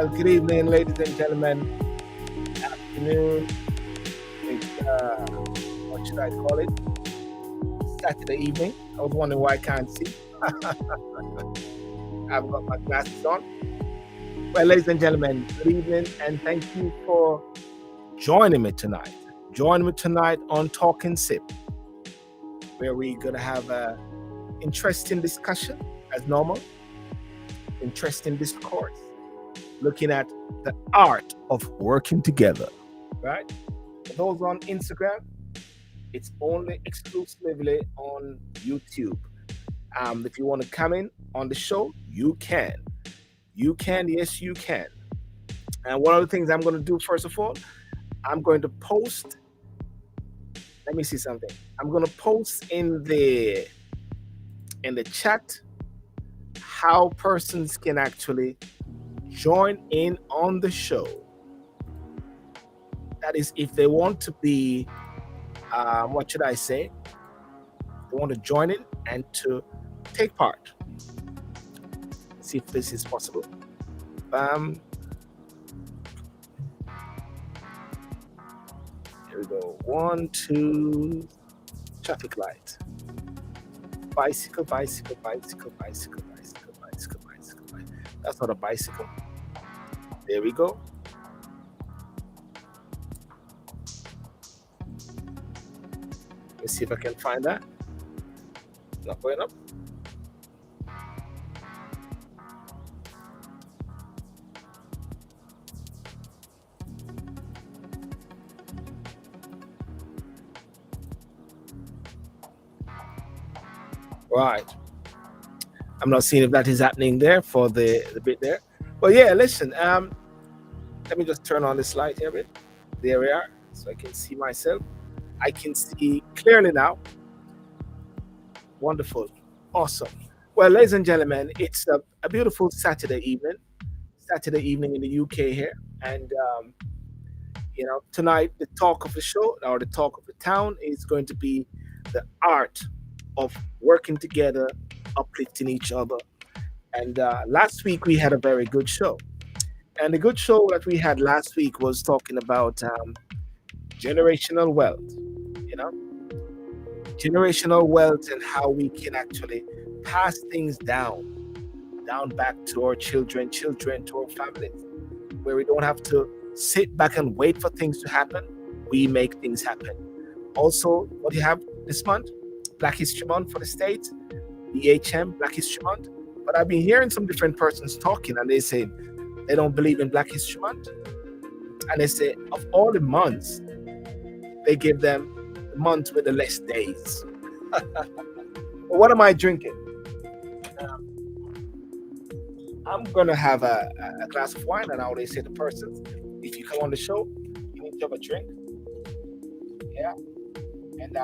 Well, good evening, ladies and gentlemen. Afternoon. It's what should I call it? Saturday evening. I was wondering why I can't see. I've got my glasses on. Well, ladies and gentlemen, good evening, and thank you for joining me tonight. Join me tonight on Talking Sip, where we're gonna have a interesting discussion as normal, interesting discourse, looking at the art of working together. Right? For those on Instagram, it's only exclusively on YouTube. If you want to come in on the show, you can. You can, yes, you can. And one of the things I'm going to do, first of all, I'm going to post. Let me see something. I'm going to post in the chat how persons can actually join in on the show. That is, if they want to be, what should I say? They want to join in and to take part. See if this is possible. Here we go. 1, 2, traffic light. Bicycle, bicycle, bicycle, bicycle, bicycle, bicycle, bicycle, bicycle. That's not a bicycle. There we go. Let's see if I can find that. Not going up. Right. I'm not seeing if that is happening there for the bit there. But yeah, listen. Let me just turn on this light here a bit. There we are, so I can see myself. I can see clearly now. Wonderful. Awesome. Well, ladies and gentlemen, it's a beautiful Saturday evening in the UK here. And, tonight, the talk of the show or the talk of the town is going to be the art of working together, uplifting each other. And last week, we had a very good show. And the good show that we had last week was talking about generational wealth. Generational wealth and how we can actually pass things down back to our children, to our families, where we don't have to sit back and wait for things to happen. We make things happen. Also, what do you have this month? Black History Month for the States, BHM, Black History Month. But I've been hearing some different persons talking, and they say they don't believe in Black History Month. And they say of all the months, they give them the month with the less days. Well, what am I drinking? I'm gonna have a glass of wine, and I always say to persons, if you come on the show, you need to have a drink. Yeah, and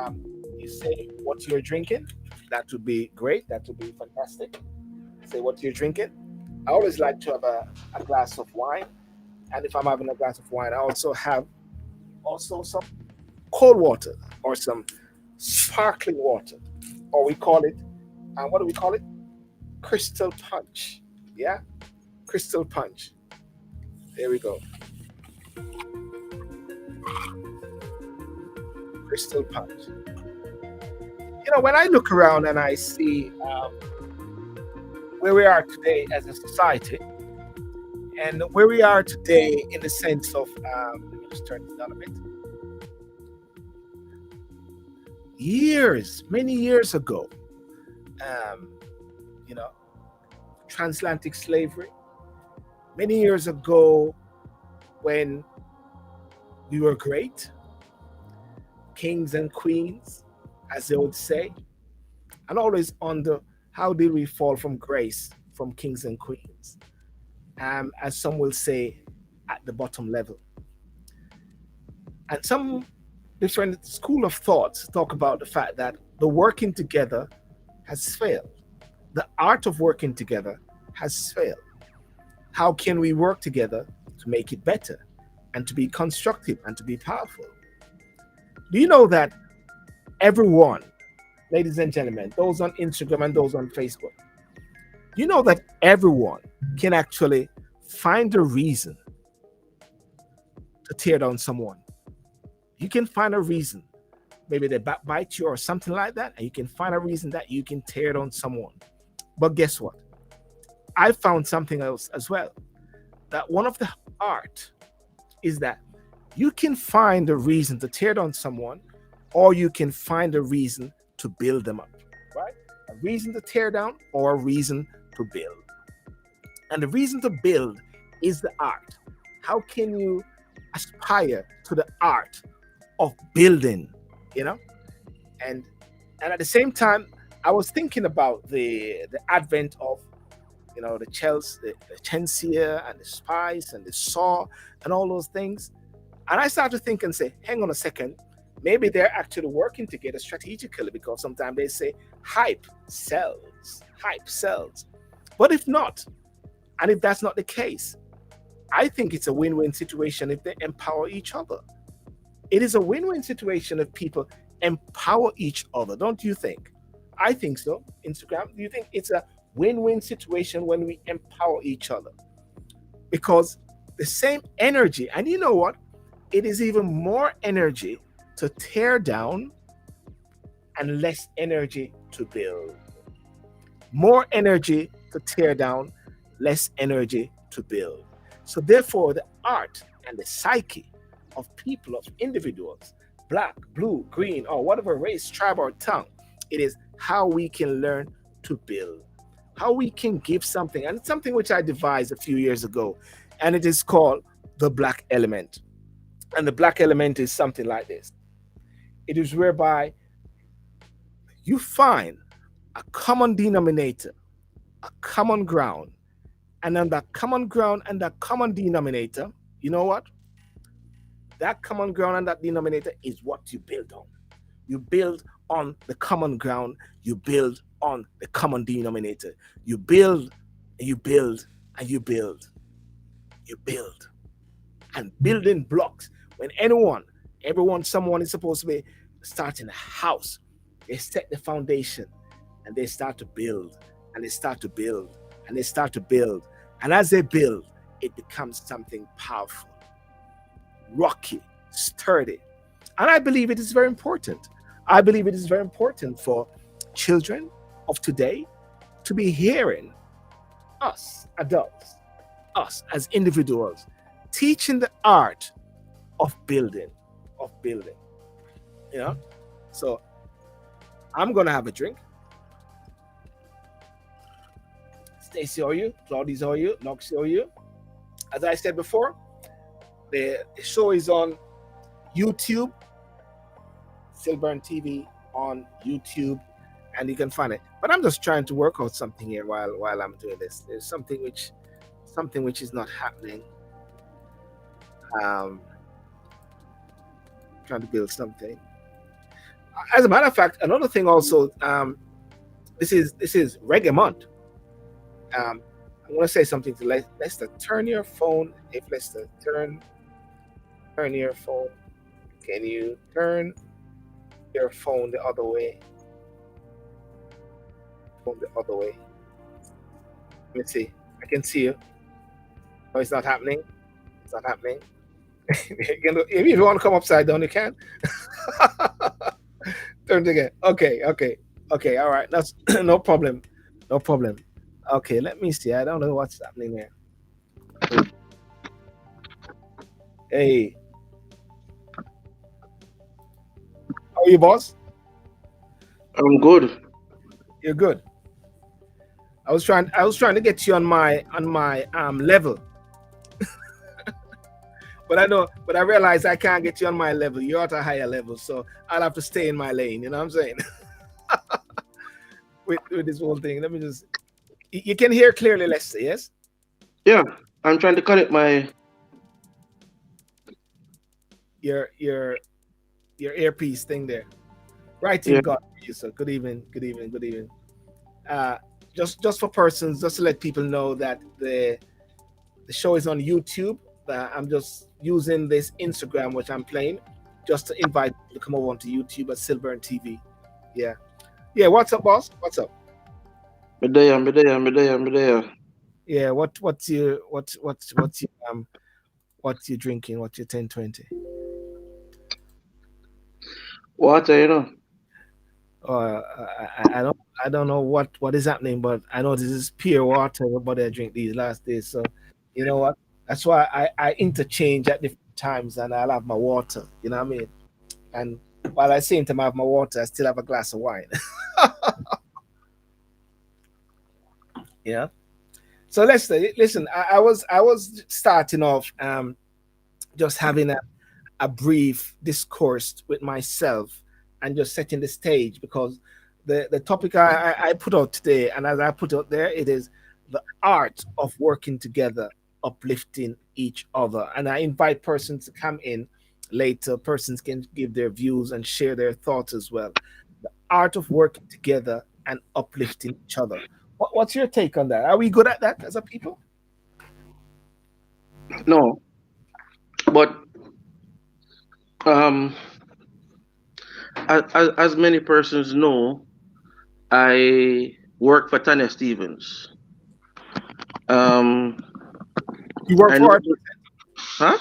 you say what you're drinking. That would be great. That would be fantastic. Say what you're drinking. I always like to have a glass of wine, and if I'm having a glass of wine, I also have some cold water or some sparkling water, or we call it, what do we call it? Crystal punch. Yeah, crystal punch. There we go. Crystal punch. When I look around and I see where we are today as a society, and where we are today in the sense of, let me just turn this down a bit. Many years ago, transatlantic slavery. Many years ago, when we were great, kings and queens, as they would say, and always wonder how did we fall from grace from kings and queens, as some will say, at the bottom level. And some different school of thoughts talk about the fact that the working together has failed. The art of working together has failed. How can we work together to make it better and to be constructive and to be powerful? Do you know that everyone, ladies and gentlemen, those on Instagram and those on Facebook, you know that everyone can actually find a reason to tear down someone. You can find a reason. Maybe they backbite you or something like that, and you can find a reason that you can tear down someone. But guess what? I found something else as well. That one of the art is that you can find a reason to tear down someone, or you can find a reason to build them up, right? A reason to tear down or a reason to build. And the reason to build is the art. How can you aspire to the art of building, you know? And at the same time, I was thinking about the advent of, the the chensia and the spice and the saw and all those things. And I started to think and say, hang on a second, maybe they're actually working together strategically, because sometimes they say hype sells, hype sells. But if not, and if that's not the case, I think it's a win-win situation if they empower each other. It is a win-win situation if people empower each other, don't you think? I think so. Instagram, do you think it's a win-win situation when we empower each other? Because the same energy, and you know what? It is even more energy to tear down and less energy to build. More energy to tear down, less energy to build. So therefore, the art and the psyche of people, of individuals, black, blue, green, or whatever race, tribe, or tongue, it is how we can learn to build, how we can give something. And it's something which I devised a few years ago, and it is called the black element. And the black element is something like this. It is whereby you find a common denominator, a common ground, and on that common ground and that common denominator, you know what? That common ground and that denominator is what you build on. You build on the common ground, you build on the common denominator. You build and you build and you build. You build. And building blocks. When someone is supposed to be starting a house, they set the foundation and they start to build and they start to build and they start to build. And as they build, it becomes something powerful, rocky, sturdy. And I believe it is very important. I believe it is very important for children of today to be hearing us, adults, us as individuals, teaching the art of building, you know? So I'm going to have a drink. Stacy, how are you? Claudius, how are you? Noxie, how are you? As I said before, the show is on YouTube, Silburn TV on YouTube, and you can find it. But I'm just trying to work out something here while I'm doing this. There's something which is not happening. Trying to build something. As a matter of fact, another thing also, this is reggae month. I'm going to say something to Lester. Turn your phone. If Lester, turn your phone. Can you turn your phone the other way? Phone the other way. Let me see. I can see you. No, it's not happening. It's not happening. If you want to come upside down, you can. Turn it again. Okay. All right. That's no problem. No problem. Okay, let me see. I don't know what's happening there. Hey. How are you, boss? I'm good. You're good. I was trying to get you on my level. But I realize I can't get you on my level. You're at a higher level, so I'll have to stay in my lane, you know what I'm saying? with this whole thing. Let me just, you can hear clearly, Lester, yes? Yeah, I'm trying to connect my Your earpiece thing there. Right, yeah. team got you. So good evening. Just for persons, just to let people know that the show is on YouTube. I'm just using this Instagram which I'm playing, just to invite you to come over onto YouTube at Silburn TV. Yeah. What's up, boss? What's up? Me there. Yeah. What's you drinking? What's your 1020? Water, you know. I don't know what is happening, but I know this is pure water. Everybody I drink these last days. So you know what? That's why I interchange at different times, and I'll have my water. You know what I mean? And while I same time I have my water, I still have a glass of wine. Yeah. So listen. I was starting off just having a brief discourse with myself and just setting the stage because the topic I put out today, and as I put out there, it is the art of working together, uplifting each other. And I invite persons to come in later. Persons can give their views and share their thoughts as well. The art of working together and uplifting each other. What's your take on that? Are we good at that as a people? No, but um, as many persons know, I work for Tanya Stevens. Um, You work I know, for her? huh?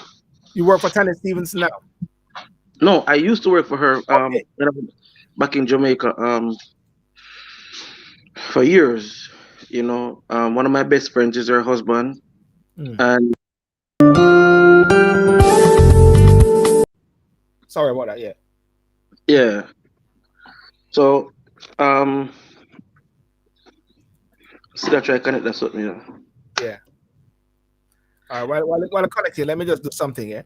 You work for Tanya Stevens now? No, I used to work for her Okay. when I was back in Jamaica for years. One of my best friends is her husband, Hmm. and Sorry about that. Yeah. yeah. So um, still I try connect that something. Yeah. All right. While I connect here, let me just do something. Yeah.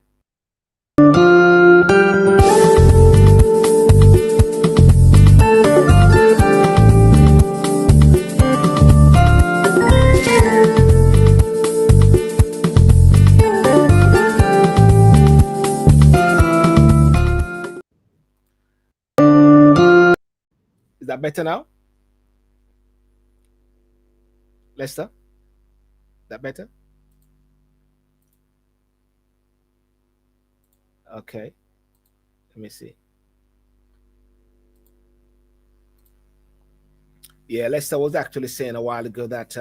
Is that better now, Lester? That better? Okay. Let me see. Yeah, Lester was actually saying a while ago that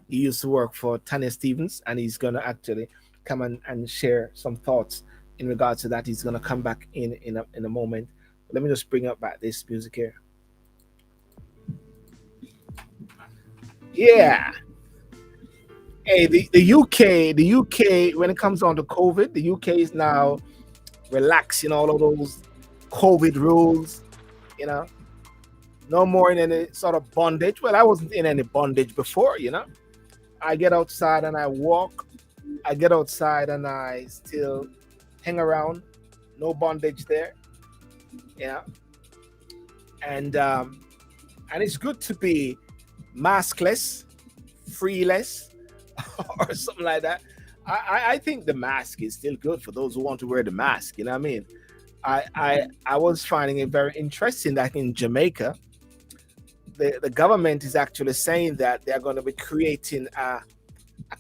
he used to work for Tanya Stevens, and he's gonna actually come and share some thoughts in regards to that. He's gonna come back in a moment. Let me just bring up back this music here. Yeah. Hey, the UK, when it comes down to COVID, the UK is now relaxing all of those COVID rules. You know, no more in any sort of bondage. Well, I wasn't in any bondage before. I get outside and I walk. I get outside and I still hang around. No bondage there. Yeah, and and it's good to be maskless, freeless, or something like that. I think the mask is still good for those who want to wear the mask. You know what I mean? I was finding it very interesting that in Jamaica, the government is actually saying that they're going to be creating a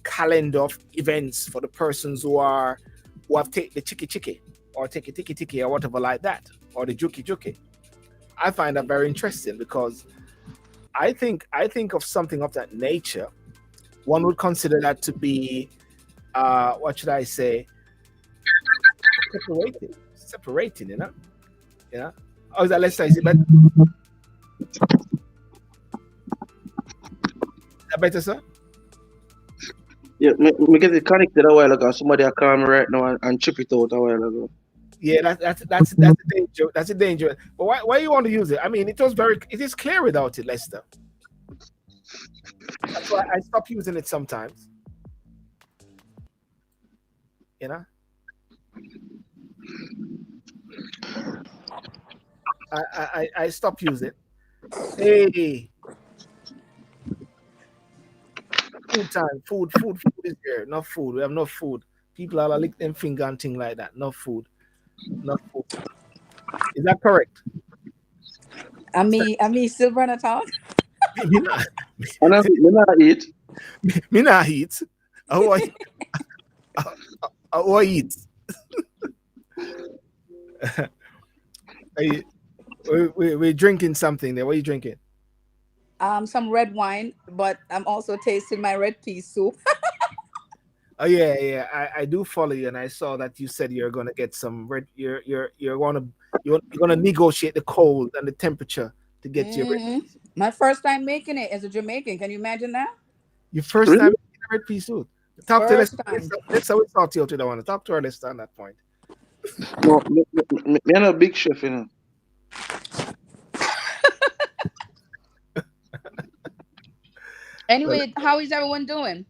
calendar of events for the persons who have take the chicky chicky or take a tiki tiki or whatever like that, or the juki juki. I find that very interesting because I think of something of that nature. One would consider that to be what should I say, separating. You know. Oh, is that let's say is it better? Is that better, sir? Yeah, me get it connected a while ago. Somebody I call me right now and chip it out a while ago. Yeah, that's a danger. That's a danger. But why you want to use it? I mean, it is clear without it, Lester. That's why I stop using it sometimes. You know, I stop using it. Hey, food time. Food is here. No food. We have no food. People are lick them finger and thing like that. No food. No food. Is that correct? Is that, I mean, silver and a talk. me not, And I me not eat. me not eat. How I, how I eat? Are you- we're drinking something there. What are you drinking? Some red wine, but I'm also tasting my red pea soup. Oh yeah, yeah. I do follow you, and I saw that you said you're gonna get some red. You're gonna negotiate the cold and the temperature to get your red. Hmm. My first time making it as a Jamaican. Can you imagine that? Your first time Really? making a red pea soup. Talk to let's First time. let's how we talk to you today. I want to talk to our listener on that point. No, me I'm a big chef, you know. Well, Anyway, how is everyone doing?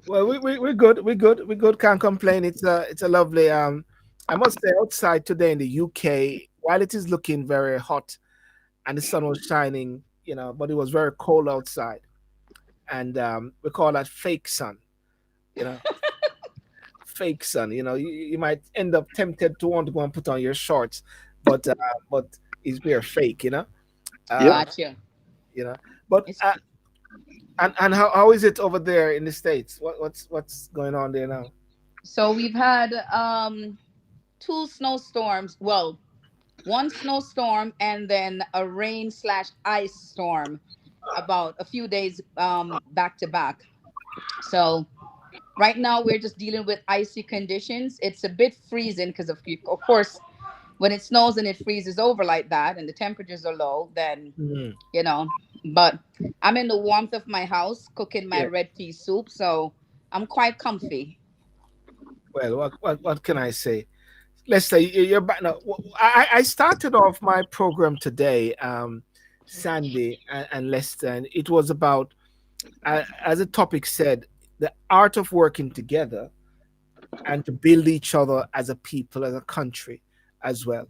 well, we're good. We're good. We're good. Can't complain. It's a lovely. I must say, outside today in the UK, while it is looking very hot and the sun was shining, but it was very cold outside, and we call that fake sun. You know, fake sun. You might end up tempted to want to go and put on your shorts, but it's very fake. Yep. Um, Gotcha. you know. But It's and how is it over there in the states? What's going on there now? so we've had two snowstorms. Well, one snowstorm and then a rain slash ice storm about a few days back to back. So right now we're just dealing with icy conditions. It's a bit freezing because of course when it snows and it freezes over like that and the temperatures are low, then Mm, you know. But I'm in the warmth of my house cooking my yeah. red pea soup, so I'm quite comfy. Well, what can I say? Let's say you're back now. I started off my program today, Sandy and Lester, and it was about, as the topic said, the art of working together and to build each other as a people, as a country, as well.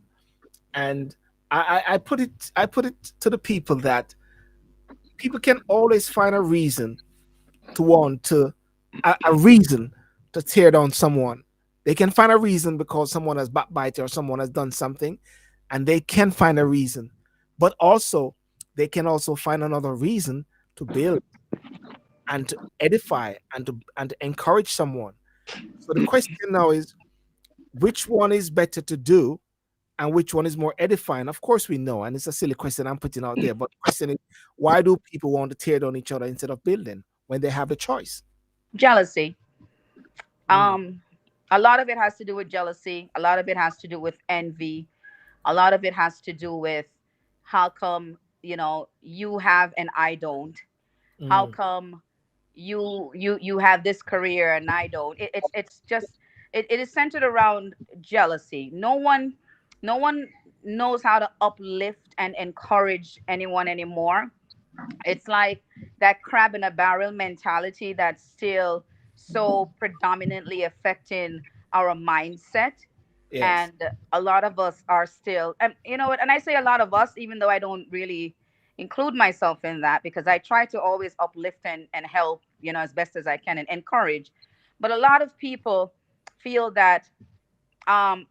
And I put it to the people that people can always find a reason to want to a reason to tear down someone. They can find a reason because someone has backbited or someone has done something, and they can find a reason. But also, they can also find another reason to build and to edify and to encourage someone. So the question now is, which one is better to do, and which one is more edifying? Of course, we know, and it's a silly question I'm putting out there. But the question is, why do people want to tear down each other instead of building when they have the choice? Jealousy. Mm, Um, a lot of it has to do with jealousy. A lot of it has to do with envy. A lot of it has to do with how come you have and I don't. How mm, come you have this career and I don't? It's just it is centered around jealousy. No one knows how to uplift and encourage anyone anymore. It's like that crab in a barrel mentality that's still so predominantly affecting our mindset. yes. And a lot of us are still, and you know what, and I say a lot of us even though I don't really include myself in that because I try to always uplift and help, as best as I can and encourage. But a lot of people feel that um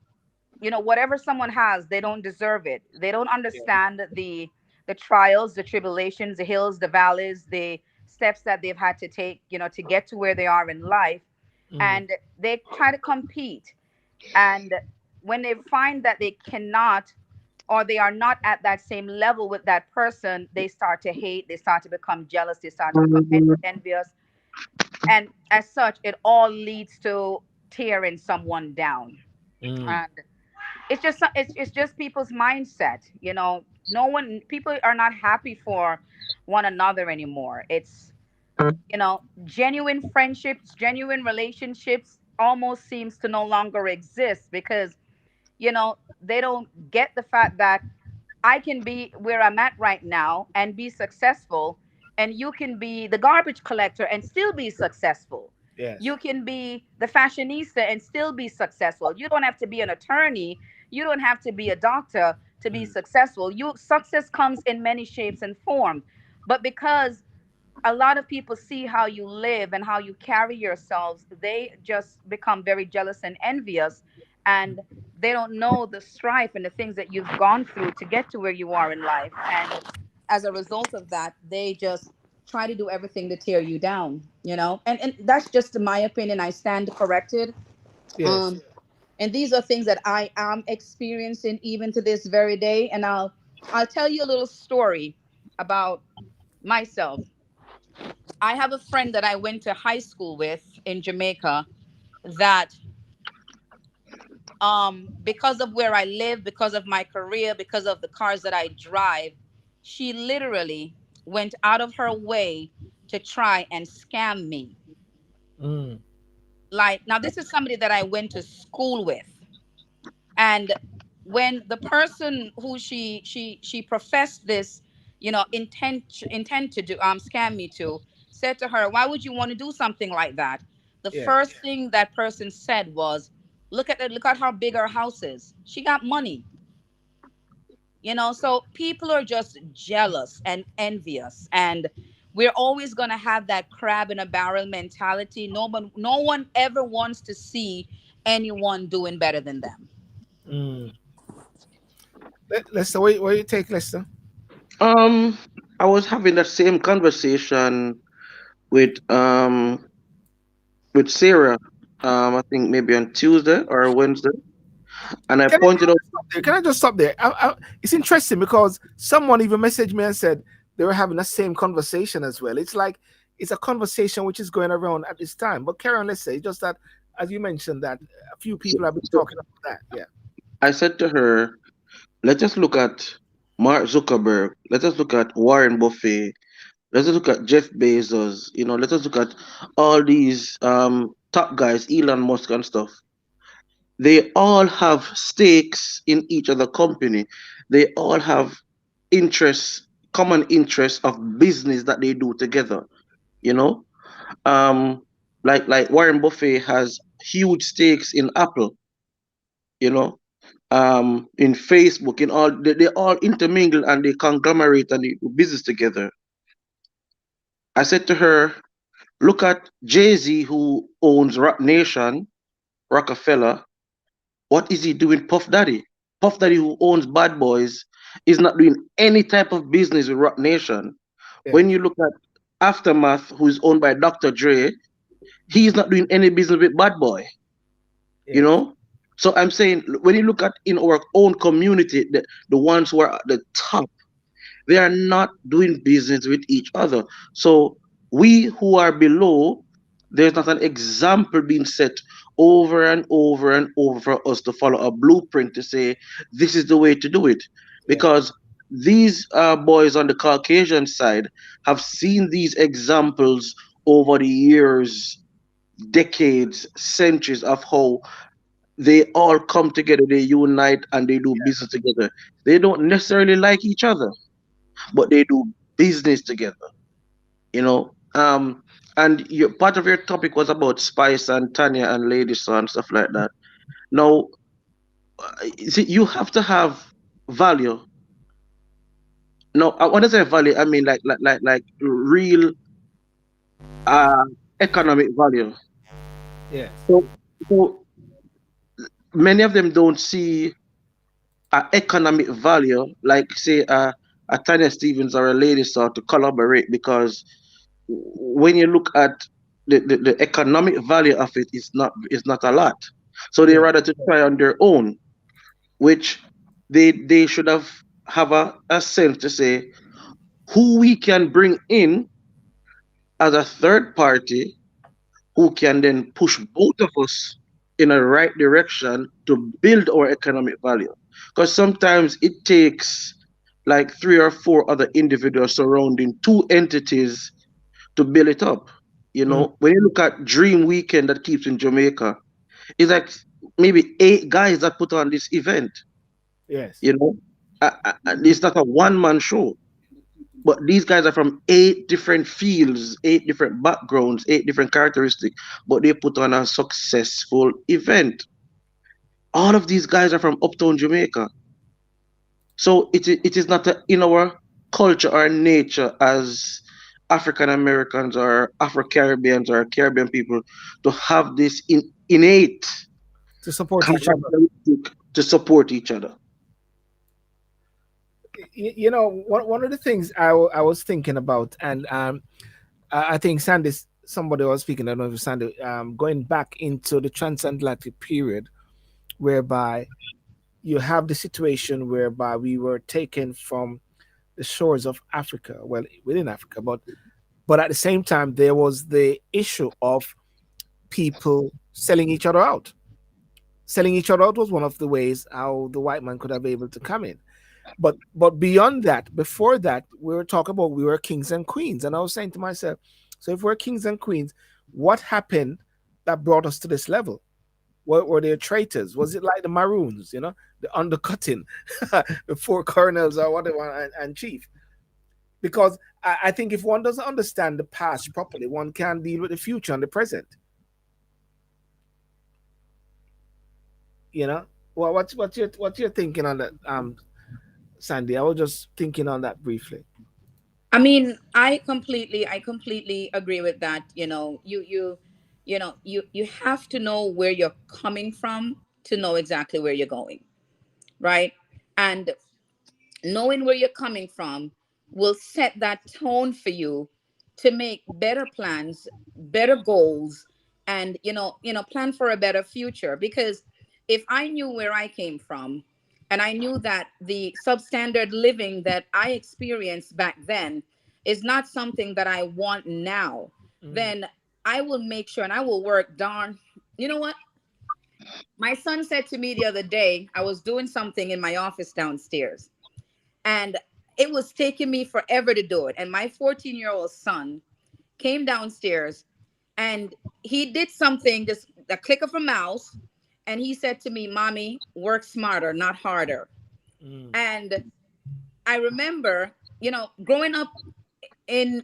whatever someone has, they don't deserve it. They don't understand the trials, the tribulations, the hills, the valleys, the steps that they've had to take, to get to where they are in life. Mm, And they try to compete. And when they find that they cannot, or they are not at that same level with that person, they start to hate, they start to become jealous, they start to become envious. And as such, it all leads to tearing someone down. mm, And it's just people's mindset. No one, people are not happy for one another anymore. It's genuine friendships, genuine relationships almost seems to no longer exist because they don't get the fact that I can be where I'm at right now and be successful, and you can be the garbage collector and still be successful. yes. You can be the fashionista and still be successful. You don't have to be an attorney. You don't have to be a doctor to be Mm, successful. Success comes in many shapes and forms. But because a lot of people see how you live and how you carry yourselves, they just become very jealous and envious. And they don't know the strife and the things that you've gone through to get to where you are in life. And as a result of that, they just try to do everything to tear you down, and that's just my opinion. I stand corrected. yes. Um, and these are things that I am experiencing even to this very day. And I'll tell you a little story about myself, I have a friend that I went to high school with in Jamaica that because of where I live, because of my career, because of the cars that I drive, she literally went out of her way to try and scam me. Mm. Like, now this is somebody that I went to school with. And when the person who she professed this, intent to do scam me to, said to her, why would you want to do something like that? The Yeah. first thing that person said was, look at how big our house is. She got money. So people are just jealous and envious, and we're always going to have that crab in a barrel mentality. No one ever wants to see anyone doing better than them. Mm. Lester, what you take, Lester? Um, I was having that same conversation with um with Sarah. I think maybe on Tuesday or Wednesday, and I pointed out. Can I just stop there? It's interesting because someone even messaged me and said they were having the same conversation as well. It's like it's a conversation which is going around at this time. But Karen, let's say just that, as you mentioned, that a few So, people have been so talking about that. Yeah, I said to her, let us look at Mark Zuckerberg. Let us look at Warren Buffett. Let us look at Jeff Bezos. Let us look at all these top guys, Elon Musk and stuff. They all have stakes in each other company. They all have interests, common interests of business that they do together. You know, um, like Warren Buffett has huge stakes in Apple. You know, in Facebook, in all they all intermingle and they conglomerate and they do business together. I said to her, look at Jay-Z who owns Rock Nation, Rockefeller. What is he doing, Puff Daddy? Puff Daddy who owns Bad Boys is not doing any type of business with Rock Nation. yeah, When you look at Aftermath, who is owned by Dr. Dre, he is not doing any business with Bad Boy, you yeah, know? So I'm saying when you look at in our own community, the ones who are at the top, they are not doing business with each other. So we who are below, there's not an example being set over and over and over for us to follow a blueprint to say this is the way to do it. yeah, Because these boys on the Caucasian side have seen these examples over the years, decades, centuries of how they all come together, they unite, and they do business together. They don't necessarily like each other, but they do business together, you know. And part of your topic was about Spice and Tanya and Lady Saw and stuff like that. Now, you see, you have to have value. No, when I say value, I mean like real uh economic value. yes, So, so many of them don't see economic value, like say a Tanya Stevens or a Lady Saw to collaborate because when you look at the economic value of it is not a lot. So they yeah, rather to try on their own, which they should have a sense to say who we can bring in as a third party who can then push both of us in a right direction to build our economic value. Because sometimes it takes like three or four other individuals surrounding two entities to build it up. mm, When you look at Dream Weekend that keeps in Jamaica, it's like maybe eight guys that put on this event. yes, You know, it's not a one-man show, but these guys are from eight different fields, eight different backgrounds, eight different characteristics, but they put on a successful event. All of these guys are from uptown Jamaica. So it is not in our culture or nature as African Americans or Afro Caribbeans or Caribbean people to have this innate to support each other. characteristic to support each other. One of the things I was thinking about, and I think somebody was speaking. I don't know if it was Sandy, going back into the transatlantic period, whereby you have the situation whereby we were taken from the shores of Africa, well, within Africa, but at the same time, there was the issue of people selling each other out. Selling each other out was one of the ways how the white man could have able to come in. But beyond that, before that, we were talking about we were kings and queens, and I was saying to myself, so if we're kings and queens, what happened that brought us to this level? Were there traitors? Was it like the Maroons, the undercutting, the four colonels or whatever, and chief? Because I think if one doesn't understand the past properly, one can't deal with the future and the present. You know, well, what's your thinking on that, Sandy? I was just thinking on that briefly. I mean, I completely agree with that. You have to know where you're coming from to know exactly where you're going, right? And knowing where you're coming from will set that tone for you to make better plans, better goals, and plan for a better future. Because if I knew where I came from, and I knew that the substandard living that I experienced back then is not something that I want now, Mm, then I will make sure and I will work darn. You know what? My son said to me the other day, I was doing something in my office downstairs, and it was taking me forever to do it. And my 14-year-old son came downstairs, and he did something, just a click of a mouse. And he said to me, Mommy, work smarter, not harder. mm, And I remember, growing up in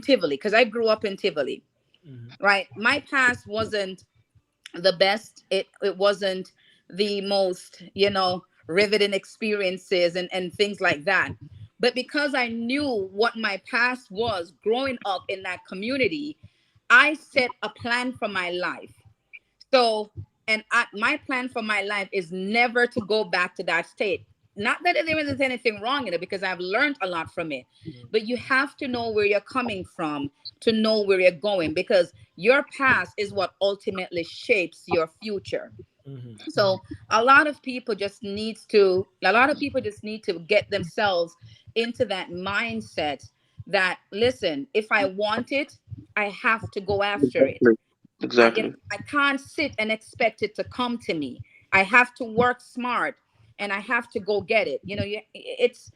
Tivoli, because I grew up in Tivoli, mm, right? My past wasn't the best. It wasn't the most, riveting experiences and things like that. But because I knew what my past was growing up in that community, I set a plan for my life. So, my plan for my life is never to go back to that state. Not that there isn't anything wrong in it, because I've learned a lot from it. mm, But you have to know where you're coming from to know where you're going, because your past is what ultimately shapes your future. mm, mm, So a lot of people just need to get themselves into that mindset that, listen, if I want it, I have to go after it. Exactly. Exactly. I can't sit and expect it to come to me. I have to work smart, and I have to go get it. It's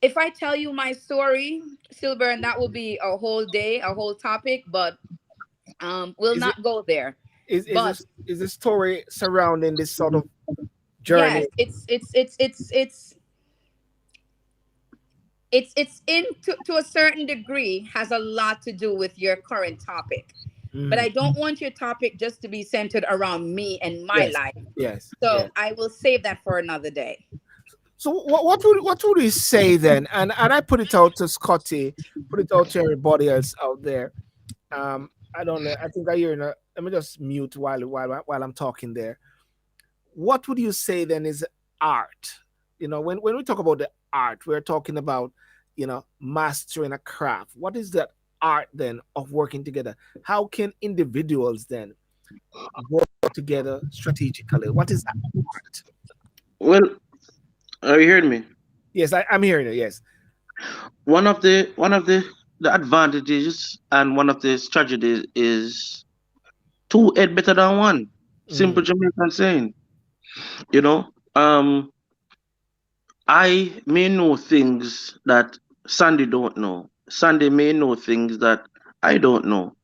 If I tell you my story, Silver, and that will be a whole day, a whole topic, but we'll Is it not go there. is But is the story surrounding this sort of journey? yes, it's in to a certain degree has a lot to do with your current topic. But I Mm, don't want your topic just to be centered around me and my yes, life. yes, So yes. I will save that for another day. So what would we say then? And I put it out to Scotty, put it out to everybody else out there. I don't know. I think I hear. Let me just mute while I'm talking there. What would you say then is art? When we talk about the art, we're talking about mastering a craft. What is that art then of working together? How can individuals then work together strategically? What is that art? Well, are you hearing me? Yes, I'm hearing it. Yes. One of the advantages and one of the strategies is two head better than one. Simple Mm, Jamaican saying. You know, um, I may know things that Sandy don't know. Sandy may know things that I don't know,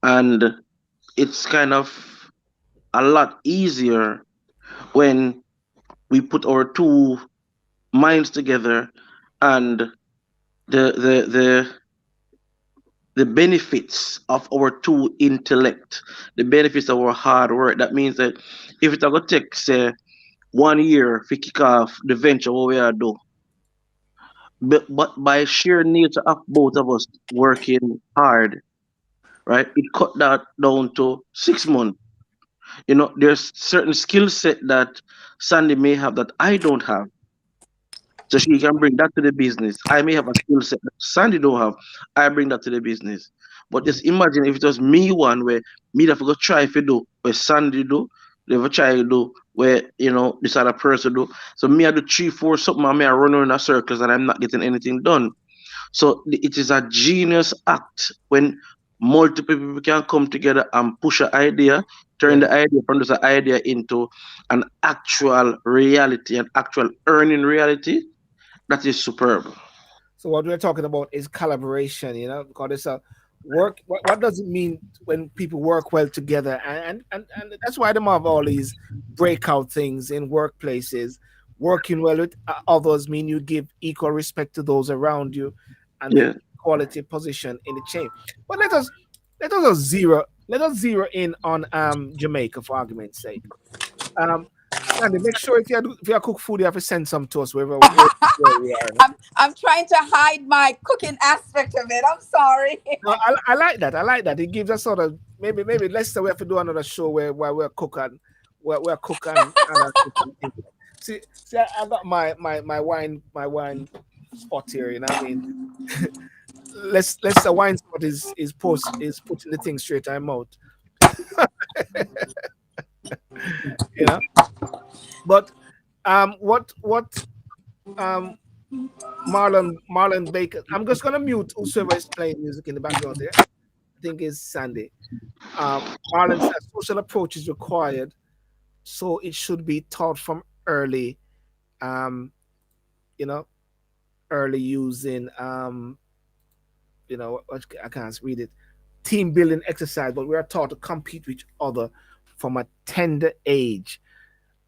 and it's kind of a lot easier when we put our two minds together, and the the benefits of our two intellect, the benefits of our hard work. That means that if it's gonna take say 1 year to kick off the venture what we are do, but by sheer nature of both of us working hard, right, it cut that down to 6 months. There's certain skill set that Sandy may have that I don't have. So she can bring that to the business. I may have a skill set that Sandy don't have. I bring that to the business. But just imagine if it was me one where me that go try if you do, where Sandy do, never try to do. where this other person do. So me I do three, four something, and me I run around in circles and I'm not getting anything done. So it is a genius act when multiple people can come together and push an idea, turn Yeah. the idea from just an idea into an actual reality, an actual earning reality. That is superb. So what we're talking about is collaboration, because it's a work. What does it mean when people work well together? And that's why them have all these breakout things in workplaces. Working well with others mean you give equal respect to those around you, and the Yeah. equality position in the chain. But let us zero in on Jamaica for argument's sake. Um, Sandy, make sure if you cook food, you have to send some to us where we are. I'm trying to hide my cooking aspect of it. I'm sorry. No, I like that. I like that. It gives us sort of maybe let's say we have to do another show where we're cooking, where we're cooking and cooking things. See, I got my wine spot here. You know what I mean? Let's the wine spot is putting the thing straight time out. You know, but what um Marlon Baker. I'm just gonna mute whoever is playing music in the background there. I think it's Sandy. Marlon says social approach is required, so it should be taught from early. Um, you know, early using. I can't read it. Team building exercise, but we are taught to compete with each other from a tender age.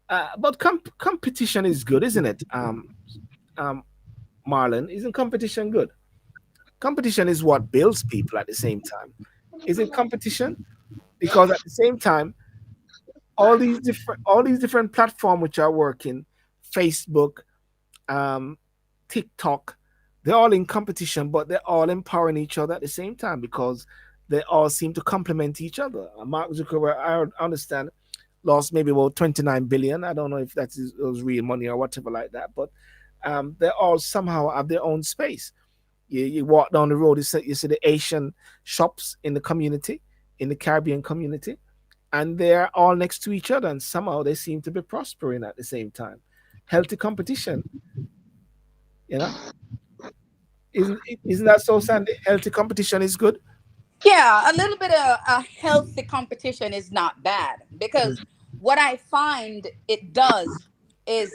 But competition is good, isn't it? Um, Marlon, isn't competition good? Competition is what builds people at the same time. Is it competition? Because at the same time, all these different platforms which are working, Facebook, um, TikTok, they're all in competition, but they're all empowering each other at the same time because they all seem to complement each other. Mark Zuckerberg, I understand, lost maybe about 29 billion. I don't know if was real money or whatever like that, but they all somehow have their own space. You walk down the road, you see the Asian shops in the community, in the Caribbean community, and they're all next to each other, and somehow they seem to be prospering at the same time. Healthy competition, you know, isn't that so, Sandy? Healthy competition is good. Yeah, a little bit of a healthy competition is not bad Mm, because what I find it does is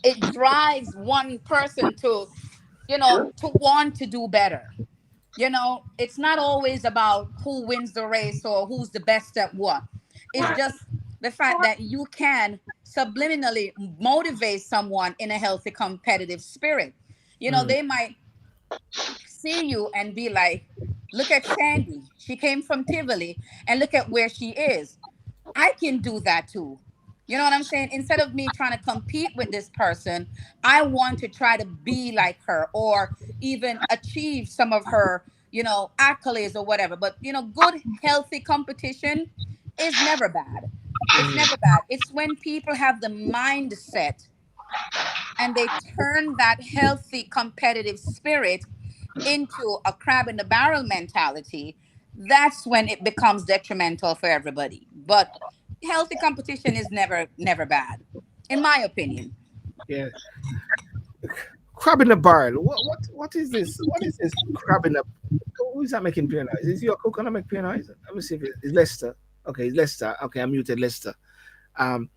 it drives one person to, to want to do better. It's not always about who wins the race or who's the best at what. It's just the fact that you can subliminally motivate someone in a healthy competitive spirit. mm, They might see you and be like, look at Sandy. She came from Tivoli and look at where she is. I can do that too. You know what I'm saying? Instead of me trying to compete with this person, I want to try to be like her or even achieve some of her, accolades or whatever. But, good, healthy competition is never bad. It's mm. never bad. It's when people have the mindset and they turn that healthy competitive spirit into a crab in the barrel mentality, that's when it becomes detrimental for everybody. But healthy competition is never bad, in my opinion. Yeah, crab in a barrel. What is this? What is this crab in a? Who is that making piano? Is your cook gonna make piano? Let me see if it's Lester. Okay, it's Lester. Okay, I muted Lester. Um,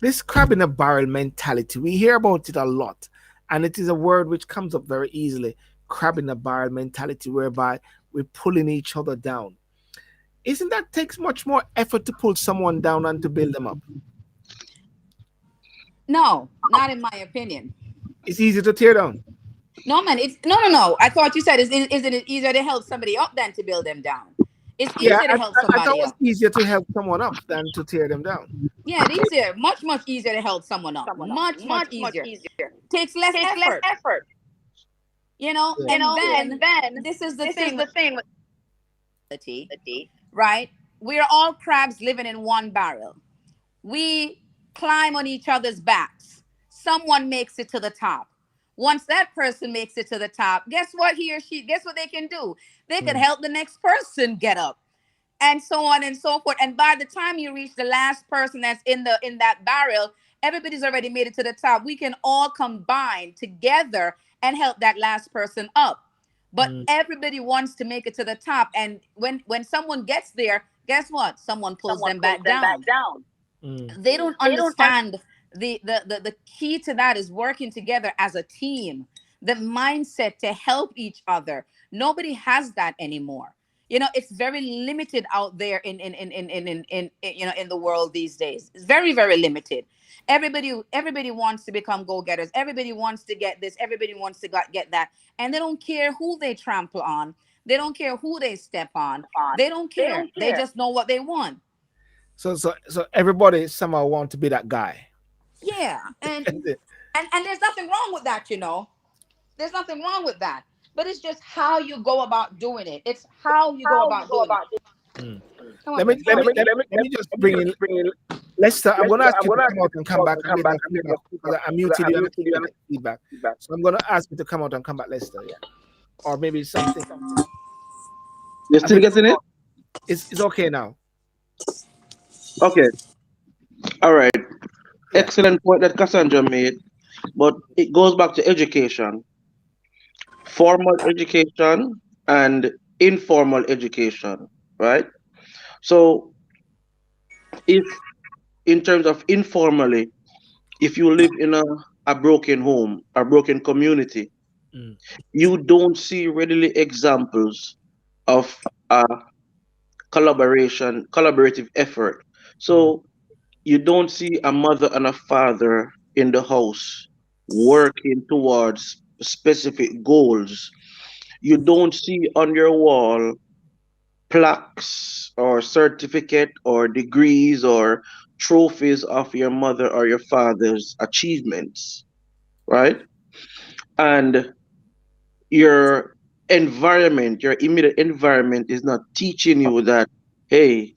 this crab in a barrel mentality, we hear about it a lot, and it is a word which comes up very easily. Crab in a barrel mentality, whereby we're pulling each other down. Isn't that takes much more effort to pull someone down and to build them up? No, not in my opinion. It's easy to tear down. No, man, it's no. I thought you said isn't it easier to help somebody up than to build them down? It's Yeah, easier to help I thought it somebody was up. easier to help someone up than to tear them down. Yeah, it's easier, much easier to help someone up. Much easier. Takes less effort, Yeah. and then this is the thing with reality, right? We're all crabs living in one barrel. We climb on each other's backs. Someone makes it to the top. Once that person makes it to the top, guess what he or she, guess what they can do? They could Mm, help the next person get up. and so on and so forth. And by the time you reach the last person that's in that barrel, everybody's already made it to the top. We can all combine together and help that last person up. But Mm, everybody wants to make it to the top, and when someone gets there, guess what? Someone pulls Someone them pulls back them back down. down. mm, They don't They don't un- understand the key to that is working together as a team, the mindset to help each other. Nobody has that anymore. It's very limited out there in the world these days. It's very, very limited. Everybody wants to become go-getters. Everybody wants to get this. Everybody wants to get that. And they don't care who they trample on. They don't care who they step on. on. They don't They care. don't They care. just know what they want. so everybody somehow want to be that guy. Yeah. and That's it. and there's nothing wrong with that. There's nothing wrong with that, but it's just how you go about doing it. It's how you go How you about go doing it. about this. Mm. Come Let on, me Vince, let come me on. let me just Let me bring just in bring in Lester. I'm going to Lester. ask I'm you to gonna ask come you out to and come come out back. and I come made back no and give feedback us because feedback I because muted I you and I muted you gave and no feedback. feedback. So I'm going to ask you to come out and come back, Lester. Yeah, or maybe something. You're I still think getting it? it's okay now. Okay. All right. Yeah. Excellent point that Cassandra made, but it goes back to education, formal education and informal education, right? So, if in terms of informally, if you live in a broken home, a broken community, Mm, you don't see readily examples of a collaborative effort. mm, So, you don't see a mother and a father in the house working towards specific goals. You don't see on your wall plaques or certificate or degrees or trophies of your mother or your father's achievements, right? And your environment, your immediate environment is not teaching you that, hey,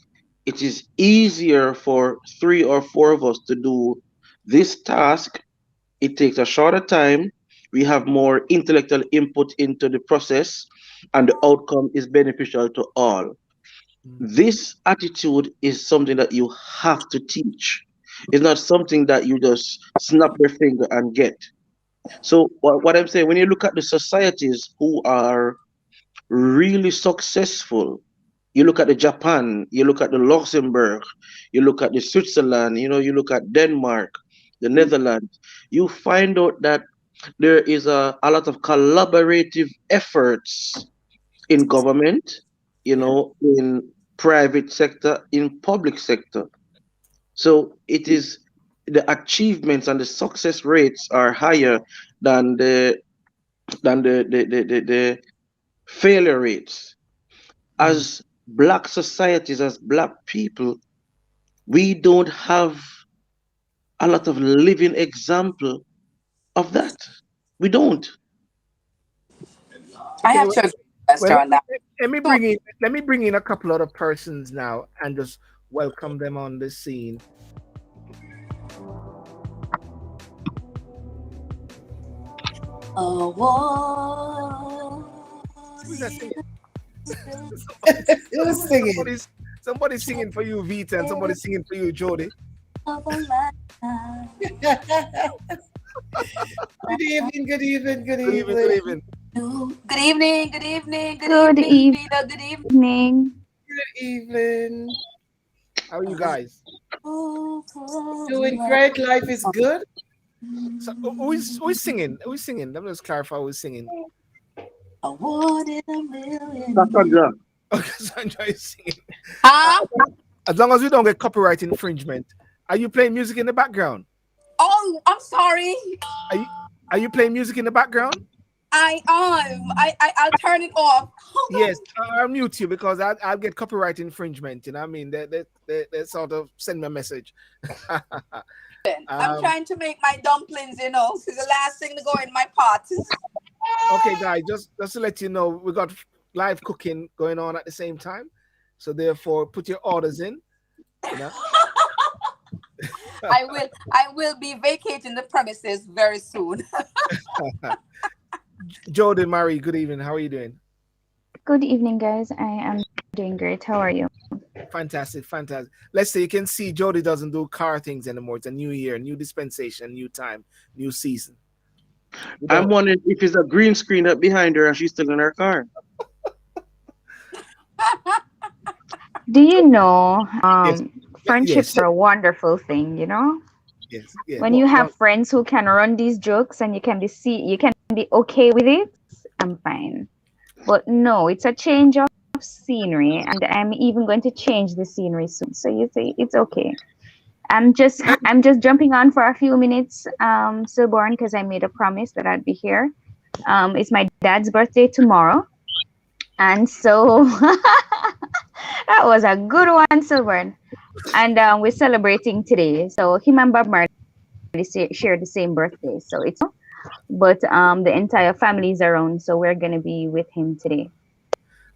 it is easier for three or four of us to do this task. It takes a shorter time. We have more intellectual input into the process, and the outcome is beneficial to all. mm, This attitude is something that you have to teach. It's not something that you just snap your finger and get. So, what I'm saying, when you look at the societies who are really successful, you look at the Japan, you look at the Luxembourg, you look at the Switzerland, you look at Denmark, the Netherlands, you find out that there is a lot of collaborative efforts in government, yeah. in private sector, in public sector. So it is the achievements and the success rates are higher than the failure rates. Mm. As black societies, as black people, we don't have a lot of living example of that. We don't. I Okay. have Well, to agree with well, Lester on that. True. let me bring in a couple other persons now and just welcome them on the scene. Award. Who's that singing? Who's singing? somebody's somebody's singing for you, Vita, and somebody's singing for you, Jody. Of a lifetime. Good evening, good evening, good Good evening. Good evening. evening. Good evening, good evening, good Good evening, Vida, good evening. evening. Good evening. How are you guys? Doing great. Life is good. So, who is singing? Who is singing? Let me just clarify who's singing. Awarded a million. Cassandra, Okay, Sandra is singing. Huh? As long as we don't get copyright infringement. Are you playing music in the background? Oh, I'm sorry. Are you are you playing music in the background? I I'll turn it off. Hold Yes, I'll mute you because I'll get copyright infringement. You know what I mean? They sort of send me a message. on. I'm um, trying to make my dumplings, It's the last thing to go in my pot. okay, guys, just to let you know, we got live cooking going on at the same time. So therefore, put your orders in. You know. I will be vacating the premises very soon. Jordan, Murray, good evening. How are you doing? Good evening, guys. I am doing great. How are you? Fantastic, fantastic. Let's say you can see Jody doesn't do car things anymore. It's a new year, new dispensation, new time, new season. You I'm don't. wondering if it's a green screen up behind her and she's still in her car. Do you know, Yes, yes, friendships are a wonderful thing, you know? yes, yeah. When you Go have on. friends who can run these jokes and you can be okay with it, I'm fine. But no, it's a change of scenery, and I'm even going to change the scenery soon. So you say it's okay. I'm just jumping on for a few minutes, stillborn, because I made a promise that I'd be here. It's my dad's birthday tomorrow, and so that was a good one, stillborn. And we're celebrating today. So him and Bob Marley share the same birthday, so it's but the entire family is around, so we're gonna be with him today.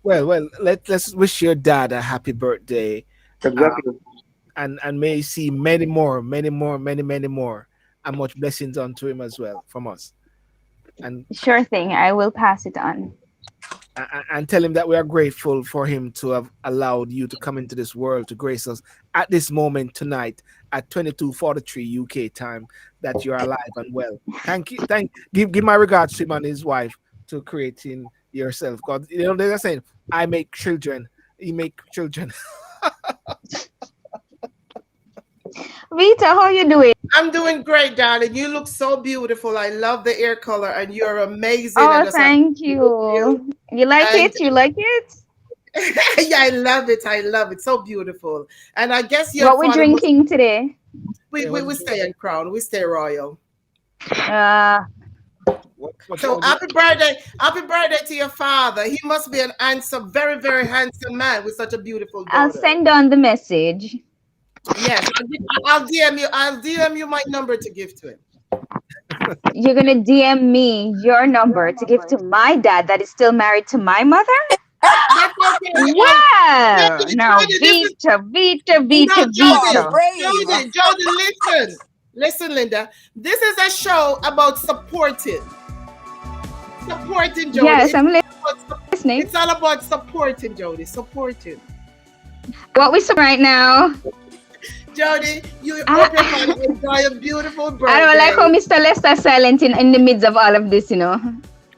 Well, let's wish your dad a happy birthday, uh, Exactly. and may he see many more, many more, many more, and much blessings unto him as well from us. And Sure thing, I will pass it on. and tell him that we are grateful for him to have allowed you to come into this world to grace us at this moment tonight at 22:43 UK time, that you are alive and well. Thank you. Give my regards to him and his wife to creating yourself. God, they're saying, I make children. You make children. Vita, how you doing? I'm doing great, darling. You look so beautiful. I love the hair color, and you're amazing. I Oh, just have to thank agree with you. you. You like And it? You like it? yeah, I love it. I love it. So beautiful. And I guess your What we father must. drinking today? We, Yeah, we, what we is it? stay in crown. We stay royal. Uh, So happy birthday to your father. He must be an handsome, very, very handsome man with such a beautiful I'll daughter. send on the message. Yes, I'll DM you. I'll DM you my number to give to him. You're gonna DM me your number to give to my dad that is still married to my mother? That's okay. Wow. Now, Jody, this is Vita, Vita, no Vita, You are Jody. Vita. brave. Jody, listen, Linda. This is a show about supporting Jody. Yes, I'm listening. It's all about supporting Jody, supporting. What we support right now? Jody, you hope your I, family enjoy a beautiful I don't like birthday. how Mr. Lester silent in the midst of all of this, you know.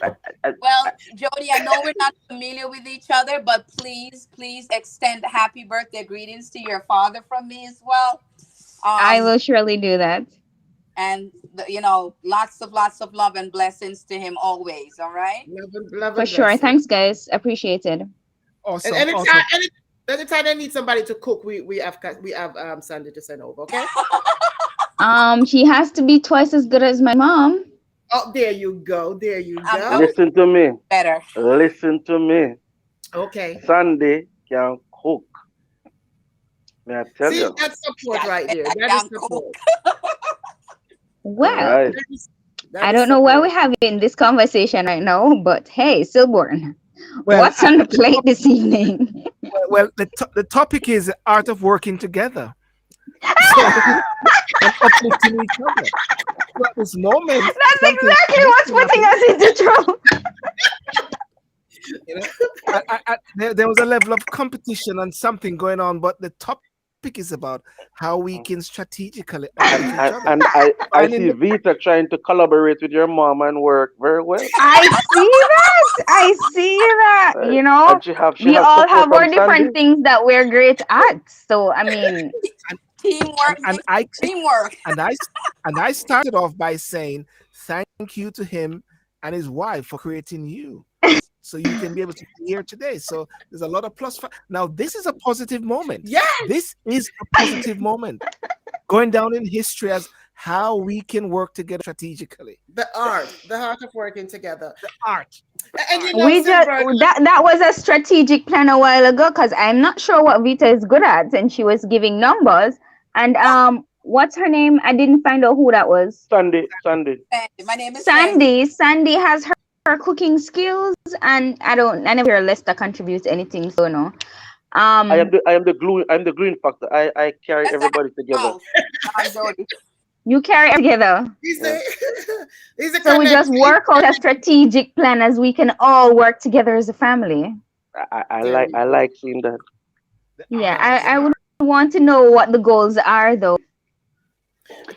Well, Jody, I know we're not familiar with each other, but please extend happy birthday greetings to your father from me as well. I Um, will surely do that. and lots of love and blessings to him always. All right. Love For and sure. blessing. Thanks, guys. Appreciated. And Awesome, awesome. anytime they need somebody to cook, we have Sandy to send over. Okay. She has to be twice as good as my mom. Oh, there you go. There you I'm go. Listen to me. better. Listen to me. Okay. Sunday can cook. May I tell See, you? that's support That right there. I That is can cook. support. All Well, right. That I is don't know why support. we're having this conversation right now, but hey, Silborn, Well, what's on the plate this evening? the topic is the art of working together. So and uplifting each other. So at this moment, That's something exactly what's putting us into trouble. you know, there was a level of competition and something going on, but the topic is about how we can strategically uplift And each other. and, and I Finding see Vita trying to collaborate with your mom and work very well. I see that. I see that. Right? You know, And she we has all support have from our Sandy. different things that we're great at. So, I mean, and, Teamwork and makes I the dream work. and I started off by saying thank you to him and his wife for creating you. So you can be able to be here today. So there's a lot of plus. Now this is a positive moment. Yeah, This is a positive moment going down in history as how we can work together strategically. the art of working together. The art. And you Art. know, we just Silver, that was a strategic plan a while ago because I'm not sure what Vita is good at, and she was giving numbers. And what's her name? I didn't find out who that was. Sandy. Sandy. My name is Sandy. Sandy has her cooking skills, and I never hear Lester contributes anything. So no. Um, I am the glue. I'm the green factor. I carry That's the everybody together. house. Jody. you carry it together. he's Yeah. a he's a So we just connect. work out a strategic plan as we can all work together as a family. I There like we I go. like seeing that. Yeah, Yes. I would want to know what the goals are, though.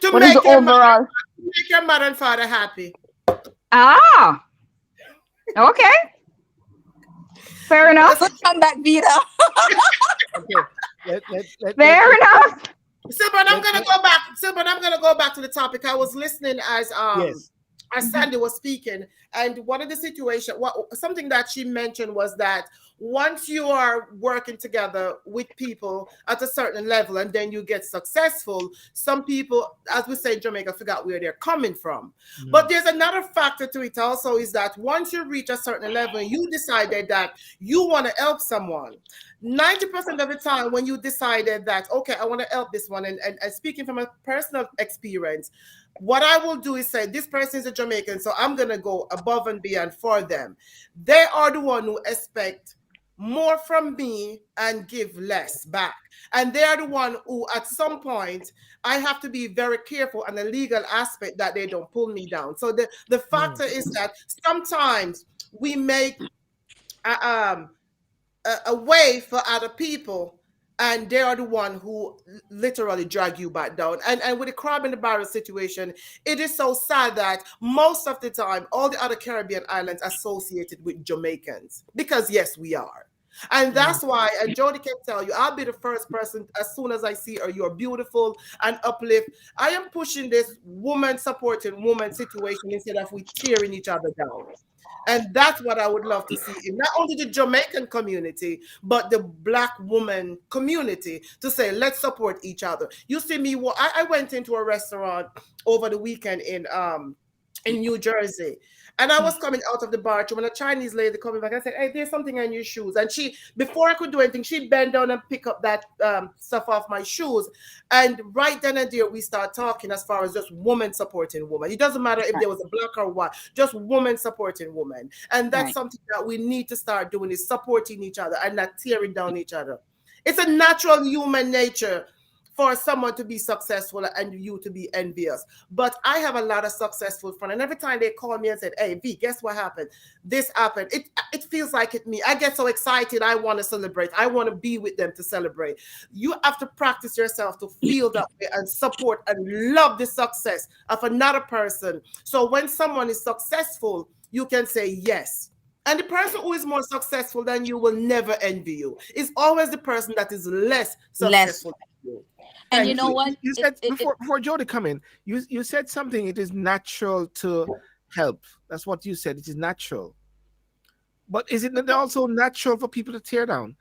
To What is the make your mother, overall? make your mother and father happy. Ah, okay, fair That's enough. Good comeback, Vita. Okay. Fair enough. Silbert, I'm gonna let- go back. Silbert, I'm gonna go back to the topic. I was listening yes. as Sandy was speaking, and one of the situation, what something that she mentioned was that once you are working together with people at a certain level and then you get successful, some people, as we say in Jamaica, forgot where they're coming from. But there's another factor to it also is that once you reach a certain level and you decided that you want to help someone, 90% of the time when you decided that, okay, I want to help this one, and speaking from a personal experience, what I will do is say, this person is a Jamaican, so I'm going to go above and beyond for them. They are the one who expect more from me and give less back. And they are the one who, at some point, I have to be very careful on the legal aspect that they don't pull me down. So the factor is that sometimes we make a way for other people, and they are the one who literally drag you back down. And with the crab in the barrel situation, it is so sad that most of the time all the other Caribbean islands associated with Jamaicans, because yes, we are. And that's why, and Jody can tell you, I'll be the first person as soon as I see her, you're beautiful and uplift. I am pushing this woman supporting woman situation instead of we tearing each other down. And that's what I would love to see in not only the Jamaican community, but the Black woman community, to say, let's support each other. You see me, I went into a restaurant over the weekend in New Jersey. And I was coming out of the bathroom, and a Chinese lady coming back. I said, "Hey, there's something on your shoes." And she, before I could do anything, she bent down and pick up that stuff off my shoes. And right then and there, we start talking as far as just woman supporting woman. It doesn't matter if there was a black or white, just woman supporting woman. And that's Right. something that we need to start doing, is supporting each other and not tearing down each other. It's a natural human nature for someone to be successful and you to be envious. But I have a lot of successful friends, and every time they call me and said, "Hey V, guess what happened? This happened." It feels like it me. I get so excited. I want to celebrate. I want to be with them to celebrate. You have to practice yourself to feel that way and support and love the success of another person. So when someone is successful, you can say yes. And the person who is more successful than you will never envy you. It's always the person that is less Less. successful than you. And you Thank know you. what? You It, said it, it before Jody come in, you said something. It is natural to help. That's what you said. It is natural. But is it not also natural for people to tear down,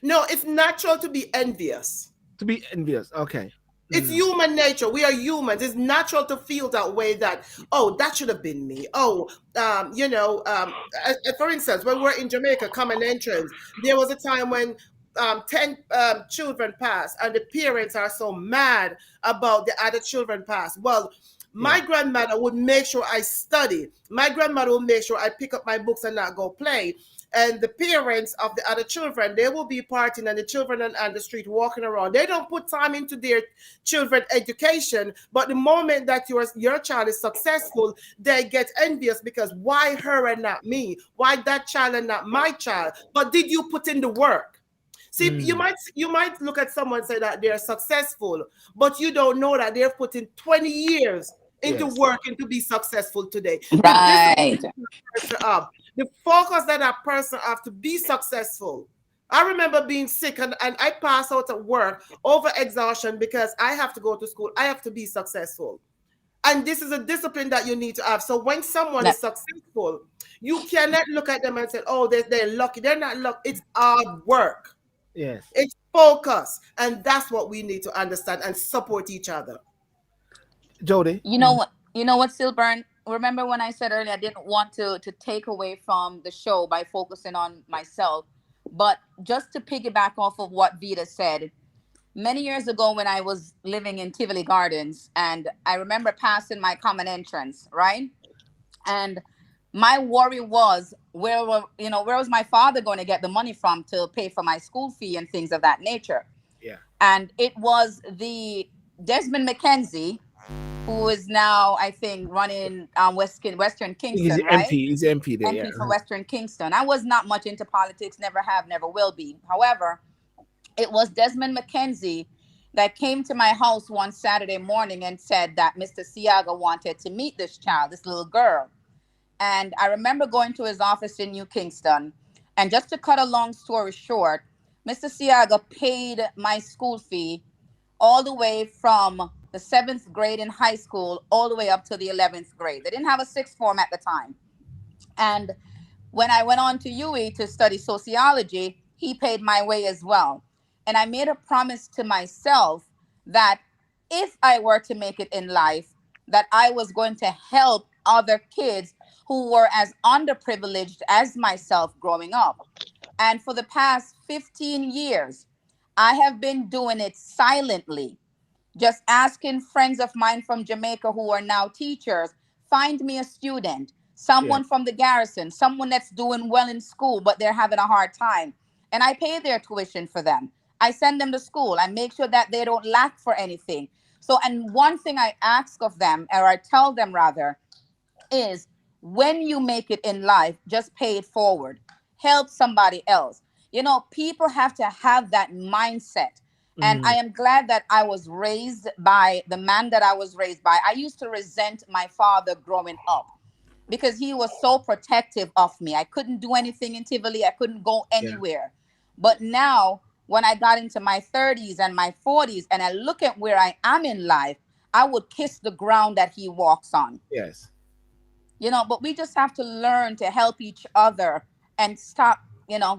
No, it's natural to be envious. to be envious? Okay. It's human nature. We are humans. It's natural to feel that way, that, oh, that should have been me. Oh, for instance, when we're in Jamaica, common entrance, there was a time when 10 children passed, and the parents are so mad about the other children passed. Well, my Yeah. grandmother would make sure I study. My grandmother would make sure I pick up my books and not go play. And the parents of the other children, they will be partying, and the children on the street walking around. They don't put time into their children education, but the moment that your child is successful, they get envious, because why her and not me? Why that child and not my child? But did you put in the work? See, you might look at someone and say that they're successful, but you don't know that they're putting 20 years into Yes. working to be successful today. The right. discipline person up, the focus that person have to be successful. I remember being sick, and I pass out at work over exhaustion because I have to go to school. I have to be successful. And this is a discipline that you need to have. So when someone is That- successful, you cannot look at them and say, "Oh, they're lucky." They're not lucky. It's hard work. Yes. It's focus. And that's what we need to understand and support each other. Jody. You know what? You know what, Silburn? Remember when I said earlier I didn't want to take away from the show by focusing on myself, but just to piggyback off of what Vita said, many years ago when I was living in Tivoli Gardens, and I remember passing my common entrance, right? And my worry was, where was my father going to get the money from to pay for my school fee and things of that nature? Yeah. And it was the Desmond McKenzie, who is now, I think, running Western He's Kingston, right? MP. He's MP there. Yeah. MP for Western Kingston. I was not much into politics, never have, never will be. However, It was Desmond McKenzie that came to my house one Saturday morning and said that Mr. Siaga wanted to meet this child, this little girl. And I remember going to his office in New Kingston. And just to cut a long story short, Mr. Siaga paid my school fee all the way from the seventh grade in high school all the way up to the 11th grade. They didn't have a sixth form at the time. And when I went on to UE to study sociology, he paid my way as well. And I made a promise to myself that if I were to make it in life, that I was going to help other kids who were as underprivileged as myself growing up. And for the past 15 years, I have been doing it silently, just asking friends of mine from Jamaica who are now teachers, find me a student, Yeah. someone from the garrison, someone that's doing well in school, but they're having a hard time. And I pay their tuition for them. I send them to school. I make sure that they don't lack for anything. So, and one thing I ask of them, or I tell them rather, is when you make it in life, just pay it forward. Help somebody else. You know, people have to have that mindset. And I Mm, am glad that I was raised by the man that I was raised by. I used to resent my father growing up because he was so protective of me. I couldn't do anything in Tivoli, I couldn't go yeah. anywhere. But now, when I got into my 30s and my 40s, and I look at where I am in life, I would kiss the ground that he walks on. Yes. You know, but we just have to learn to help each other and stop,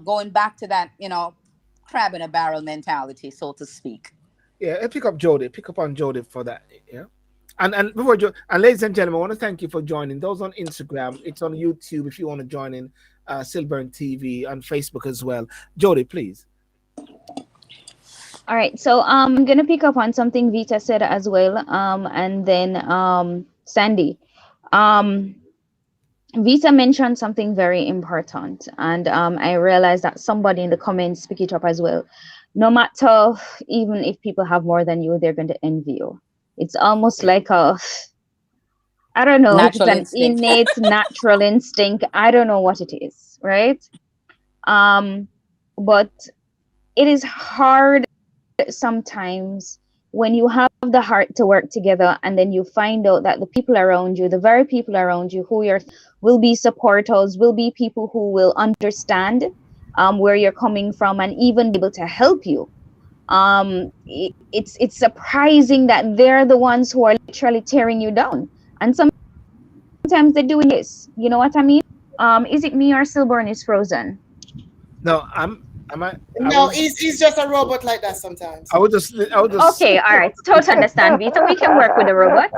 going back to that, crab in a barrel mentality, so to speak. Yeah. Pick up Jody. Pick up on Jody for that. Yeah. And before and ladies and gentlemen, I want to thank you for joining. Those on Instagram, it's on YouTube if you want to join in. Silburn TV on Facebook as well. Jody, please. All right, so I'm gonna pick up on something Vita said as well, and then Sandy. Um, Vita mentioned something very important, and I realized that somebody in the comments pick it up as well. No matter, even if people have more than you, they're going to envy you. It's almost Yeah. like I don't know if it's Natural an instinct. innate natural instinct. I don't know what it is, right? Um, but it is hard sometimes when you have the heart to work together and then you find out that the people around you, the very people around you who you're will be supporters, will be people who will understand where you're coming from and even be able to help you. It's surprising that they're the ones who are literally tearing you down. And sometimes they're doing this. You know what I mean? Is it me or Silburn is frozen? No, I No, was he's just a robot like that sometimes. I was just Okay, all right. Totally understand, Vita. We can work with the robot.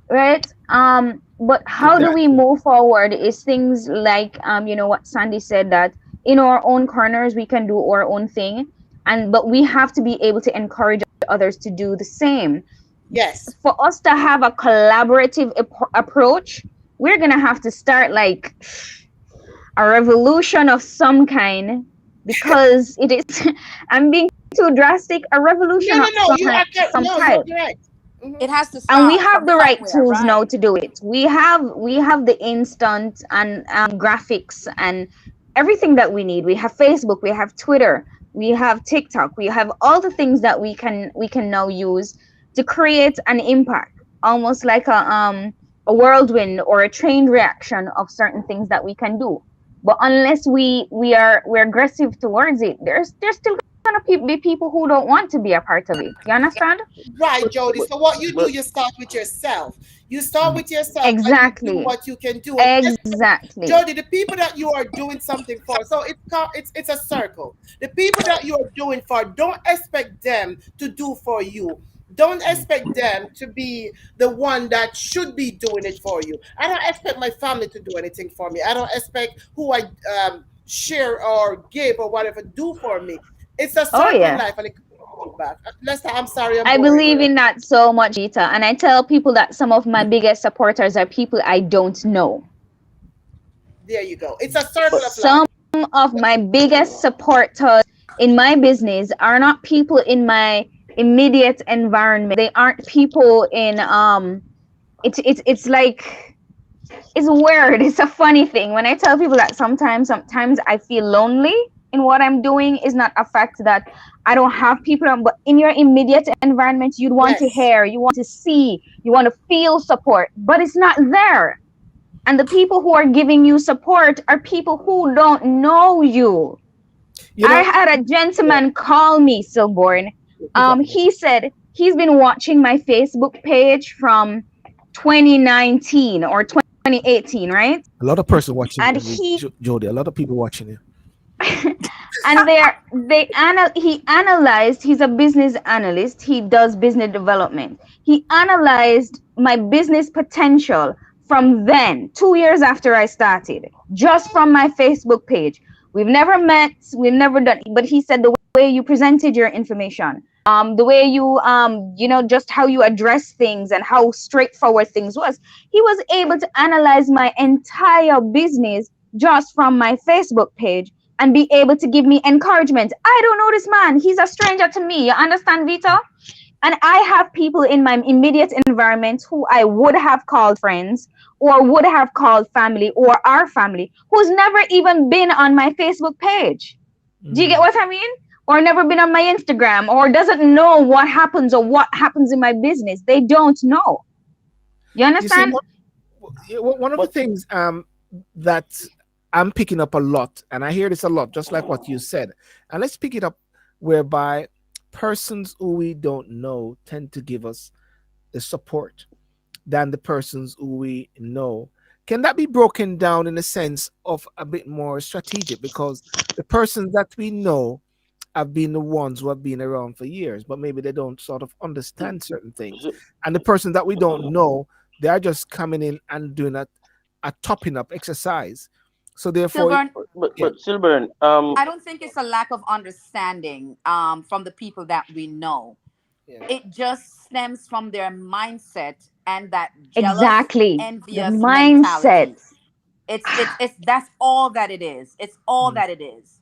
Right, but how do we exactly. move forward is things like what Sandy said, that in our own corners we can do our own thing, and but we have to be able to encourage others to do the same. Yes. For us to have a collaborative approach, we're gonna have to start like a revolution of some kind, because it is I'm being too drastic, a No, revolution no, of no. You are some no, you're type. correct. Hmm. It has to And we start have from the right somewhere, tools now right? to do it. We have the instant and graphics and everything that we need. We have Facebook, we have Twitter, we have TikTok, we have all the things that we can now use to create an impact, almost like a whirlwind or a train reaction of certain things that we can do. But unless we're aggressive towards it, there's still gonna be people who don't want to be a part of it. You understand? Right, Jody. But, So what you do, but you start with yourself. You start mm, with yourself and you do Exactly. what you can do. And Exactly. Jody, the people that you are doing something for, so it's a circle. The people that you are doing for, don't expect them to do for you. Don't mm, expect them to be the one that should be doing it for you. I don't expect my family to do anything for me. I don't expect who I share or give or whatever do for me. It's a Oh circle in yeah. life and it comes back. Lester, I'm sorry, I'm I boring believe you. in that so much, Vita. And I tell people that some of my biggest supporters are people I don't know. There you go. It's a circle but of life. Some of my biggest supporters in my business are not people in my immediate environment. They aren't people in it's like it's weird. It's a funny thing when I tell people that sometimes I feel lonely. in what I'm doing is not a fact that I don't have people, but in your immediate environment, you'd want to Yes. hear, you want to see, you want to feel support, but it's not there. And the people who are giving you support are people who don't know you. You I know, had a yeah, gentleman call me, Silborn. pick up. He said he's been watching my Facebook page from 2019 or 2018, right? A lot of person watching And you, Jody. A lot of people watching you. and he analyzed, he's a business analyst, he does business development. He analyzed my business potential from then, 2 years after I started, just from my Facebook page. We've never met, we've never done, but he said the way you presented your information, the way you just how you address things and how straightforward things was, he was able to analyze my entire business just from my Facebook page and be able to give me encouragement. I don't know this man. He's a stranger to me. You understand, Vito? And I have people in my immediate environment who I would have called friends or would have called family or our family who's never even been on my Facebook page. Do you get what I mean? Or never been on my Instagram or doesn't know what happens or what happens in my business. They don't know. You You see, understand? one of the But things that I'm picking up a lot, and I hear this a lot, just like what you said. And let's pick it up whereby persons who we don't know tend to give us the support than the persons who we know. Can that be broken down in a sense of a bit more strategic? Because the persons that we know have been the ones who have been around for years, but maybe they don't sort of understand certain things. And the person that we don't know, they are just coming in and doing a topping up exercise. So therefore, Silburn, yeah, but Silburn, I don't think it's a lack of understanding from the people that we know. yeah. It just stems from their mindset and that jealous, Exactly. The envious mindset. mentality. It's that's all that it is. It's all Mm. that it is.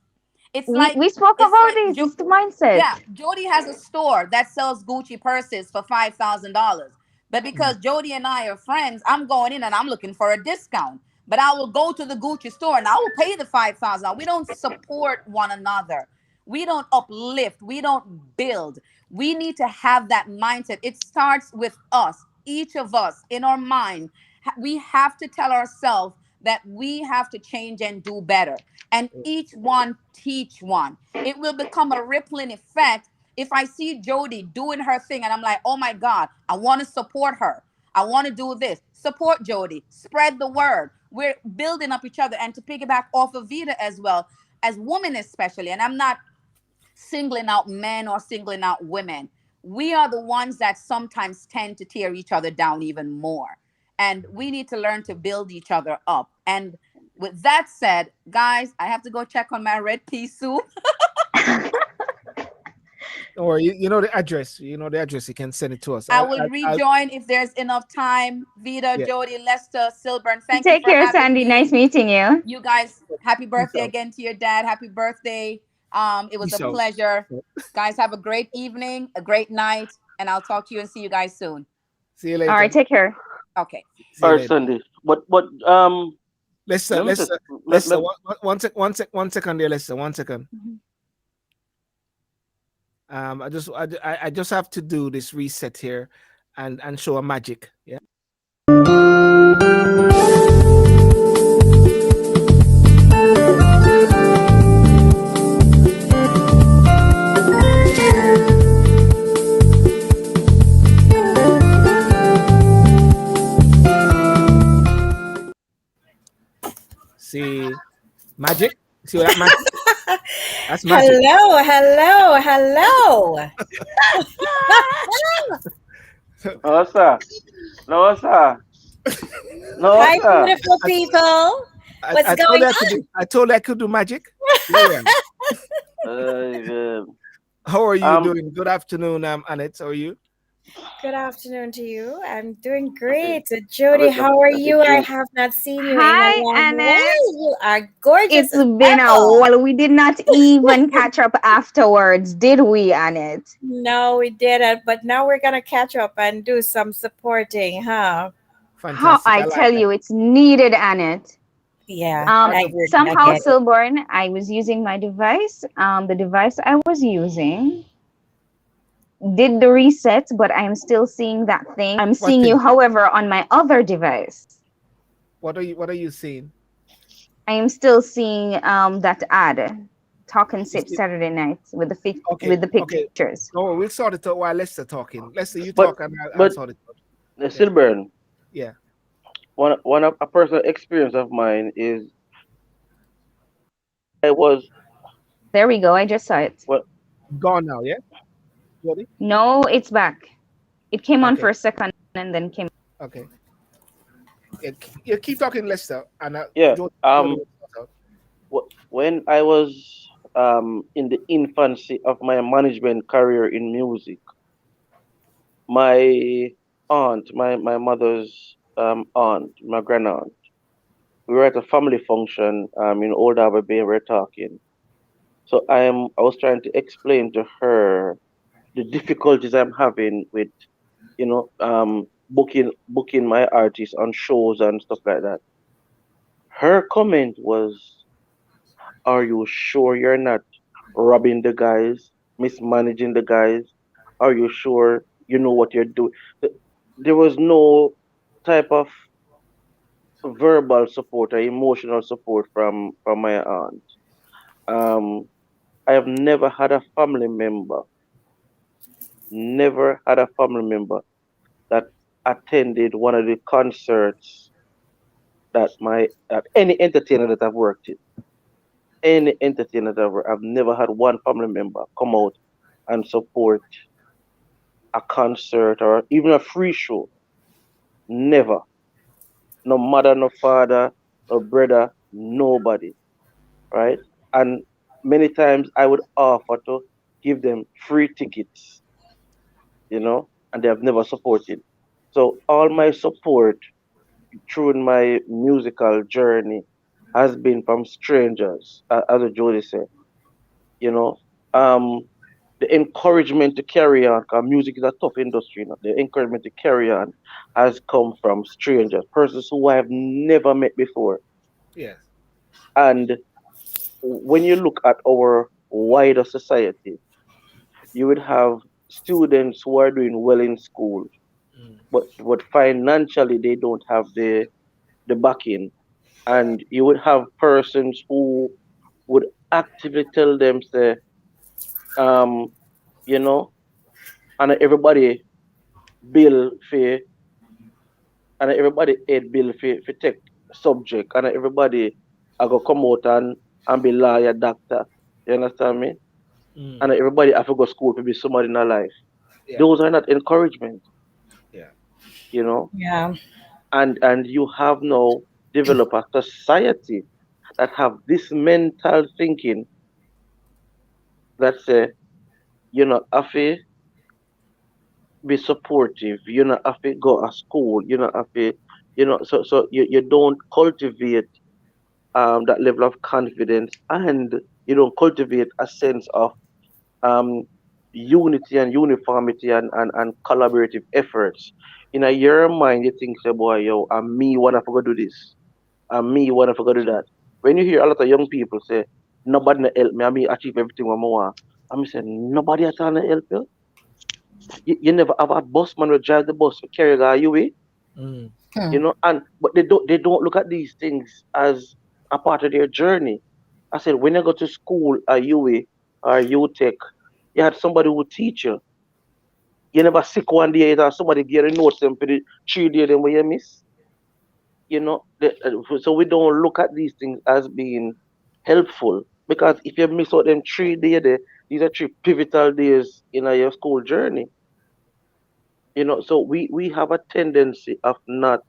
It's We, like we spoke it's about like this. It's the mindset. yeah, Jody has a store that sells Gucci purses for $5,000. But Mm. because Jody and I are friends, I'm going in and I'm looking for a discount. But I will go to the Gucci store and I will pay the 5,000. We don't support one another. We don't uplift. We don't build. We need to have that mindset. It starts with us, each of us in our mind. We have to tell ourselves that we have to change and do better. And each one teach one. It will become a rippling effect. If I see Jody doing her thing and I'm like, oh my God, I want to support her. I want to do this. Support Jody. Spread the word. We're building up each other. And to piggyback off of Vita as well, as women especially, and I'm not singling out men or singling out women. We are the ones that sometimes tend to tear each other down even more. And we need to learn to build each other up. And with that said, guys, I have to go check on my red pea soup. Or you know the address. You know the address. You can send it to us. I will I'll rejoin if there's enough time. Vita, yeah. Jody, Lester, Silburn, thank you Take for care, having Sandy. Nice me. meeting you. You guys, happy Peace birthday out. again to your dad. Happy birthday. It was a Peace out. pleasure. Guys, have a great evening, a great night, and I'll talk to you and see you guys soon. See you All right, later. take care. Okay. See all you right, later. Sunday. But Lester, let me just Lester, let, Lester. let, One second there, Lester. 1 second. Mhm. I just have to do this reset here, and show a magic. Yeah. See magic. See that magic? That's magic. Hello, hello, hello. no sir, no sir, no Hi, sir. beautiful people. What's I told going you I could do. I told you I could do magic. Here we are. Uh, How are you um, doing? Good afternoon, Annette. How are you? Good afternoon to you. I'm doing okay. great. Jody, Let, how are let me you? I change. have not seen you in a Hi, long Annette. while. You are gorgeous It's as been a ever. while. We did not even catch up afterwards, did we, Annette? No, we didn't, but now we're gonna catch up and do some supporting, huh? How Fantastic. I I like tell that. you, it's needed, Annette. Yeah, I I don't. heard. I Somehow, get it. Silborn, I was using my device. The device I was using did the reset, but I'm still seeing that thing. I'm What seeing you, thing? however, on my other device. What are you seeing? I am still seeing that ad, Talk and You Sip see? Saturday night with Okay, with the okay. pictures. No, we'll sort it out while Lester talking. Lester, you But talk and I'll but sort it out. Yeah, Silburn, yeah. one of a personal experience of mine is I was There we go. I just saw it. well, Gone now. Yeah, Jody. No, it's back. It came on for Okay, a second and then came. okay. Yeah, yeah. Keep talking, Lester, and yeah. Jody will sort out. When I was in the infancy of my management career in music, my aunt, my mother's aunt, my grandaunt, we were at a family function in Old Harbour Bay. We're talking. So I was trying to explain to her the difficulties I'm having with booking my artists on shows and stuff like that. Her comment was, "Are you sure you're not robbing the guys, mismanaging the guys? Are you sure you know what you're doing?" There was no type of verbal support or emotional support from my aunt. Um, I have never had a family member that attended one of the concerts that any entertainer that I've worked with, any entertainer that I've never had one family member come out and support a concert or even a free show. Never. No mother, no father, no brother, nobody. Right? And many times I would offer to give them free tickets, and they have never supported. So all my support through my musical journey has been from strangers, as Jody said, you know. Um, the encouragement to carry on, because music is a tough industry, the encouragement to carry on has come from strangers, persons who I have never met before. Yes. And when you look at our wider society, you would have students who are doing well in school, Mm. but financially they don't have the backing. And you would have persons who would actively tell them, say, um, you know, and everybody bill for and everybody aid bill for take subject and everybody I go come out and be lawyer, doctor. You understand me? Mm. And everybody have to go school to be somebody in their life. Yeah, Those are not encouragement, yeah. you know. Yeah. And you have now developed a society that have this mental thinking that say, have to be supportive, have to go to school, have to, so you don't cultivate that level of confidence, and you don't cultivate a sense of um, unity and uniformity and collaborative efforts. In your mind, you think, say, boy, yo, and me wanna forgo do this, and me wanna forgo do that. When you hear a lot of young people say, nobody na help me, and me achieve everything what I want, I'm saying, nobody at all na help you. You never have a bus man will drive the bus for carry you away, Mm. Hmm. and but they don't look at these things as a part of their journey. I said, when you go to school at UA or UTech, you had somebody who teach you. You never sick one day, you have somebody give you notes them for the 3 days them where you miss. So we don't look at these things as being helpful, because if you miss out them 3 days there, these are 3 pivotal days in your school journey. So we have a tendency of not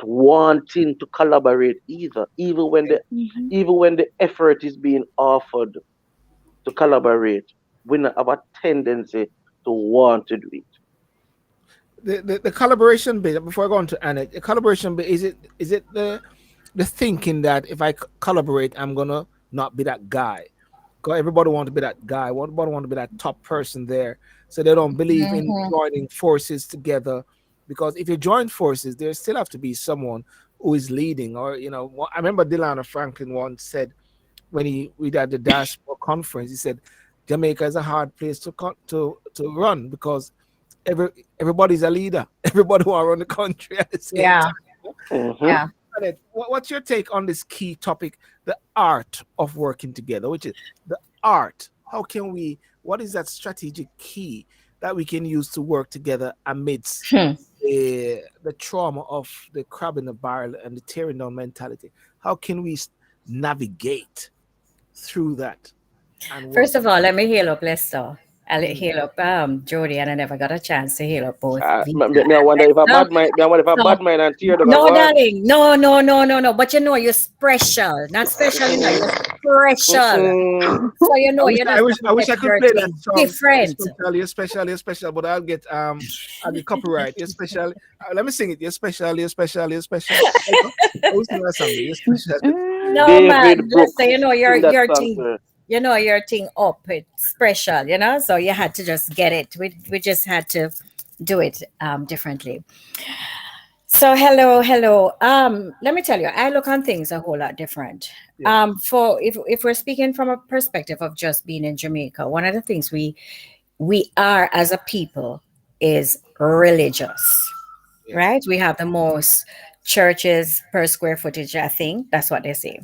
wanting to collaborate either, Mhm. even when the effort is being offered to collaborate, we not have a tendency to want to do it. The collaboration bit before I go on to Anna, the collaboration bit, is it the thinking that if I collaborate, I'm gonna not be that guy. Because everybody want to be that guy. Everybody want to be that top person there. So they don't believe in Mm-hmm. joining forces together. Because if you join forces, there still have to be someone who is leading, or I remember Delano Franklin once said when we had the diaspora conference, he said Jamaica is a hard place to run because everybody's a leader. Everybody want to run the country at the same Yeah, time. Mm-hmm. yeah. Annette, what's your take on this key topic, the art of working together, which is the art? How can we, what is that strategic key that we can use to work together amidst Hmm. the trauma of the crab in the barrel and the tearing down mentality? How can we navigate through that and work? First of all, let me heal up Lester. I'll Mm, heal up Jody, and I never got a chance to heal up both Me, Vita me I and wonder if a Lester. bad mind, me I wonder if a So, bad mind and tear down a no, go on. darling, no, no, no, no, no. But you know, you're special, not special. You know, Mm-mm, you're special. mm-mm. So you I know, wish you I just wish have to I wish get I could your play that thing song. different. You're special, but I'll get copyright. You're special. Let me sing it. You're special. I will sing that song. You're special. No, man, David Lester, Brooks, you know, sing that your song, thing. sir. You know your thing up. It's special. You know, so you had to just get it. We just had to do it differently. So hello, hello. Let me tell you, I look on things a whole lot different. Yeah, For if we're speaking from a perspective of just being in Jamaica, one of the things we are as a people is religious, yeah. right? We have the most churches per square footage, I think. That's what they say.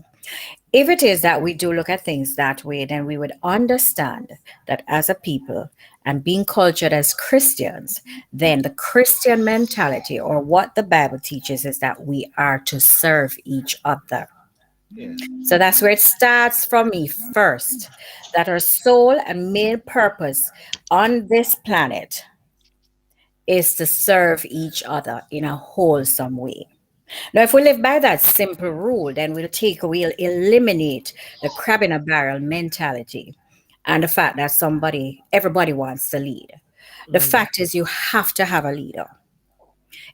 If it is that we do look at things that way, then we would understand that as a people and being cultured as Christians, then the Christian mentality or what the Bible teaches is that we are to serve each other. Yes. So that's where it starts from me first, that our soul and main purpose on this planet is to serve each other in a wholesome way. Now, if we live by that simple rule, then we'll eliminate the crab in a barrel mentality and the fact that everybody wants to lead. The Mm, fact is, you have to have a leader.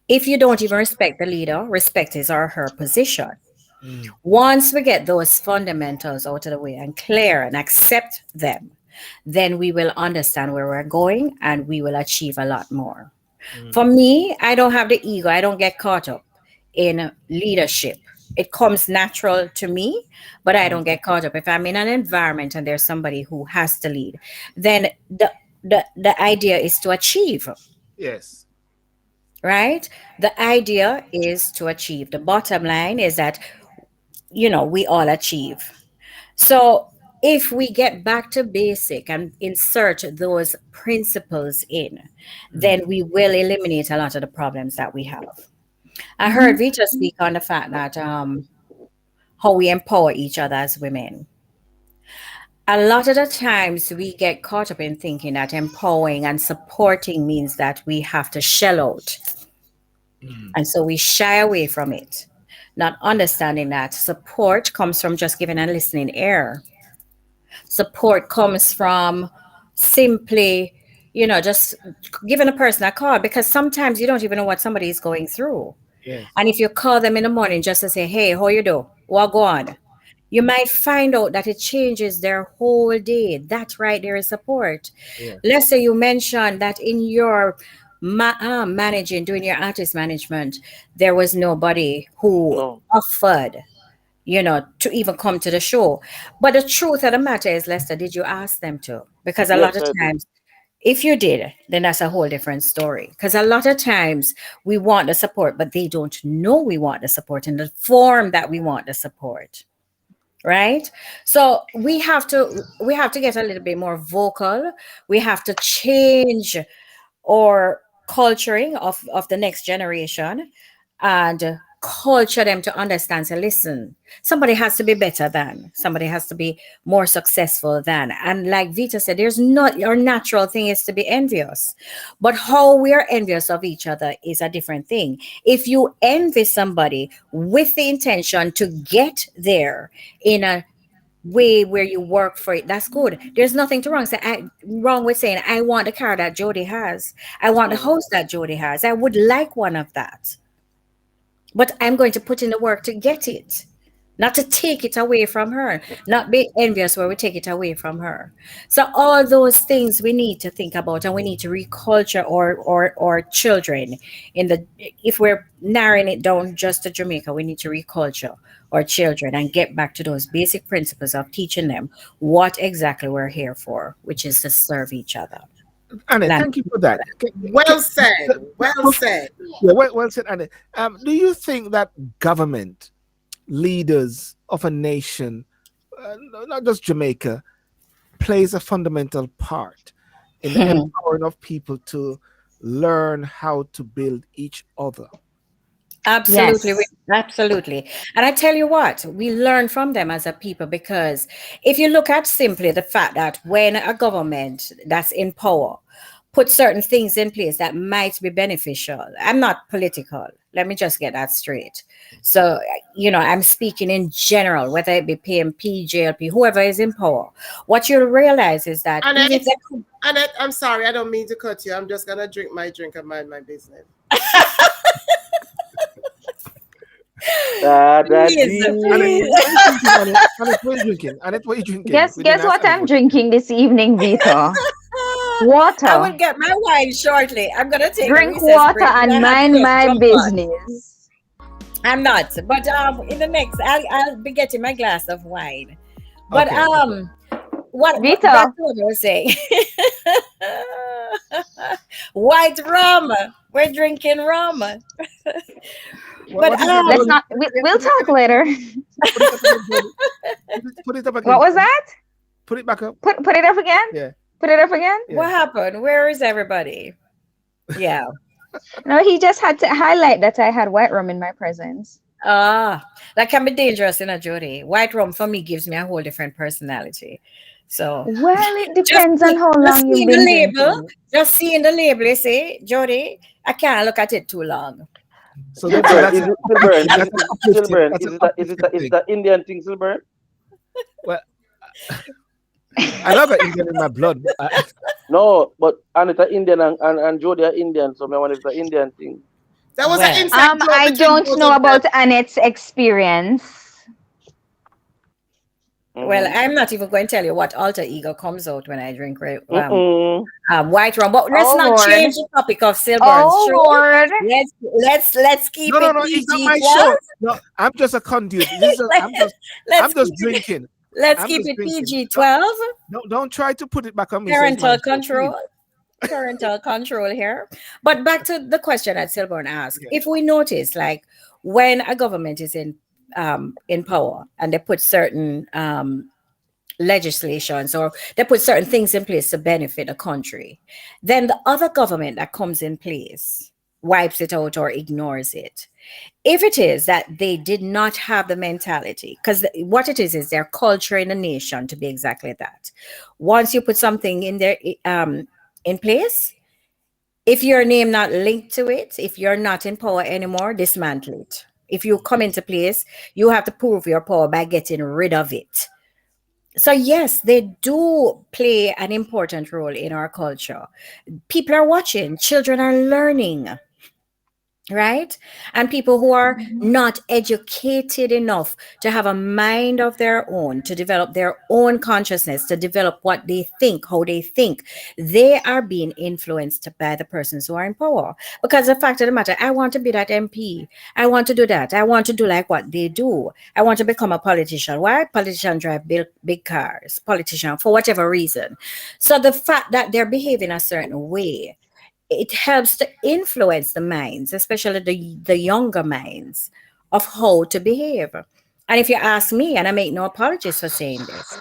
If you don't even respect the leader, respect his or her position. mm, Once we get those fundamentals out of the way and clear and accept them, then we will understand where we're going and we will achieve a lot more. For mm, me, I don't have the ego. I don't get caught up in leadership. It comes natural to me, but I mm. don't get caught up. If I'm in an environment and there's somebody who has to lead, then the idea is to achieve, Yes. right? The idea is to achieve. The bottom line is that, we all achieve. So if we get back to basic and insert those principles in, Mm, then we will eliminate a lot of the problems that we have. I heard Vita speak on the fact that how we empower each other as women. A lot of the times we get caught up in thinking that empowering and supporting means that we have to shell out. mm, And so we shy away from it, not understanding that support comes from just giving a listening ear. Support comes from simply, just giving a person a call because sometimes you don't even know what somebody is going through. yes. And if you call them in the morning just to say, hey, how you do? What go on? You might find out that it changes their whole day. That right there is support. Yes. Let's say you mentioned that in your managing, doing your artist management, there was nobody who No. offered, to even come to the show. But the truth of the matter is, Lester, did you ask them to? Because a lot Yes, of I did. times, if you did, then that's a whole different story. Because a lot of times we want the support, but they don't know we want the support in the form that we want the support. Right? So we have to get a little bit more vocal. We have to change or culturing of the next generation and culture them to understand, so listen, somebody has to be better than, somebody has to be more successful than. And like Vita said, there's not, your natural thing is to be envious, but how we are envious of each other is a different thing. If you envy somebody with the intention to get there in a way where you work for it, that's good. There's nothing to wrong with saying, I want the car that Jody has. I want the Mhm. house that Jody has. I would like one of that. But I'm going to put in the work to get it. not to take it away from her, not be envious where we take it away from her. So all those things we need to think about, and we need to reculture our children in the, if we're narrowing it down just to Jamaica, we need to reculture our children and get back to those basic principles of teaching them what exactly we're here for, which is to serve each other. Anna, Land. thank you for that. Well said. Well said. Yeah, well said, Anna. Do you think that government, leaders of a nation, not just Jamaica, plays a fundamental part in the empowering of people to learn how to build each other? Absolutely, Yes. absolutely. And I tell you what, we learn from them as a people, because if you look at simply the fact that when a government that's in power put certain things in place that might be beneficial, I'm not political. Let me just get that straight. So, I'm speaking in general, whether it be PMP, JLP, whoever is in power. What you'll realize is that if Annette, it's a Annette, I'm sorry. I don't mean to cut you. I'm just going to drink my drink and mind my business. please, Annette, please. what are you drinking, Annette? Annette, what are you drinking? Annette, what are you drinking? Guess We didn't guess ask what Annette I'm what. drinking this evening, Vito? I will Water. get my wine shortly. I'm gonna take a Drink recess water break because and I had to mind just my jump on. business. I'm not, but in the next, I'll be getting my glass of wine. But Okay, okay. what Vito, back to what I was saying. White rum. We're drinking rum. But What is it, let's Jody? not. We'll talk later. Put it up again, Jody. Put it up What again, was Jody. that? Put it back up. Put it up again. Yeah, Put it up again. yeah. what happened? Where is everybody? Yeah. No, he just had to highlight that I had white rum in my presence. That can be dangerous in a Jody. White rum for me gives me a whole different personality. So Well, it just depends on how just long you've seeing the been label, drinking it. just seeing the label, you see, Jody, I can't look at it too long. So Silver, that's is an it Silver? uplifting. That's an uplifting. Silver? That's an Is it uplifting is thing. it an Indian thing, Silver? Well, I love that Indian in my blood. No, but Anita Indian and Jody are Indian, so I wonder if it's an Indian thing. That was an Well, inside joke I between don't both know of them. about Annette's experience. well, Mm-hmm. I'm not even going to tell you what alter ego comes out when I drink Mm-mm. white rum. But let's Oh not Lord. change the topic of Silburn's Oh show. Lord. Let's keep No, no, it no. It's not PG my 12. show. No, I'm just a conduit. This is. Let's I'm just keep it drinking. let's I'm keep just it drinking. PG 12. Don't try to put it back on me. So it's my Parental show, please. control. Parental control here. But back to the question that Silburn asked. Yeah. If we notice, like when a government is in power and they put certain legislations or they put certain things in place to benefit a country, then the other government that comes in place wipes it out or ignores it. If it is that they did not have the mentality, because what it is their culture in a nation to be exactly that. Once you put something in there in place, if your name not linked to it, if you're not in power anymore, dismantle it. If you come into place, you have to prove your power by getting rid of it. So yes, they do play an important role in our culture. People are watching, children are learning, right? And people who are Mhm. not educated enough to have a mind of their own, to develop their own consciousness, to develop what they think, how they think, they are being influenced by the persons who are in power. Because the fact of the matter, I want to be that MP. I want to do that. I want to do like what they do. I want to become a politician. Why? Politicians drive big cars, politicians, for whatever reason. So the fact that they're behaving a certain way, it helps to influence the minds, especially the younger minds, of how to behave. And if you ask me, and I make no apologies for saying this,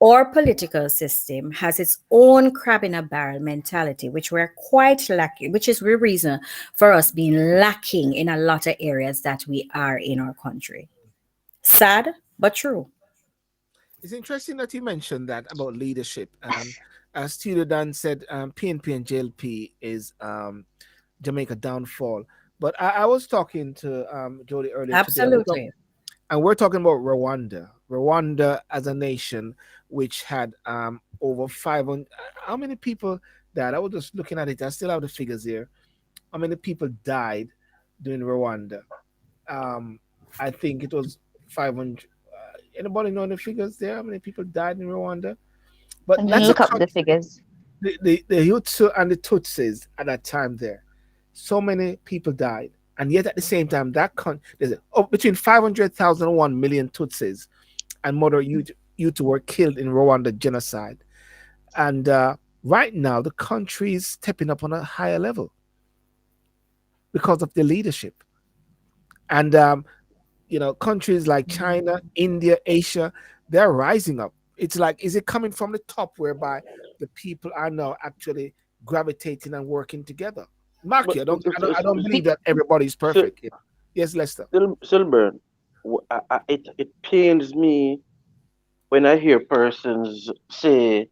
our political system has its own crab in a barrel mentality, which we're quite lacking, which is the reason for us being lacking in a lot of areas that we are in our country. Sad, but true. It's interesting that you mentioned that about leadership. As Studio Dan said, PNP and JLP is Jamaica downfall. But I was talking to Jody earlier today, Absolutely. and we're talking about Rwanda. Rwanda as a nation, which had over 500. How many people died? I was just looking at it. I still have the figures here. How many people died during Rwanda? Um, I think it was 500. Anybody know the figures there? How many people died in Rwanda? But I'm that's gonna a look up the country. figures. The Hutu and the Tutsis at that time there. So many people died. And yet at the same time, there's between 500,000 and 1 million Tutsis and mother Hutu were killed in Rwanda genocide. And right now, the country is stepping up on a higher level because of the leadership. And countries like China, India, Asia, they're rising up. It's like, is it coming from the top, whereby the people are now actually gravitating and working together? But Marky, I don't believe that everybody is Sil- perfect. Yes, Lester. Silburn, it pains me when I hear persons say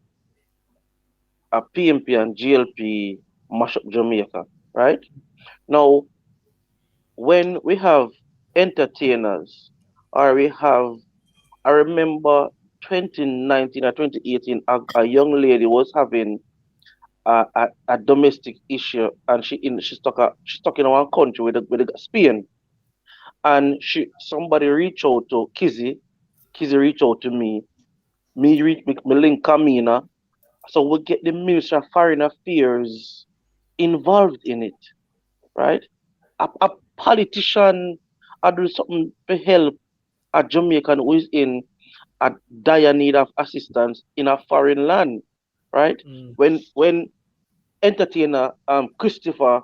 a PMP and GLP mash up Jamaica, right? Now, when we have entertainers, or we have, I remember 2019 or 2018, a young lady was having a domestic issue, and she's talking about one country with Spain, and somebody reached out to Kizzy reached out to me link Kamina, so we get the Minister of Foreign Affairs involved in it, right? A politician are doing something to help a Jamaican who is in a dire need of assistance in a foreign land, right? Mm, When entertainer Christopher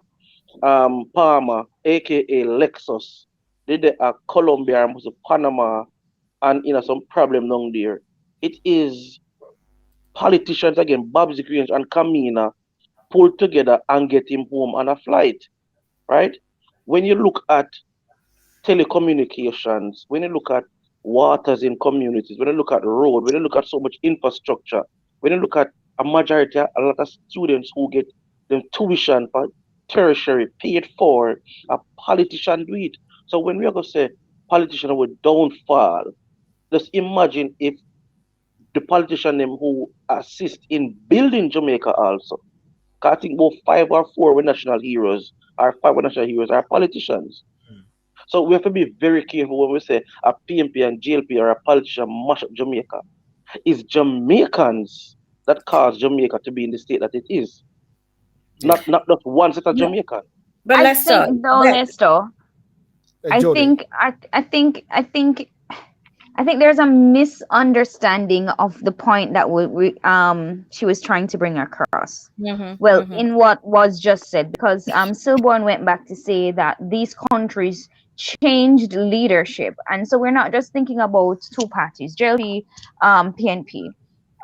Palmer, aka Lexus, did a Colombia and was Panama, and some problem down there. It is politicians again, Babs Grange and Kamina, pulled together and get him home on a flight, right? When you look at telecommunications, when you look at waters in communities, when you look at road, when you look at so much infrastructure, when you look at a lot of students who get them tuition for tertiary paid for, a politician do it. So when we are going to say politician would downfall, just imagine if the politician them who assist in building Jamaica also. 'Cause I think about five or four were national heroes, or five were national heroes are politicians. mm. So we have to be very careful when we say a PMP and GLP or a politician mash up Jamaica. It's Jamaicans that caused Jamaica to be in the state that it is. Yeah. Not just one set of No, Jamaican. but I Lester, think though, that Nesto, Jody. I think there's a misunderstanding of the point that she was trying to bring across. mhm, Well, mhm, in what was just said, because Silborn went back to say that these countries changed leadership, and so we're not just thinking about two parties, JLP, PNP.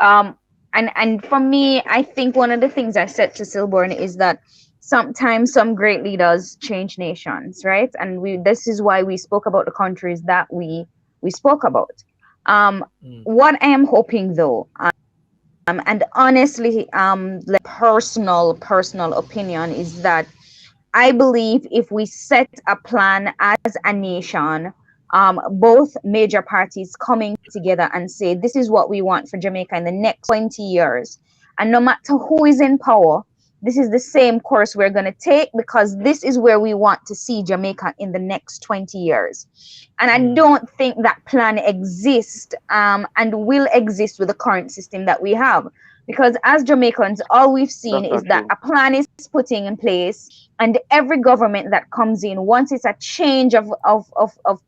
Um, and for me, I think one of the things I said to Silborn is that sometimes some great leaders change nations, right? And this is why we spoke about the countries that we spoke about. Um, Mm, what I am hoping though, and honestly, like personal opinion is that I believe if we set a plan as a nation, both major parties coming together and say, this is what we want for Jamaica in the next 20 years. And no matter who is in power, this is the same course we're going to take because this is where we want to see Jamaica in the next 20 years. And I mm, don't think that plan exists and will exist with the current system that we have. Because as Jamaicans, all we've seen That's is not that true. a plan is putting in place, and every government that comes in, once it's a change of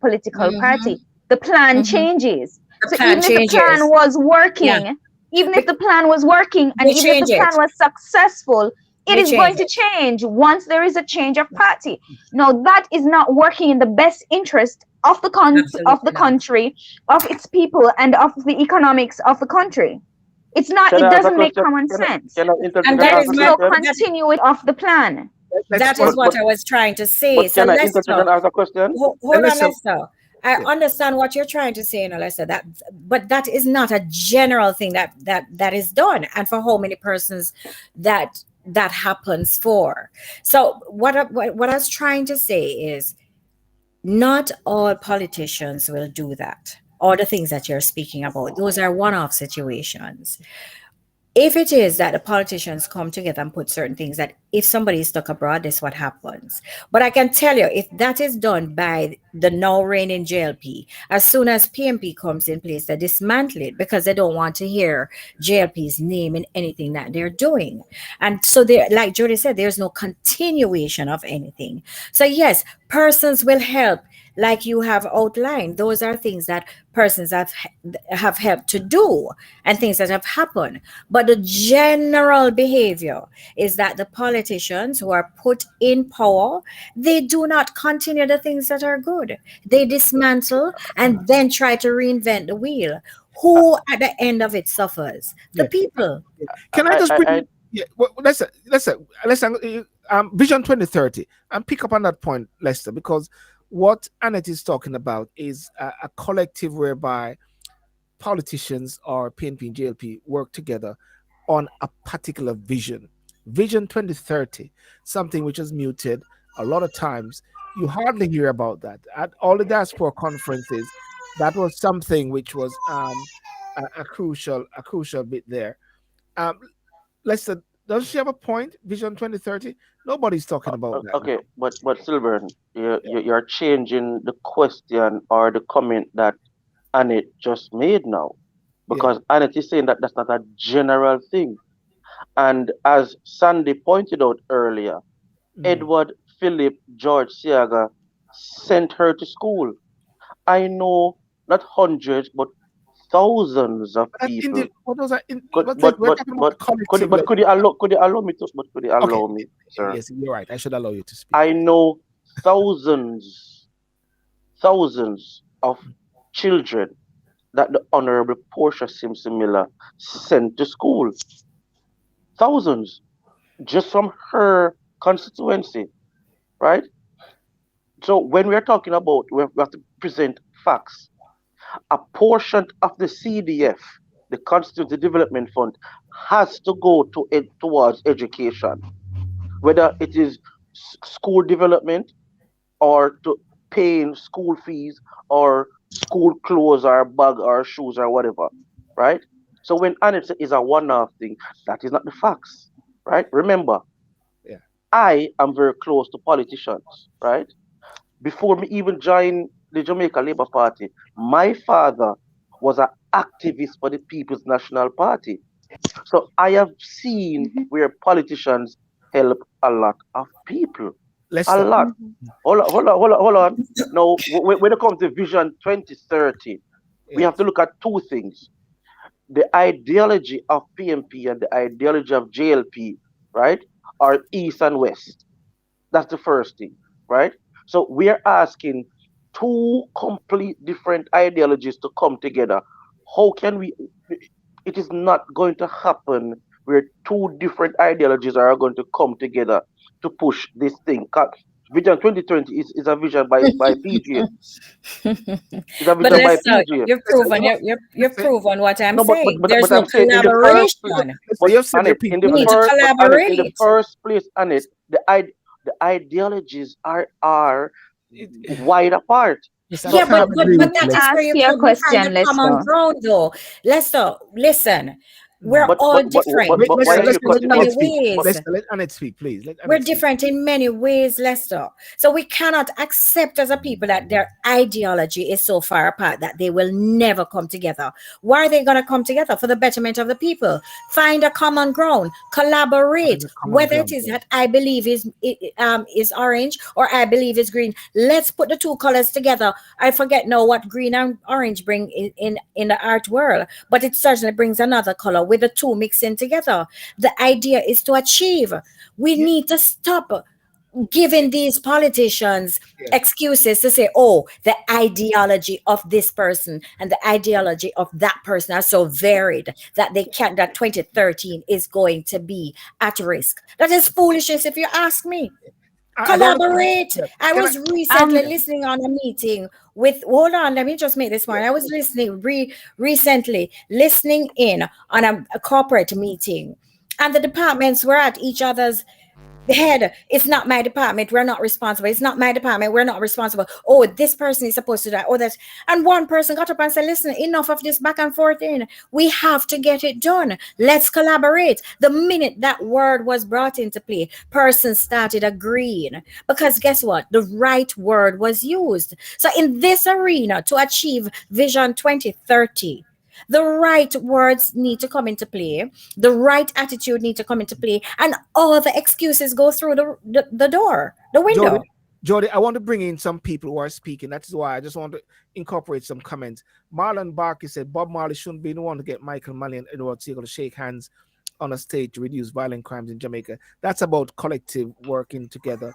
political mhm, party, the plan mhm. changes. The So plan even if the plan changes. was Yeah, working, even if Be- the plan was working, and they even if the change plan it. was successful, it They is change going to it. change once there is a change of party. Now that is not working in the best interest of of the Absolutely not. country, of its people, and of the economics of the country. It's not, Can it I ask a doesn't make question? common sense. And Can There I that ask is is a my no question? that continuity of the plan. let's that is But pause. what but I was trying to say. but So can I interject Lester, and ask a question? And hold on, listen, Lester. I yeah, understand what you're trying to say, Lester. But that is not a general thing that is done, and for how many persons that happens for. So what I was trying to say is, not all politicians will do that. All the things that you're speaking about, those are one-off situations. if it is that the politicians come together and put certain things, that if somebody is stuck abroad, this is what happens. But I can tell you, if that is done by the now reigning JLP, as soon as PMP comes in place, they dismantle it because they don't want to hear JLP's name in anything that they're doing. And so there, like Jody said, there's no continuation of anything. So yes, persons will help, like you have outlined. Those are things that persons have helped to do and things that have happened. But the general behavior is that the politicians who are put in power, they do not continue the things that are good. They dismantle and then try to reinvent the wheel. Who at the end of it suffers? The Yeah. people. Can I just bring? I Yeah. Well, Vision 2030, and pick up on that point, Lester, because what Annette is talking about is a collective whereby politicians or PNP and JLP work together on a particular vision. Vision 2030, something which is muted a lot of times. You hardly hear about that. At all the diaspora conferences, that was something which was a crucial bit there. Um, Lester, does she have a point? Vision 2030? Nobody's talking about that okay, now. but Silver, Yeah, you're changing the question or the comment that Annette just made now, yeah. because Annette is saying that that's not a general thing. And as Sandy pointed out earlier, Mm. Edward Philip George Siaga sent her to school. I know not hundreds, but thousands of But that's people. what was that? Could But like, we're talking about the collective. Like, could you allow me to? But could you okay, allow me, sir? yes, you're right. I should allow you to speak. I know thousands, thousands of children that the Honorable Portia Simpson Miller sent to school. Thousands, just from her constituency, right? So when we are talking about, we have to present facts. A portion of the CDF, the Constituency Development Fund, has to go towards education, whether it is school development or to paying school fees or school clothes or bag or shoes or whatever, right? So when Annette is a one-off thing, that is not the facts, right? Remember, Yeah. I am very close to politicians, right? Before me even join the Jamaica Labour Party, my father was an activist for the People's National Party. So I have seen Mhm. where politicians help a lot of people. A Lester. lot. Mhm. Hold on. Now, when it comes to Vision 2030, we have Yes. to look at two things: the ideology of PMP and the ideology of JLP, right, are East and West. That's the first thing, right? So we are asking two complete different ideologies to come together. How can we? It is not going to happen where two different ideologies are going to come together to push this thing. Vision 2020 is a vision by PJ. It's a But vision by let's PJ. you've Lester, proven you've Lester, proven what I'm No, saying. There's but no I'm saying in the first place, collaboration. Lester, but you have said your on it piece. in We the Now, need to Lester. first, but on it in the collaborate. first place, on it the ideologies are It, wide apart. Lester, I Yeah, So can't agree but with Let you, that me is Lester. where ask you you a could find a question, common Lester. ground, though. Lester, listen, we're Mm. all different. Wait, why Lester, are you Lester, let In cutting many off? Annette speak. But ways. Lester, let Annette speak, please. Let We're Annette speak. different in many ways, Lester. So we cannot accept as a people that their ideology is so far apart that they will never come together. Why are they going to come together? For the betterment of the people. Find a common ground, Find collaborate. a common Whether it ground. is that I believe is orange or I believe is green. Let's put the two colors together. I forget now what green and orange bring in the art world, but it certainly brings another color with the two mixing together. The idea is to achieve. We Yeah, need to stop giving these politicians yeah. excuses to say, oh, the ideology of this person and the ideology of that person are so varied that they can't, that 2013 is going to be at risk. That is foolishness, if you ask me. I don't. Collaborate. Yeah. I Can I? was recently Um, listening on a meeting with, hold on, let me just make this point. Yeah. I was listening recently, listening in on a corporate meeting, and the departments were at each other's head, it's not my department, we're not responsible. It's not my department, we're not responsible. Oh, this person is supposed to do that. Oh, that's, and one person got up and said, listen, enough of this back and forth in. We have to get it done. Let's collaborate. The minute that word was brought into play, persons started agreeing, because guess what? The right word was used. So in this arena, to achieve Vision 2030, the right words need to come into play, the right attitude need to come into play, and all the excuses go through the door, the window. Jody, Jody, I want to bring in some people who are speaking. That is why I just want to incorporate some comments. Marlon Barker said Bob Marley shouldn't be the one to get Michael Malley and Edward Seagull to shake hands on a stage to reduce violent crimes in Jamaica. That's about collective working together.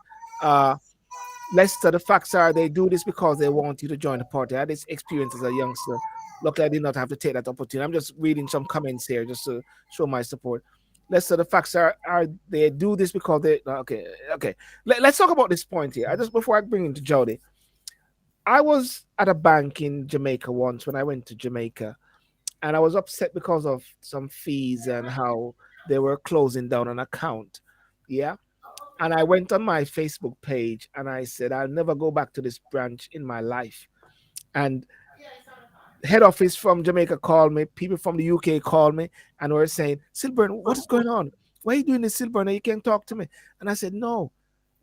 Lester, the facts are they do this because they want you to join the party. I had this experience as a youngster. Luckily, I did not have to take that opportunity. I'm just reading some comments here just to show my support. Lester, the facts are they do this because they okay. Let's talk about this point here. I just before I bring into Jody, I was at a bank in Jamaica once when I went to Jamaica, and I was upset because of some fees and how they were closing down an account. Yeah. And I went on my Facebook page and I said, I'll never go back to this branch in my life. And head office from Jamaica called me, people from the UK called me and were saying, Silburn, what is going on? Why are you doing this, Silburn? You can't talk to me. And I said, no,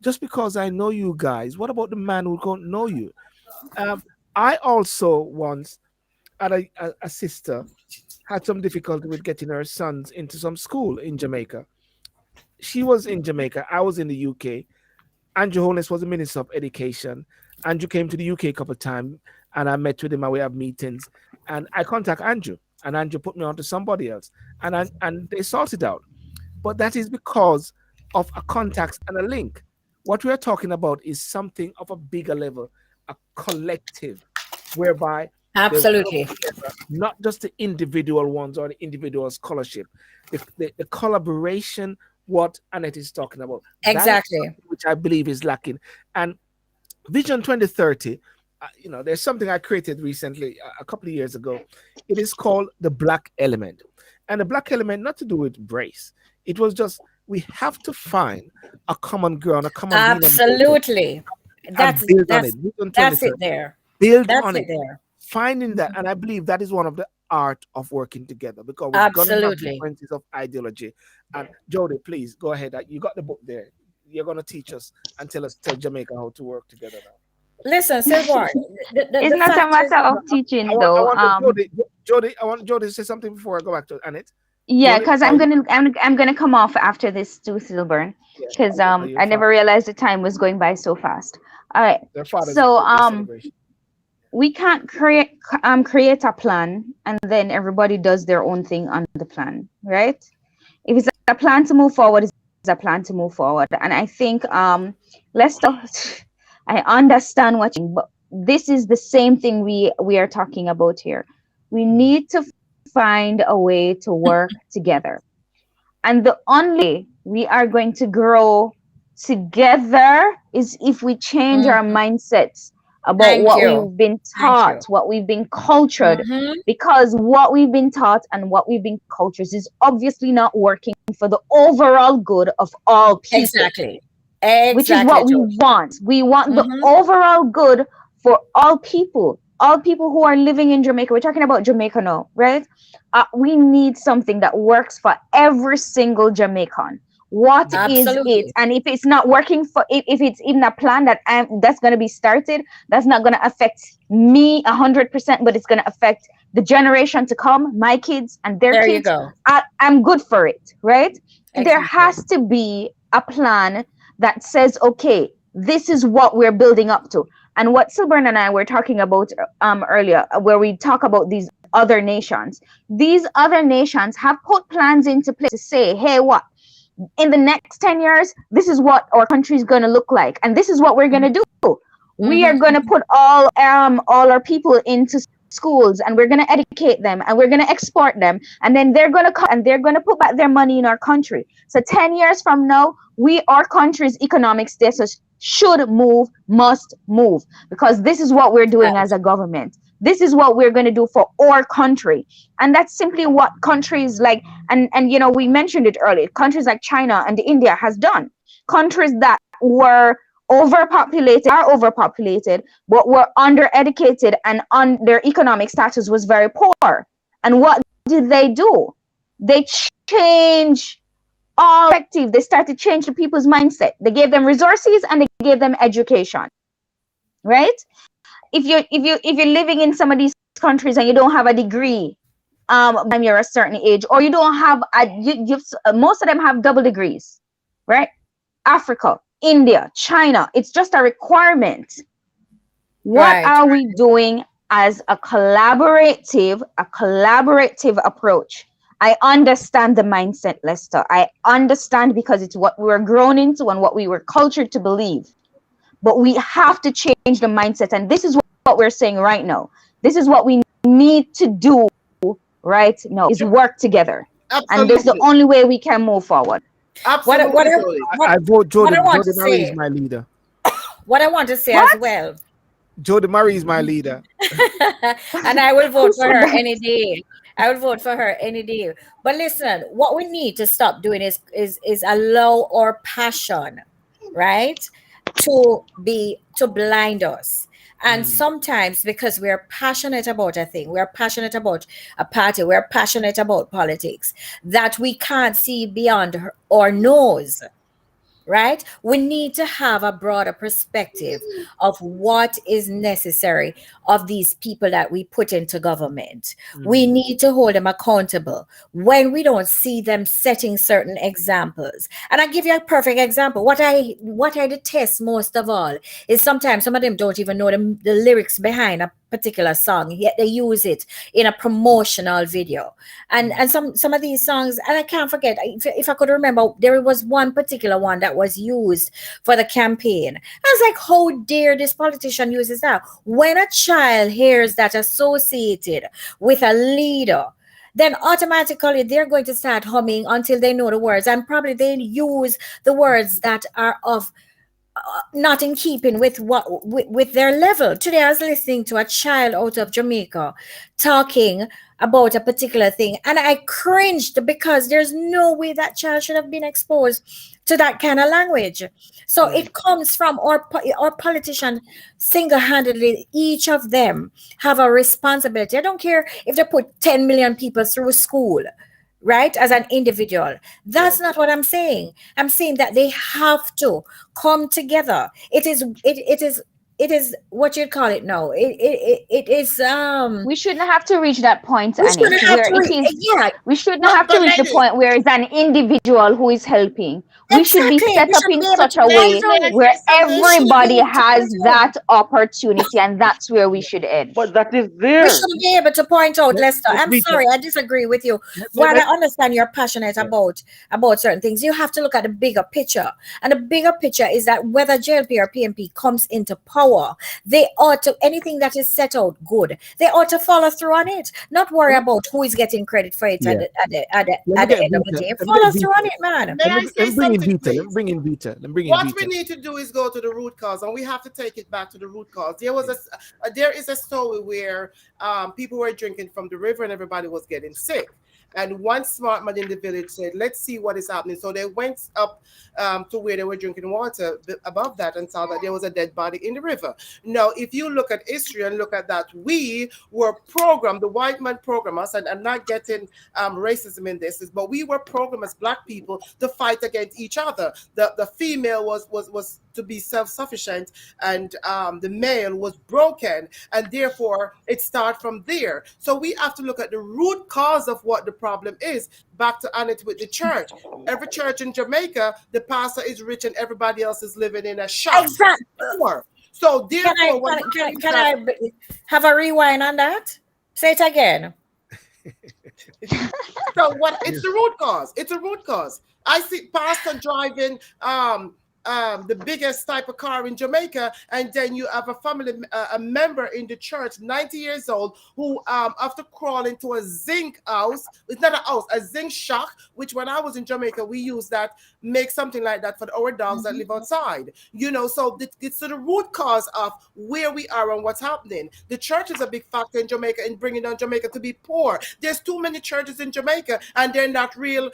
just because I know you guys, what about the man who don't know you? I also once had a sister had some difficulty with getting her sons into some school in Jamaica. She was in Jamaica. I was in the UK. Andrew Holness was the Minister of Education. Andrew came to the UK a couple of times, and I met with him and we have meetings. And I contact Andrew, and Andrew put me on to somebody else, and they sorted out. But that is because of a contact and a link. What we are talking about is something of a bigger level, a collective, whereby they work Absolutely. together, not just the individual ones or the individual scholarship, the collaboration. What Annette is talking about, that is Exactly. something which I believe is lacking. And Vision 2030, there's something I created recently, a couple of years ago. It is called the Black Element. And the Black Element, not to do with race, it was just we have to find a common ground, a common denominator, Absolutely. and That's build on that's it. Vision that's it 2030, there. build That's on it it, there. finding that. And I believe that is one of the art of working together because we're going to have Absolutely. differences of ideology. And Jody, please go ahead. You got the book there. You're going to teach us and tell Jamaica how to work together now. Listen, Silver, It's the not a fact is, matter of I teaching want, I though. want Jody, I want Jody to say something before I go back to Annette. Yeah, Jody, because are you, I'm gonna come off after this to Silburn, yeah, because are you I never fine? realized the time was going by so fast. All right. Their father's So birthday celebration. we can't create a plan and then everybody does their own thing on the plan, right? If it's a plan to move forward, it's a plan to move forward. And I think let's talk. I understand what you, but this is the same thing we are talking about here. We Mhm. need to find a way to work together. And the only way we are going to grow together is if we change our Mhm. mindsets about Thank what you. we've been Thank taught, you. what we've been cultured. Hmm. Because what we've been taught and what we've been cultured is obviously not working for the overall good of all people, Exactly. which is Exactly, what we George. want. We want the Hmm. overall good for all people who are living in Jamaica. We're talking about Jamaica now, right? We need something that works for every single Jamaican. What is it? Absolutely. And if it's not working for, if it's even a plan that's going to be started, that's not going to affect me 100%, but it's going to affect the generation to come, my kids and their There you kids. go. I'm good for it, right? There Exactly. has to be a plan that says, okay, this is what we're building up to. And what Silburn and I were talking about earlier, where we talk about these other nations have put plans into place to say, hey, what in the next 10 years, this is what our country is going to look like, and this is what we're going to do. We are going to Hmm. put all our people into schools, and we're going to educate them, and we're going to export them, and then they're going to come and they're going to put back their money in our country. So 10 years from now, our country's economic status should move, must move, because this is what we're doing as a government. This is what we're going to do for our country. And that's simply what countries like, and we mentioned it earlier, countries like China and India has done. countries that were overpopulated are overpopulated, but were undereducated and on their economic status was very poor. And what did they do? They change all perspective. They started to change the people's mindset. They gave them resources and they gave them education. Right? If you're living in some of these countries and you don't have a degree, when you're a certain age, or you don't have most of them have double degrees, right? Africa, India, China, it's just a requirement. What Right. are we doing as a collaborative approach? I understand the mindset, Lester. I understand because it's what we were grown into and what we were cultured to believe. But we have to change the mindset, and this is what we're saying right now. This is what we need to do right now, is work together. And this is the Absolutely. only way we can move forward. Absolutely, what I, Jody. I vote what I want Jody to Murray is say, my leader. what I want to say as What? well, Jody Murray is my leader. and I will Who vote for said her that? any day. I will vote for her any day. But listen, what we need to stop doing is allow our passion, right, to blind us. And sometimes because we're passionate about a thing, we're passionate about a party, we're passionate about politics, that we can't see beyond our nose. Right? We need to have a broader perspective of what is necessary of these people that we put into government. We need to hold them accountable when we don't see them setting certain examples. And I give you a perfect example. What I detest most of all is sometimes some of them don't even know the lyrics behind a particular song, yet they use it in a promotional video. And some of these songs, and I can't forget, if I could remember, there was one particular one that was used for the campaign. I was like, how dare this politician uses that? When a child hears that associated with a leader, then automatically they're going to start humming until they know the words, and probably they use the words that are of not in keeping with with their level. Today I was listening to a child out of Jamaica talking about a particular thing, and I cringed because there's no way that child should have been exposed to that kind of language. So it comes from our politicians single-handedly. Each of them have a responsibility. I don't care if they put 10 million people through school, right, as an individual. That's not what I'm saying. I'm saying that they have to come together. It is what you'd call it now. It is We shouldn't have to reach that point, we Annie, shouldn't have where to it is. yeah, We shouldn't But have to reach the lady, point where it's an individual who is helping. We should be exactly. set We up should in be able such to a point lady, way may I out. where say We something? should be everybody able to has point out. that opportunity, and that's where we should end. But that is We there. should be able to point out, Let, Lester. I'm Vita, sorry, I disagree with you. let, While I let, understand you're passionate yeah. about certain things, you have to look at the bigger picture. And the bigger picture is that whether JLP or PMP comes into power, they ought to, anything that is set out good, they ought to follow through on it. Not worry about who is getting credit for it Yeah. Let me at the get end of the Vita. day. Let me get Follow through on Vita. it, man. May I Let say me bring in something, Vita. Let me please? bring in Vita. Let me bring in What we Vita. need to do is go to the root cause, and we have to take it back to the root cause. There is a story where people were drinking from the river and everybody was getting sick. And one smart man in the village said, "Let's see what is happening." So they went up to where they were drinking water above that and saw that there was a dead body in the river. Now, if you look at history and look at that, we were programmed, the white man programmed us, and I'm not getting racism in this, but we were programmed as Black people to fight against each other. The female was to be self-sufficient, and the male was broken, and therefore it starts from there. So we have to look at the root cause of what the problem is. Back to Annette with the church. Every church in Jamaica, the pastor is rich and everybody else is living in a shop. Exactly. Poor. So Can I therefore, what happens is can that I have a rewind on that? Say it again. so what it's the root cause. It's a root cause. I see pastor driving the biggest type of car in Jamaica, and then you have a family, a member in the church, 90 years old, who after crawling to a zinc house, it's not a house, a zinc shack, which when I was in Jamaica, we use that, make something like that for our dogs that live outside. So it's to the root cause of where we are and what's happening. The church is a big factor in Jamaica in bringing down Jamaica to be poor. There's too many churches in Jamaica, and they're not real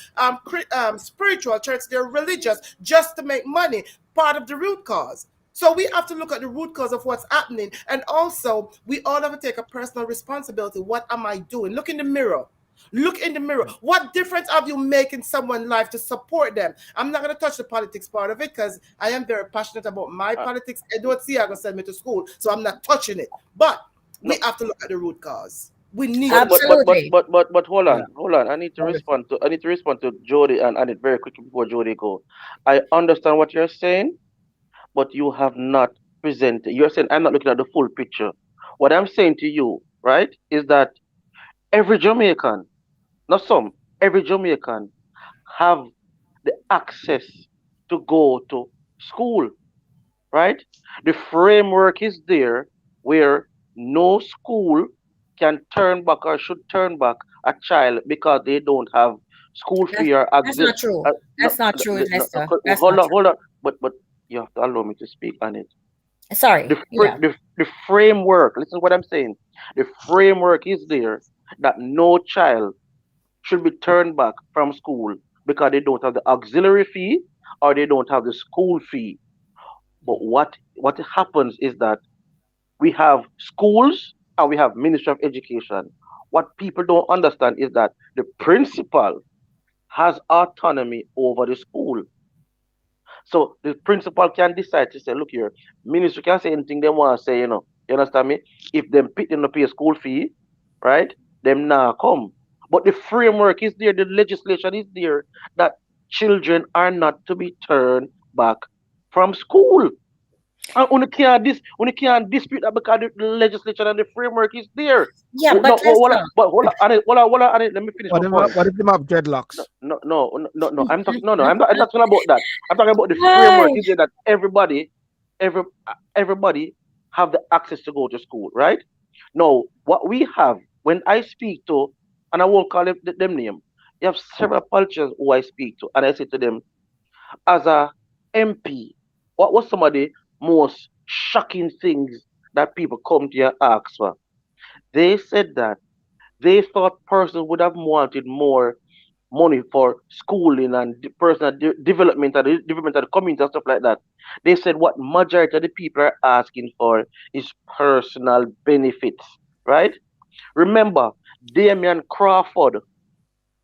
spiritual churches. They're religious just to make money. Part of the root cause. So we have to look at the root cause of what's happening. And also, we all have to take a personal responsibility. What am I doing? Look in the mirror. Look in the mirror. What difference have you made in someone's life to support them? I'm not going to touch the politics part of it because I am very passionate about my politics. I don't see I'm going to send me to school, so I'm not touching it. But No, we have to look at the root cause. We need but to but look at but but Absolutely. but but but hold Yeah. on, hold on. I need to respond to Jody and it very quickly before Jody go. I understand what you're saying, but you have not presented. You're saying I'm not looking at the full picture. What I'm saying to you, right, is that every Jamaican, not some, every Jamaican have the access to go to school, right? The framework is there where no school can turn back or should turn back a child because they don't have school That's fee or that's auxiliary. not true. No, That's not true, no, Lester. That's hold not on, true. hold on. But you have to allow me to speak on it. Sorry. Yeah. The framework. Listen to what I'm saying. The framework is there that no child should be turned back from school because they don't have the auxiliary fee or they don't have the school fee. But what happens is that we have schools and we have Ministry of Education. What people don't understand is that the principal has autonomy over the school. So the principal can decide to say, look here, ministry can say anything they want to say, You understand me? If them pick them to pay a school fee, right? Them now come. But the framework is there, the legislation is there that children are not to be turned back from school. And when you can't dispute that because the legislation and the framework is there. Yeah, Oh, but no, Lester. but hold on, let me finish my point. What if them have No, dreadlocks? no, no, no, no. I'm talking. No, no. I'm not talking about that. I'm talking about the framework. Hi. Is there that everybody have the access to go to school, right? Now, what we have when I speak to, and I won't call them name. You have several politicians who I speak to, and I say to them, as a MP, what was some of the most shocking things that people come to you and ask for? They said that they thought person would have wanted more money for schooling and personal development and the development of the community and stuff like that. They said what majority of the people are asking for is personal benefits, right? Remember, Damian Crawford,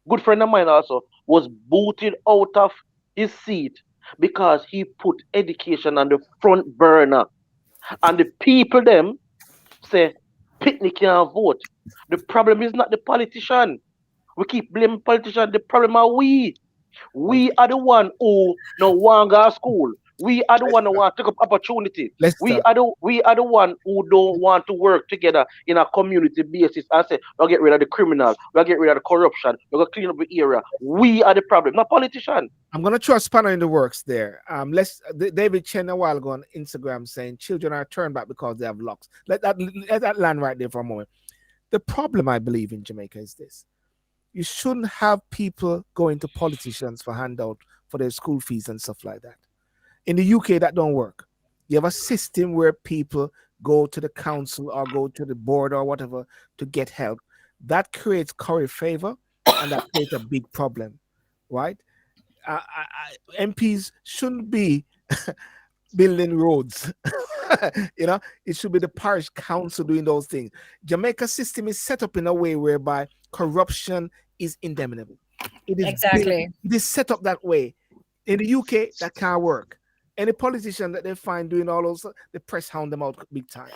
good friend of mine also, was booted out of his seat because he put education on the front burner. And the people them say, picnic can't vote. The problem is not the politician. We keep blaming politicians. The problem are we. We are the one who no want go to school. We are the one who Lester, want to take up opportunity. We Lester, are the one who don't want to work together in a community basis and say we'll get rid of the criminal, we'll get rid of the corruption, we're gonna clean up the area. We are the problem, not politician. I'm gonna throw a spanner in the works there. David Chen a while ago on Instagram saying children are turned back because they have locks. Let that land right there for a moment. The problem I believe in Jamaica is this: you shouldn't have people going to politicians for handout for their school fees and stuff like that. In the UK, that don't work. You have a system where people go to the council or go to the board or whatever to get help. That creates curry favor, and that creates a big problem, right? MPs shouldn't be building roads. It should be the parish council doing those things. Jamaica system is set up in a way whereby corruption is indemnable. Exactly. It is set up that way. In the UK, that can't work. Any politician that they find doing all those, the press hound them out big time.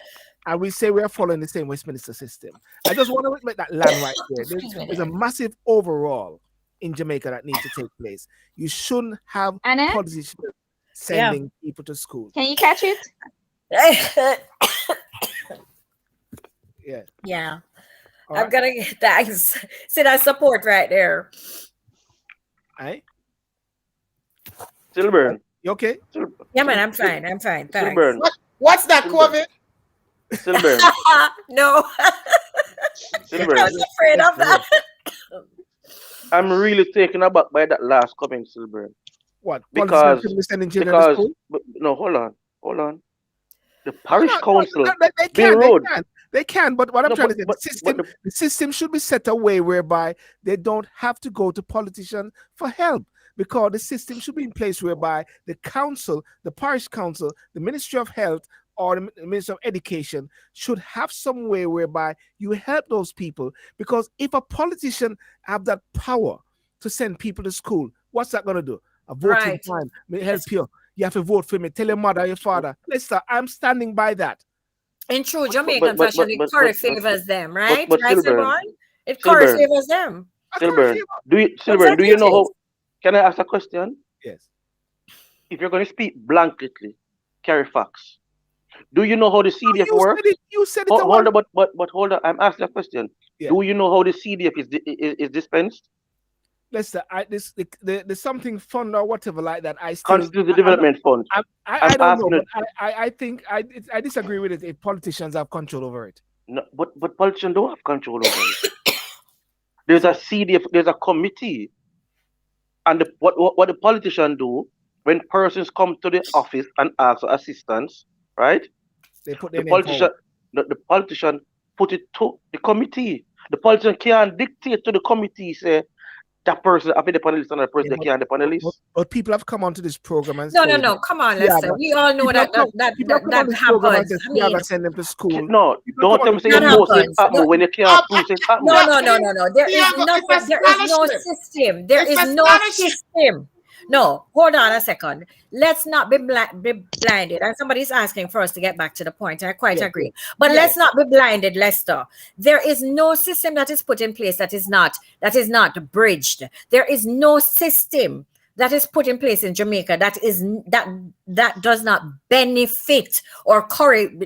And we say we are following the same Westminster system. I just want to make that land right there. Excuse me There's a there. massive overall in Jamaica that needs to take place. You shouldn't have Anna, politicians Yeah. sending people to school. can you catch it? Yeah. Yeah. All I'm right. gonna thanks. See that support right there. Aye. Silburn. You okay? Sil- Yeah, man, Sil- I'm Sil- fine. I'm fine. Thanks. Silburn, What's that, Silburn, COVID? Silburn, No, Let's I Silburn. was afraid let's of that. I'm really taken aback by that last comment, Silburn, what politicians because should be sending children to because school? no, hold on. The No, parish no, no, council, they Bill can, they Road. can, they can. But what I'm No, trying to say, but the system should be set away whereby they don't have to go to politicians for help, because the system should be in place whereby the council, the parish council, the Ministry of Health, or the Ministry of Education should have some way whereby you help those people. Because if a politician have that power to send people to school, what's that going to do? A voting Right. time may help you. You have to vote for me. Tell your mother, your father. Listen, I'm standing by that. In true but Jamaican fashion, it curry favors them, right? but Right, Silburn, Silburn? It curry Silburn, favors them. I can't Silburn. feel. Silburn, do Exactly you it know how? is. Can I ask a question? Yes. If you're going to speak blanketly, carry facts. Do you know how the No, CDF works? you said it a while. Hold on, but hold on. I'm asking a question. Yeah. Do you know how the CDF is dispensed? Listen, there's something fun or whatever like that. Constitute the development fund. I'm I don't know, asking. but I think I disagree with it if politicians have control over it. No, but politicians don't have control over it. There's a So CDF. There's a committee, and what the politician do when persons come to the office and ask for assistance, right? they put The their name politician, forward. the politician put it to the committee. The politician can't dictate to the committee say that person have the panelist and that person Yeah, they can't the panelist. but people have come onto this program and No, no, told me, no. Come on, yeah, Lester. We all know people have that come, that on this program and happens. said, I yeah, mean, I send them to school. No, People have come don't on tell me this say you that program know and say said, it's happens. No, happening when you can't prove it's happening. no, no, no, no, no. There is Diego, it's nothing. There is no astonishment. system. There It's is no astonishing. system. No, hold on a second. Let's not be blinded. And somebody's asking for us to get back to the point. I quite yeah, agree. But yeah, let's not be blinded, Lester. There is no system that is put in place that is not bridged. There is no system that is put in place in Jamaica that does not benefit or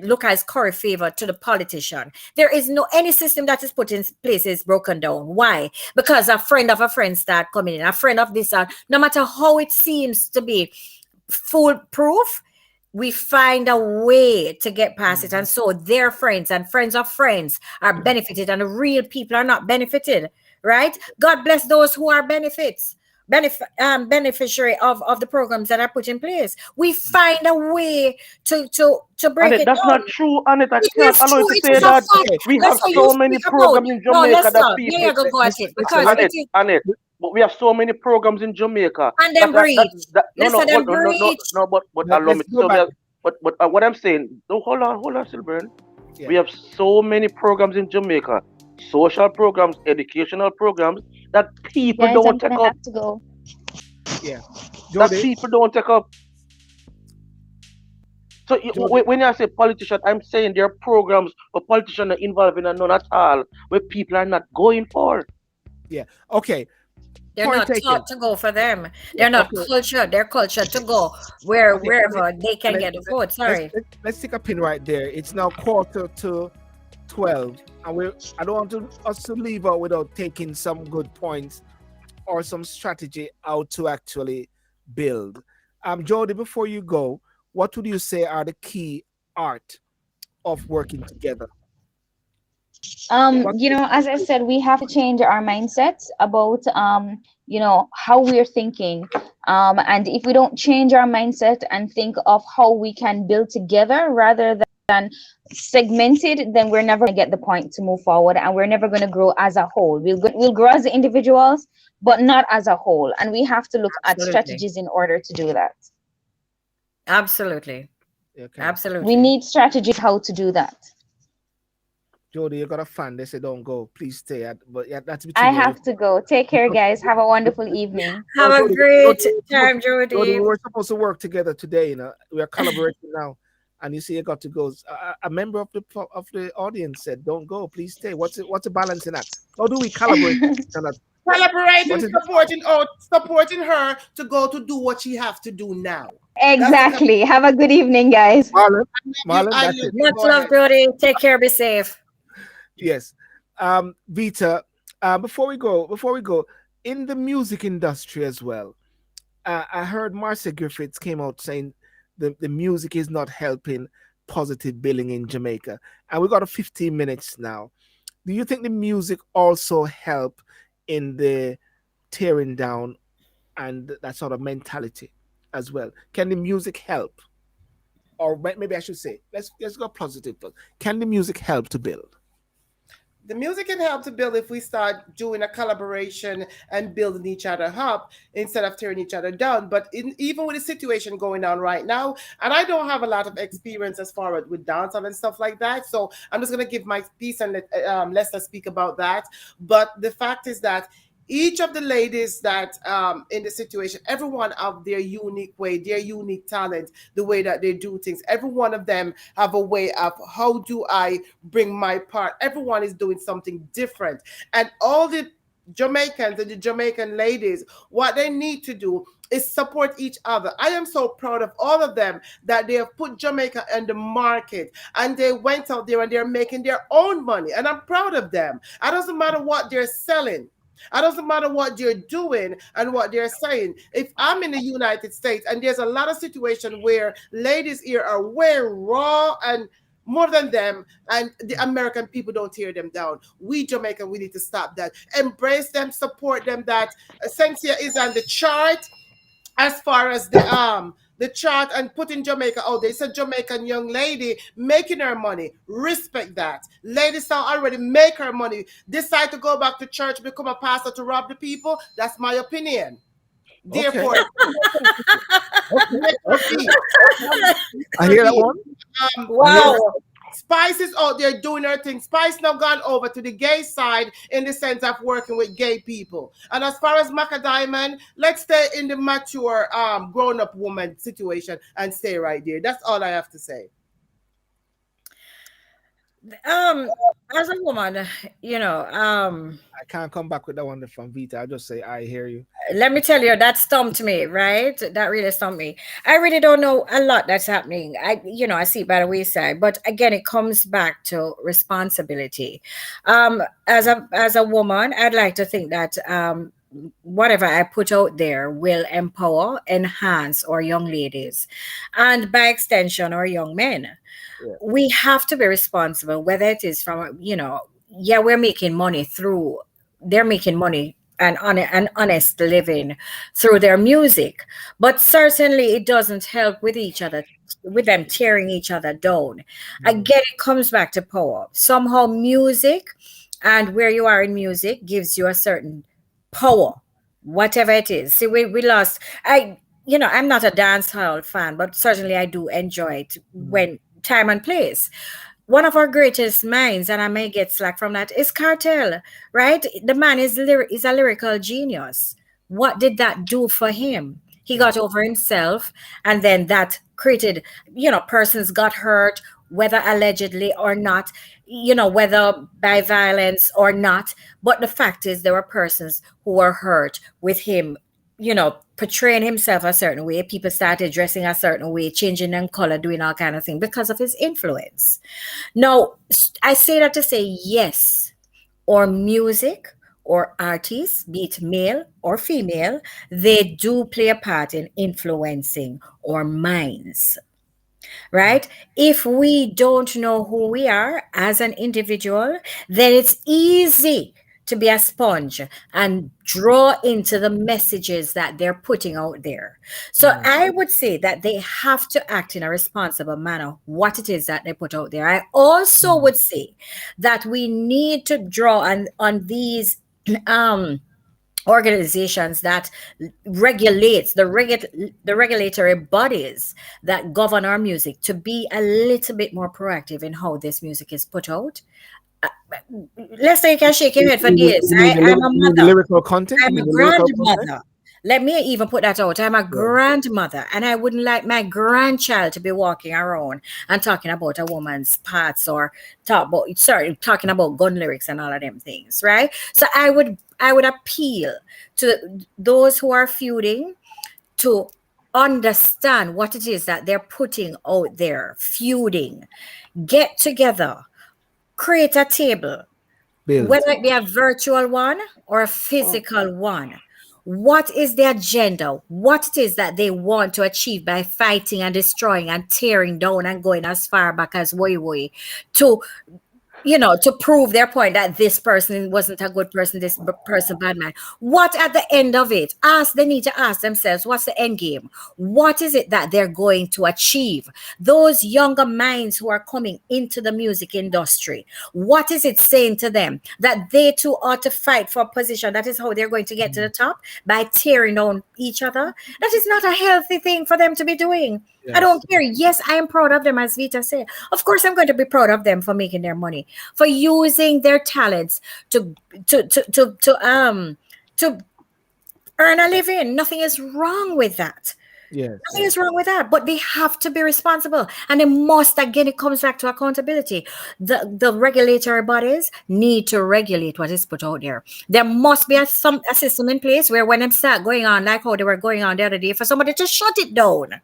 look as curry favor to the politician. There is no any system that is put in place is broken down. Why? Because a friend of a friend start coming in, a friend of this, no matter how it seems to be foolproof, we find a way to get past it. And so their friends and friends of friends are benefited, and the real people are not benefited, right? God bless those who are beneficiary of the programs that are put in place. We find a way to And break it that's down. not true, and I It can't is allow you true. to It say is a that. fact. okay. We have Let's say you so many speak about programs in no. Jamaica Let's that stop. Yeah, people you go go at it Listen, because and it it is and it. But we have so many programs in Jamaica and then breach. that no Let's no say them hold, no no no breach. no but allow me let's to go so back. but what I'm saying, no, hold on, Silburn. Yeah, We have so many programs in Jamaica, social programs, educational programs that people Guys, I'm don't take gonna up. have to go. yeah. That Jody, people don't take up. So Jody, when I say politician, I'm saying there are programs for politicians are involved in and none at all where people are not going for. yeah. Okay, They're point not taken. taught to go for them. Yeah, They're not okay, cultured. They're cultured to go okay. wherever they can Let, get a vote. let's, Sorry. let's take a pin right there. It's now 11:45, and I don't want us to leave out without taking some good points or some strategy how to actually build. Jody, before you go, what would you say are the key art of working together? What? As I said, we have to change our mindsets about how we're thinking. And if we don't change our mindset and think of how we can build together rather than segmented, then we're never going to get the point to move forward, and we're never going to grow as a whole. We'll grow as individuals, but not as a whole. And we have to look at Absolutely. strategies in order to do that. Absolutely. Okay, We Absolutely. need strategies how to do that. Jody, you got a fan. They say don't go. Please stay. But yeah, that's I between you. have to go. Take care, guys. Have a wonderful evening. Have a Jody, great Jody, time, Jody. we were supposed to work together today. We are collaborating now, and you see, you got to go. A member of the audience said, "Don't go. Please stay." What's the balancing act? How do we collaborate? Collaborating, What is supporting her to go to do what she have to do now. Exactly. Have a good evening, guys. Marlon? I Marlon, that's live it. you. Much Go love, ahead. Jody. Take care. Be safe. Yes. Vita. Before we go, in the music industry as well, I heard Marcia Griffiths came out saying the music is not helping positive billing in Jamaica, and we got a 15 minutes now. Do you think the music also help in the tearing down and that sort of mentality as well? Can the music help, or maybe I should say, let's go positive first. Can the music help to build? The music can help to build if we start doing a collaboration and building each other up instead of tearing each other down. But even with the situation going on right now, and I don't have a lot of experience as far as with dancehall and stuff like that, so I'm just gonna give my piece and let Lester speak about that. But the fact is that each of the ladies that in the situation, everyone have their unique way, their unique talent, the way that they do things. Every one of them have a way of how do I bring my part. Everyone is doing something different, and all the Jamaicans and the Jamaican ladies, what they need to do is support each other. I am so proud of all of them that they have put Jamaica in the market and they went out there and they're making their own money. And I'm proud of them. It doesn't matter what they're selling. It doesn't matter what they're doing and what they're saying. If I'm in the United States and there's a lot of situations where ladies here are way raw and more than them, and the American people don't tear them down. We Jamaican, we need to stop that. Embrace them, support them. That Sensia is on the chart as far as the chart and putting Jamaica out there. It's a Jamaican young lady making her money. Respect that. Ladies are already make her money. Decide to go back to church, become a pastor to rob the people. That's my opinion. Okay, Therefore, okay, let her okay. be. I Let her hear that be. one. I hear Wow. that. Spice is out there doing her thing. Spice now gone over to the gay side in the sense of working with gay people. And as far as Maca Diamond, let's stay in the mature, grown-up woman situation and stay right there. That's all I have to say. Um, as a woman, you know, I can't come back with that one from Vita. I just say I hear you. let me tell you, that stumped me, right? That really stumped me. I really don't know a lot that's happening. I see it by the wayside, but again, it comes back to responsibility. As a woman, I'd like to think that whatever I put out there will empower, enhance our young ladies, and by extension, our young men. Yeah. We have to be responsible, whether it is from, yeah, we're making money through, they're making money and an honest living through their music, but certainly it doesn't help with each other, with them tearing each other down. Mm, Again, it comes back to power. Somehow music and where you are in music gives you a certain power, whatever it is. See, we lost. I'm not a dancehall fan, but certainly I do enjoy it mm, when time and place. One of our greatest minds, and I may get slack from that, is Cartel, right? The man is a lyrical genius. What did that do for him? He yeah. got over himself, and then that created, persons got hurt, whether allegedly or not, whether by violence or not. But the fact is, there were persons who were hurt with him, portraying himself a certain way. People started dressing a certain way, changing them color, doing all kind of things because of his influence. Now, I say that to say yes, or music or artists, be it male or female, they do play a part in influencing our minds, right? If we don't know who we are as an individual, then it's easy to be a sponge and draw into the messages that they're putting out there. So Mm, I would say that they have to act in a responsible manner, what it is that they put out there. I also mm, would say that we need to draw on these um organizations that regulates the regulatory bodies that govern our music to be a little bit more proactive in how this music is put out. Uh, Let's say you can shake your head for days. I'm a you mean the mother. lyrical content? You I'm a mean the lyrical content? grandmother. Let me even put that out. I'm a Yeah. grandmother, and I wouldn't like my grandchild to be walking around and talking about a woman's parts or talking about gun lyrics and all of them things, right? So I would appeal to those who are feuding to understand what it is that they're putting out there, feuding, get together, create a table, Build. whether it be a virtual one or a physical one. What is the agenda? What it is that they want to achieve by fighting and destroying and tearing down and going as far back as Woi Woi to, to prove their point that this person wasn't a good person, this person bad man. What at the end of it? They need to ask themselves, what's the end game? What is it that they're going to achieve? Those younger minds who are coming into the music industry, what is it saying to them? That they too ought to fight for a position. That is how they're going to get to the top, by tearing down each other. That is not a healthy thing for them to be doing. I Yes. don't care. Yes, I am proud of them, as Vita said. Of course, I'm going to be proud of them for making their money, for using their talents to earn a living. Nothing is wrong with that. Yes. Nothing is wrong with that. But they have to be responsible, and they must. Again, it comes back to accountability. The regulatory bodies need to regulate what is put out there. There must be a system in place where when them start going on, like how they were going on the other day, for somebody to shut it down.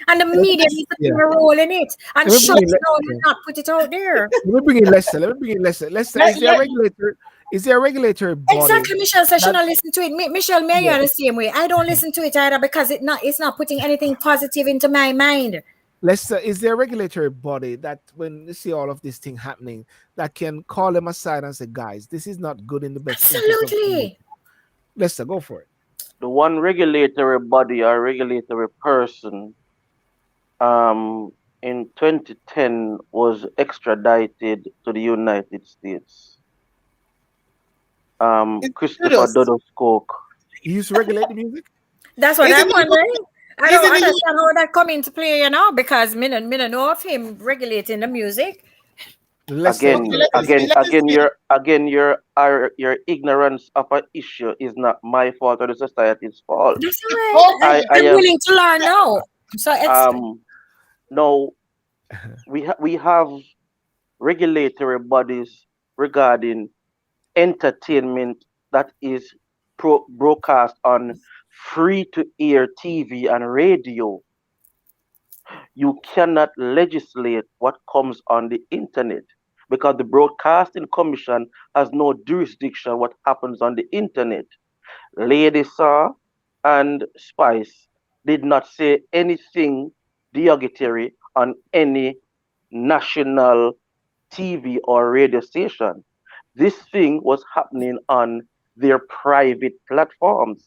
And the media needs to play Yeah. a role in it and Let me shut bring it in, down and not put it out there. let me bring in Lester. Let me bring in Lester. Lester, Let- is there a let- regulator? Is there a regulatory body exactly, Michelle says she that? not listen to it. Michelle, me Yeah. are the same way. I don't listen to it either because it's not putting anything positive into my mind. Lester, is there a regulatory body that, when you see all of this thing happening, that can call them aside and say, guys, this is not good in the best interest of the community? Absolutely. Lester, go for it. The one regulatory body or regulatory person in 2010 was extradited to the United States. It's Christopher kudos. Dodos Coke. He used to regulate the music? That's what Is I'm it the wondering. I is don't it the understand how that come into play, because me no know of him regulating the music. Lester, is Again, there okay, let me see, again, let me again, see. your ignorance of an issue is not my fault or the society's fault. That's all right. Okay, I I'm am willing to learn now. So it's um no, we have regulatory bodies regarding entertainment that is broadcast on free to air TV and radio. You cannot legislate what comes on the internet because the Broadcasting Commission has no jurisdiction what happens on the internet. Lady Saw and Spice did not say anything derogatory on any national TV or radio station. This thing was happening on their private platforms.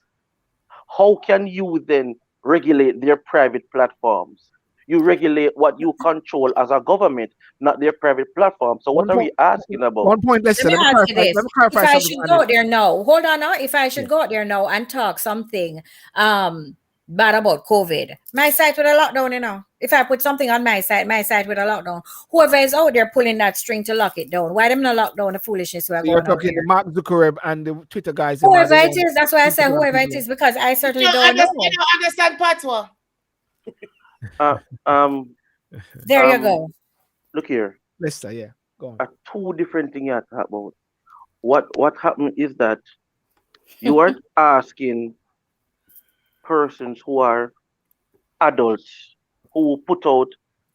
How can you then regulate their private platforms? You regulate what you control as a government, not their private platform. So what one are point? we asking about? One point, let Lester. me Let me ask you clarify. Let this. me If clarify I something should on go this. out there now, hold on now. If I Yeah. should go out there now and talk something bad about COVID, my site with a lockdown, If I put something on my site with a lockdown. Whoever is out there pulling that string to lock it down, why them not lock down the foolishness we're So you're going out talking the there? Mark Zuckerberg and the Twitter guys, them are Whoever the it one is, that's why I say keeping on whoever it people. is, because I you certainly don't don't understand, you know. don't understand patois. Uh, um, There you um, go. Look here, Lester, yeah. Go on. two different things you have to talk about. What happened is that you are asking persons who are adults who put out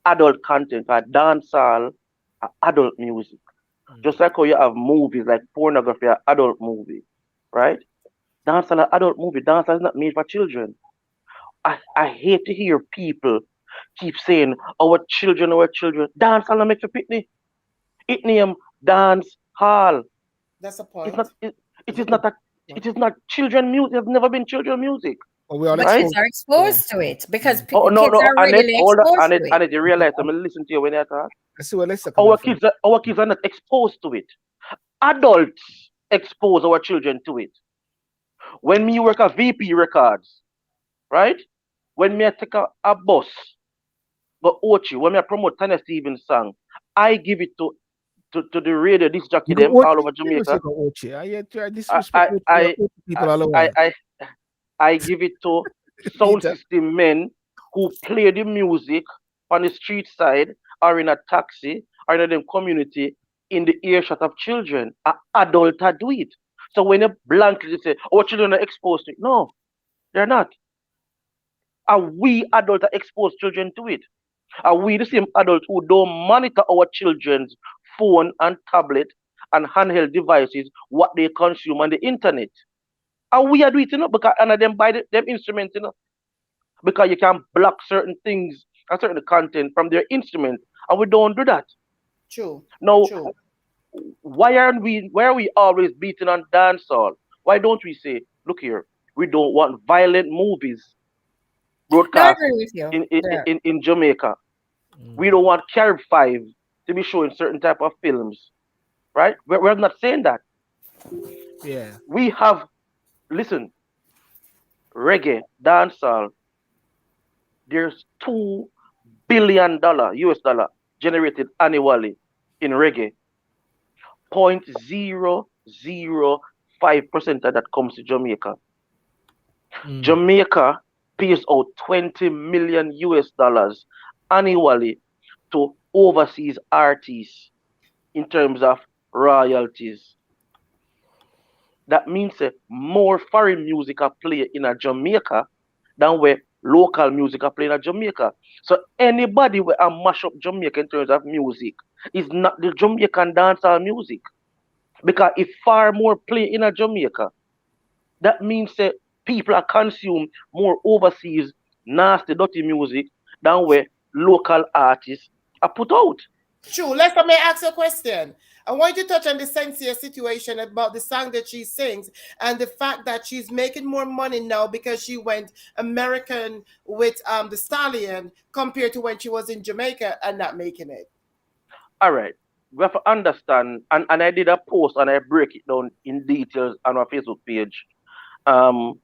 adult content, like dancehall, adult music. Just like how you have movies like pornography, are adult movie, right? Dancehall, are adult movie. Dancehall is not made for children. I hate to hear people keep saying our children, our children. Dancehall not make for pitney. It name dance hall. That's a It's not. point. It It's a is good not a. one. It is not children music. It has never been children music, But we all But right? kids exposed. are Yeah. exposed to it because Oh no, kids no, are Annette, regularly hold on, exposed to Annette, it. Annette, you realize I'm gonna listen to you when you talk. I see where Lester coming from. Our kids are not exposed to it. Adults expose our children to it. When me work at VP Records, right? When me I take a bus, go Ochi, when me I promote Tanya Stevens song, I give it to the radio disc jockey You go them all Ochi? over You know, say Jamaica. go Ochi. I try I disrespect I Ochi, I Ochi I people all I, over. I, I give it to sound Peter. system men who play the music on the street side or in a taxi or in the community in the earshot of children. An adult do it. So when you blankly say, "Our children are exposed to it," no, they're not. Are we adults that expose children to it? Are we the same adults who don't monitor our children's phone and tablet and handheld devices, what they consume on the internet? And we are doing it, because and them buy them instruments, because you can block certain things and certain content from their instrument, and we don't do that. True. Now, True. why are we always beating on dancehall? Why don't we say, look here, we don't want violent movies No, I broadcast agree with you. Yeah. in Jamaica. We Mm. don't want Carib 5 to be showing certain type of films, right? We're not saying that. Yeah. We have, listen, reggae, dancehall, there's $2 billion US dollar generated annually in reggae. 0.005% of that comes to Jamaica. Mm. Jamaica pays out 20 million US dollars annually to overseas artists in terms of royalties. That means more foreign music are played in a Jamaica than where local music are played in a Jamaica. So anybody where I mash up Jamaica in terms of music is not the Jamaican dancehall music, because if far more play in a Jamaica, that means people are consume more overseas nasty dirty music than where local artists are put out. True. Let me ask you a question. I want you to touch on the Sensia situation about the song that she sings and the fact that she's making more money now because she went American with the Stallion compared to when she was in Jamaica and not making it. All right. We have to understand, and I did a post and I break it down in details on our Facebook page. Um,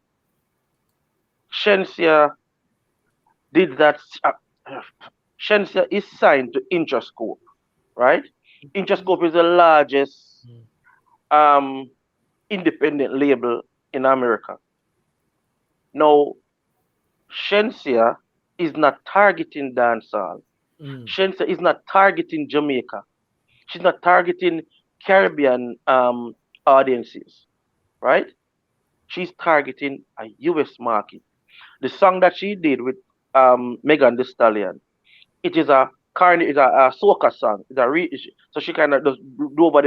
Shensia did that. Shensia is signed to Interscope, right? Interscope is the largest Mm. um, independent label in America. Now, Shensia is not targeting dancehall. Mm. Shensia is not targeting Jamaica. She's not targeting Caribbean audiences, right? She's targeting a US market. The song that she did with Megan Thee Stallion, it is a a soca song. So she kind of does do over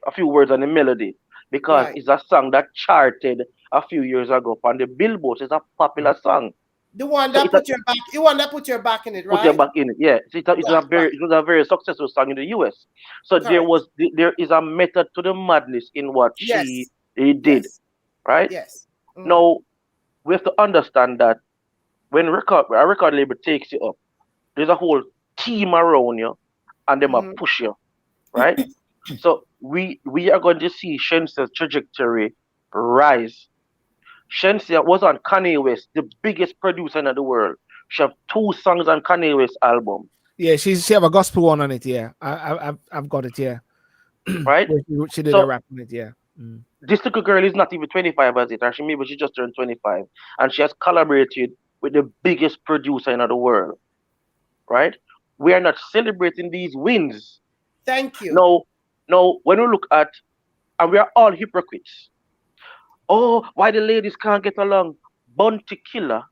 a few words on the melody, because Right. it's a song that charted a few years ago on the billboards. It's a popular song. The one So that put your back, the one that put your back in it, put your right? back in it. Yeah, Right, right. it was a very successful song in the US. So Correct. there is a method to the madness in what she Yes. did, Yes. right? Yes. Mm. Now we have to understand that when a record label takes you up, there's a whole team around you, and them a Mm-hmm. push you, right? So we are going to see Shense's trajectory rise. Shensia was on Kanye West, the biggest producer in the world. She have two songs on Kanye West album, Yeah, she have a gospel one on it. Yeah, I've got it. Yeah, right? where she did a So rap on it. Yeah. Mm. this little girl is not even 25 as it, or she just turned 25, and she has collaborated with the biggest producer in the world, right? We are not celebrating these wins. Thank you. No, no. When we look at, and we are all hypocrites. Oh, why the ladies can't get along? Bounty Killer,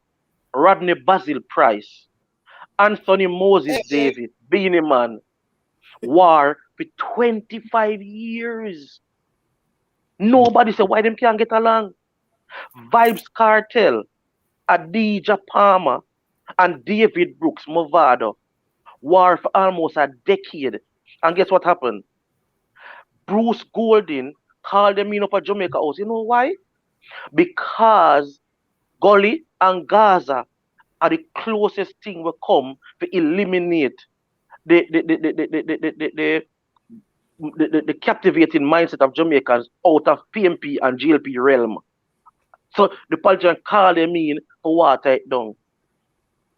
Rodney Basil Price, Anthony Moses Eh, David, Beanie Man, war for 25 years. Nobody said why them can't get along. Vibes Cartel, Adija Palmer, and David Brooks Movado, war for almost a decade. And guess what happened? Bruce Golding called them in up at Jamaica House. You know why? Because Gully and Gaza are the closest thing we come to eliminate the the captivating mindset of Jamaicans out of PMP and GLP realm. So the politicians call them in for water it down.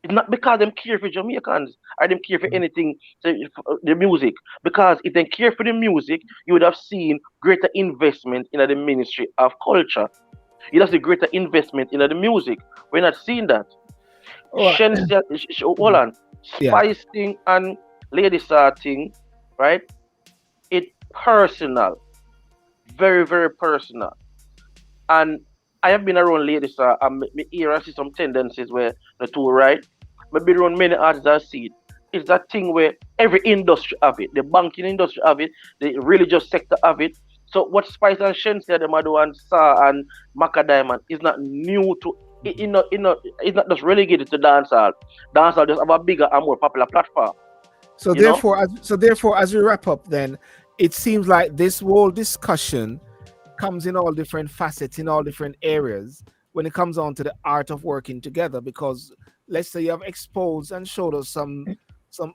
It's not because them care for Jamaicans or them care for anything, the music. Because if they care for the music, you would have seen greater investment in the Ministry of Culture. You'd have seen greater investment in the music. We're not seeing that. All right. Hold on. Yeah. Spice thing and Lady Star thing, right? It personal, very very personal. And I have been around Lady Star, and me hear and see some tendencies where the two right. Maybe around many artists I see it. It's that thing where every industry have it. The banking industry have it. The religious sector have it. So what Spice and Shensia them are doing, Sa and Maca Diamond is not new to it's not just relegated to dancehall. Dancehall just have a bigger and more popular platform, So you know? therefore, as we wrap up, then it seems like this whole discussion comes in all different facets, in all different areas, when it comes on to the art of working together. Because let's say you have exposed and showed us some you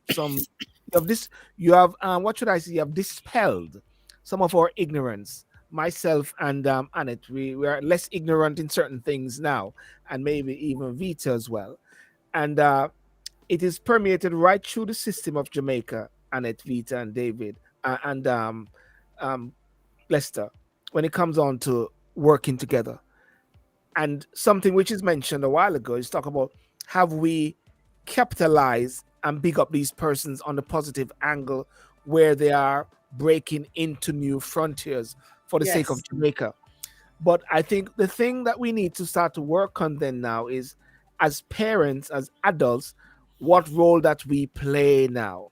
have this you have what should I say? You have dispelled some of our ignorance. Myself and Annette, we are less ignorant in certain things now, and maybe even Vita as well. And it is permeated right through the system of Jamaica, Annette, Vita, and David, and um, Lester, when it comes on to working together. And something which is mentioned a while ago is talk about have we capitalized and big up these persons on the positive angle where they are breaking into new frontiers for the sake of Yes. Jamaica. But I think the thing that we need to start to work on then now is as parents, as adults, what role that we play now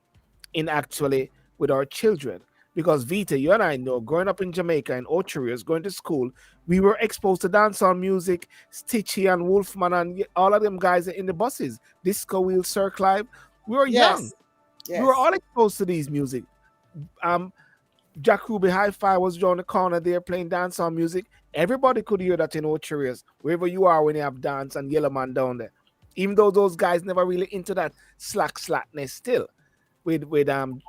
in actually with our children. Because Vita, you and I know, growing up in Jamaica in Ocherios, going to school, we were exposed to dancehall music, Stitchy and Wolfman and all of them guys in the buses, Disco Wheel, Cirque Live. We were young. Yes. We were Yes. all exposed to these music. Um, Jack Ruby Hi-Fi was around the corner there playing dancehall music. Everybody could hear that in Ocherios, wherever you are when you have dance and Yellow Man down there. Even though those guys never really into that slackness still with um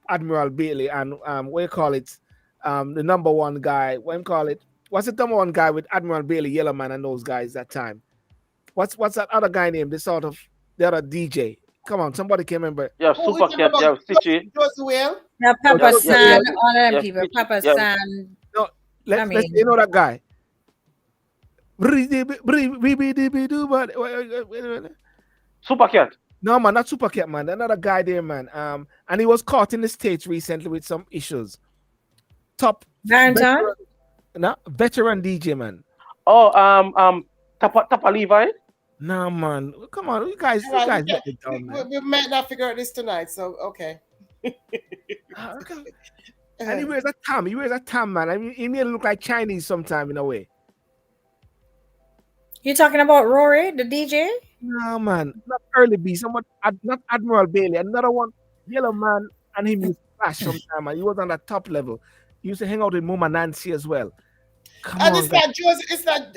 Admiral Bailey and what you call it the number one guy, what you call it, what's the number one guy with Admiral Bailey, Yellowman and those guys that time? What's that other guy named? The other DJ. Come on, somebody can remember. You have Who Super you Cat, talking you about? have Stitchy, Josie Whale? Yeah, No, you Papa have, Josie you have, San, Whale. all of them you have people. Stitchy, Papa you have San. No, I let's mean, you know that guy. Super Cat. No man, not Super Cat man. Another guy there, man. And he was caught in the States recently with some issues. Top Barrington. veteran, no, veteran DJ man. Oh, Tapa Levi. Nah, man. Come on, All you right, guys let me down, man. we might not figure out this tonight, so okay. Okay. And Uh, he wears a tam. He wears a tam, man. I mean, he may look like Chinese sometime in a way. You talking about Rory, the DJ? No, man. Not Early B. Not Admiral Bailey. Another one, Yellow Man, and him used to clash sometime, man. He was on the top level. He used to hang out with Mama Nancy as well. Come and on, it's guys. not Josie. It's not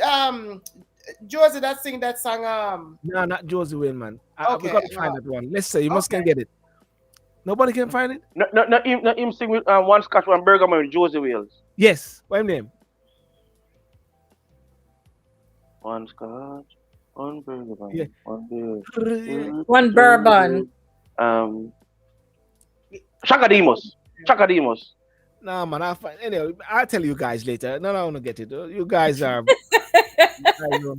Josie that sing that song. No, not Josie Wayne, man. We Okay. got to find that one. Let's say you must can Okay. get it. Nobody can find it? Not him sing with one Scotch, one Burger Man with Josie Wales. Yes. What name? One Scotch, one Burger Yeah. Man, one beer. One bourbon. Um, Chaka Demos. Chaka Demos. No, man. I'll find anyway. I'll tell you guys later. No, I want to get it. You guys are no.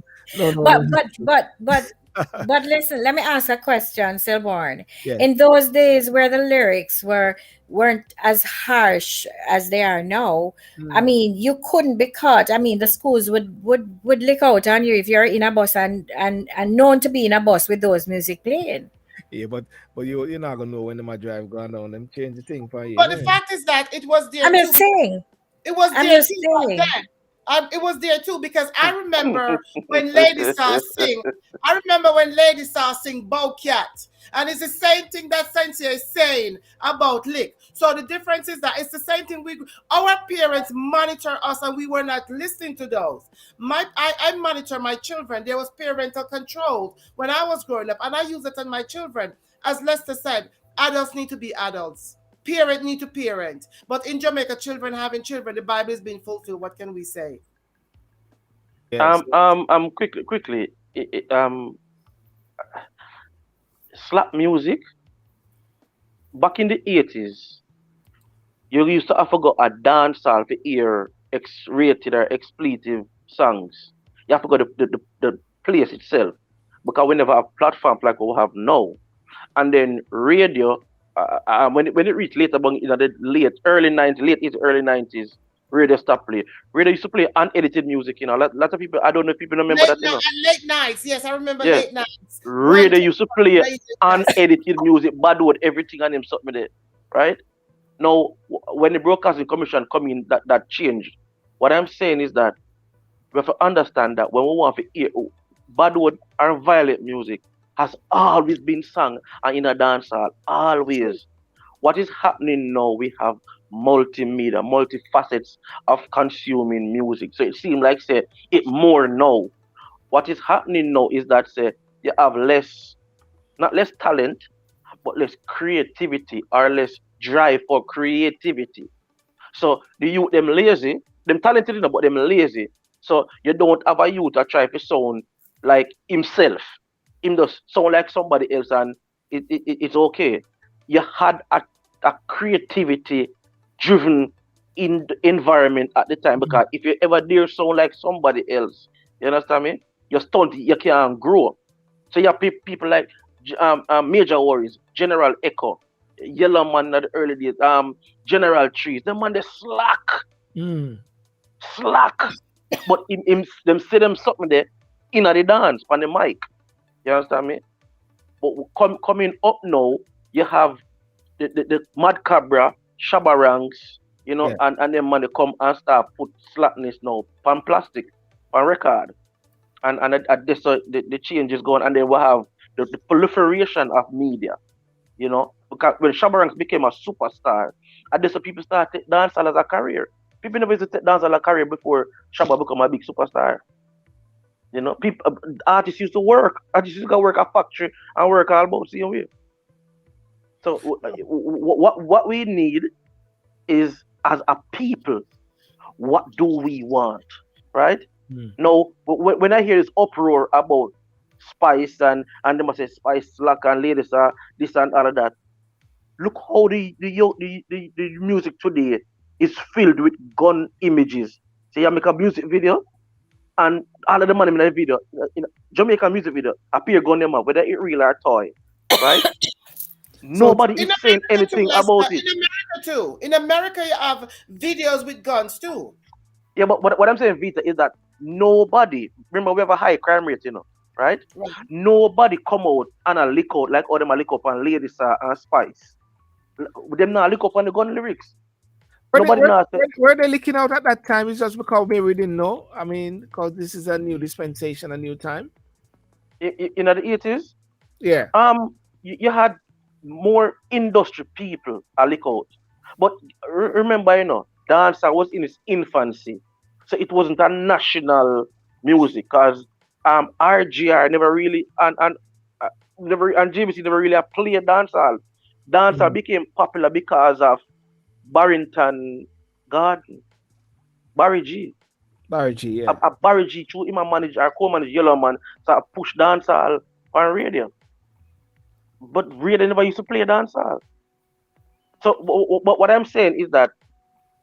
But listen, let me ask a question, Silborn. Yeah. In those days where the lyrics weren't as harsh as they are now, I mean, you couldn't be caught. I mean, the schools would lick out on you if you're in a bus and known to be in a bus with those music playing. Yeah, but you're not gonna know when them a drive going down. Them change the thing for you. But the fact is that it was there I'm too. just saying. It was I'm there just too back saying. then. It was there too because I remember when Lady Saw sing. I remember when Lady Saw sing Bowcat. And it's the same thing that Cynthia is saying about lick. So the difference is that it's the same thing. Our parents monitor us and we were not listening to those. I monitor my children. There was parental control when I was growing up, and I use it on my children. As Lester said, adults need to be adults. Parent need to parent. But in Jamaica, children having children, the Bible is being fulfilled. What can we say? Yes. Quickly. Slap music. Back in the 80s, you used to have to go a dance hall to hear X-rated or expletive songs. You have to go to the place itself because we never have platforms like we have now. And then radio, when it reached later, in the early 90s, late 80s, early 90s, radio stopped playing. Radio used to play unedited music. Lots of people. I don't know if people remember that. Late nights. Yes, I remember Yes, late nights. radio used to play Yes. unedited music, bad word, everything on him something there, right? Now, when the Broadcasting Commission come in, that changed. What I'm saying is that we have to understand that when we want to hear bad word and violent music has always been sung and in a dance hall, always. What is happening now, we have multimedia, multifacets of consuming music. So it seems like say it more now. What is happening now is that say you have less, not less talent, but less creativity or less drive for creativity. So the youth them lazy, them talented enough, but them lazy. So you don't have a youth that try to sound like himself. Him just sound like somebody else, and it's okay. You had a creativity driven in the environment at the time, because if you ever dare sound like somebody else, you understand me? You're stunted, you can't grow. So you have people like Major Worries, General Echo, Yellow Man at the early days, General Trees. Them man they Mm. slack. But them say them something there in the dance on the mic. You understand me? But coming up now, you have the Mad Cabra, Shabarangs, Yeah. and them man they come and start put slackness now on plastic, on record. And at this the change is going, and then we have the proliferation of media, because when Shabaranks became a superstar, and this people started dancehall as a career. People never used to take dancehall as a career before Shabba become a big superstar. People, artists used to work. Artists used to go work at factory and work all about the same way. So what we need is, as a people, what do we want, right? Mm. Now, when I hear this uproar about Spice, and they must say Spice Slack and ladies are this and all of that, look how the music today is filled with gun images. So you make a music video, and all of the money in the video, in Jamaican music video, appear gun them up, whether it real or toy, right? So Nobody In is saying America too, anything Lester. about it. In America too. In America, you have videos with guns too. Yeah, but what I'm saying, Vita, is that nobody, remember we have a high crime rate, right? Right. Nobody come out and a lick out like all them a lick up on ladies and Spice. Them not lick up on the gun lyrics. were they, Nobody were, not say, were they leaking out at that time? It's just because maybe we didn't know. I mean, because this is a new dispensation, a new time. in the 80s, Yeah. you had more industry people a lick out. But remember, dancer was in its infancy. So it wasn't a national music, because RGR never really, and GBC never really played dancehall. Dancehall Mm. became popular because of Barrington Garden, Barry G. Barry G, A, yeah. a Barry G through him and manage or co-manage Yellow Man, so I push dancehall on radio. But radio never used to play dancehall. So, but what I'm saying is that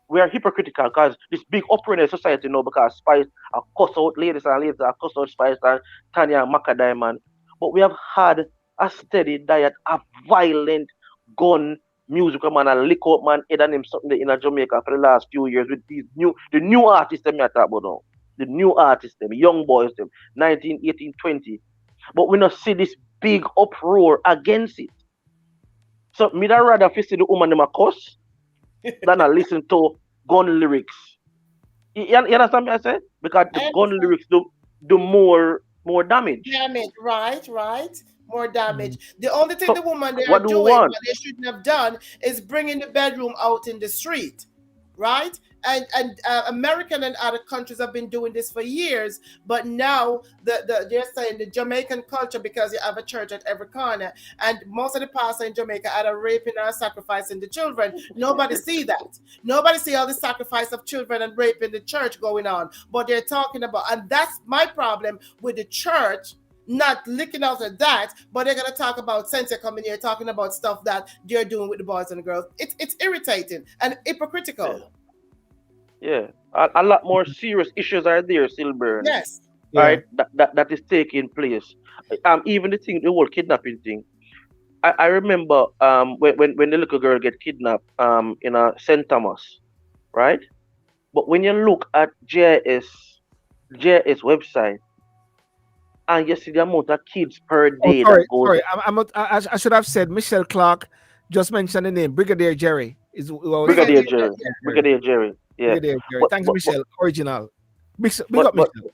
we are hypocritical, because this big uproar in the society now, because Spice are cuss out ladies, and ladies are cuss out Spice and Tanya and Macca Diamond. But we have had a steady diet of violent gun music, man, and lick up man head and him something in Jamaica for the last few years with the new artists them I talk about now. The new artists them, young boys them, 19, 18, 20. But we not see this big uproar against it. So me da rather fi see the woman them a cuss than I listen to gun lyrics. You understand me? I say, because the I gun understand. lyrics do more damage. Damage, right, right. More Mm. damage. The only thing the So woman they are what do we doing, want? what they shouldn't have done, is bringing the bedroom out in the street, right? And American and other countries have been doing this for years, but now they're saying the Jamaican culture, because you have a church at every corner, and most of the pastors in Jamaica are raping or sacrificing the children. Nobody see that. Nobody see all the sacrifice of children and rape in the church going on, but they're talking about, and that's my problem with the church. Not licking out at that, but they're gonna talk about since they're coming here talking about stuff that they're doing with the boys and the girls. It's irritating and Yeah, hypocritical. yeah. A lot more serious issues are there still burning. Yes. Yeah. Right? That is taking place. Even the whole kidnapping thing. I remember when the little girl get kidnapped in a St. Thomas, right? But when you look at JIS website, and you see the amount of kids per Oh, day that sorry, goes sorry. I should have said Michelle Clark. Just mentioned the name Brigadier Jerry. What was that? Brigadier Brigadier, Jerry. yeah. Jerry. Brigadier Jerry. Yeah. Brigadier Jerry. But Thanks, but but Michelle. Original. Big but up, but Michelle.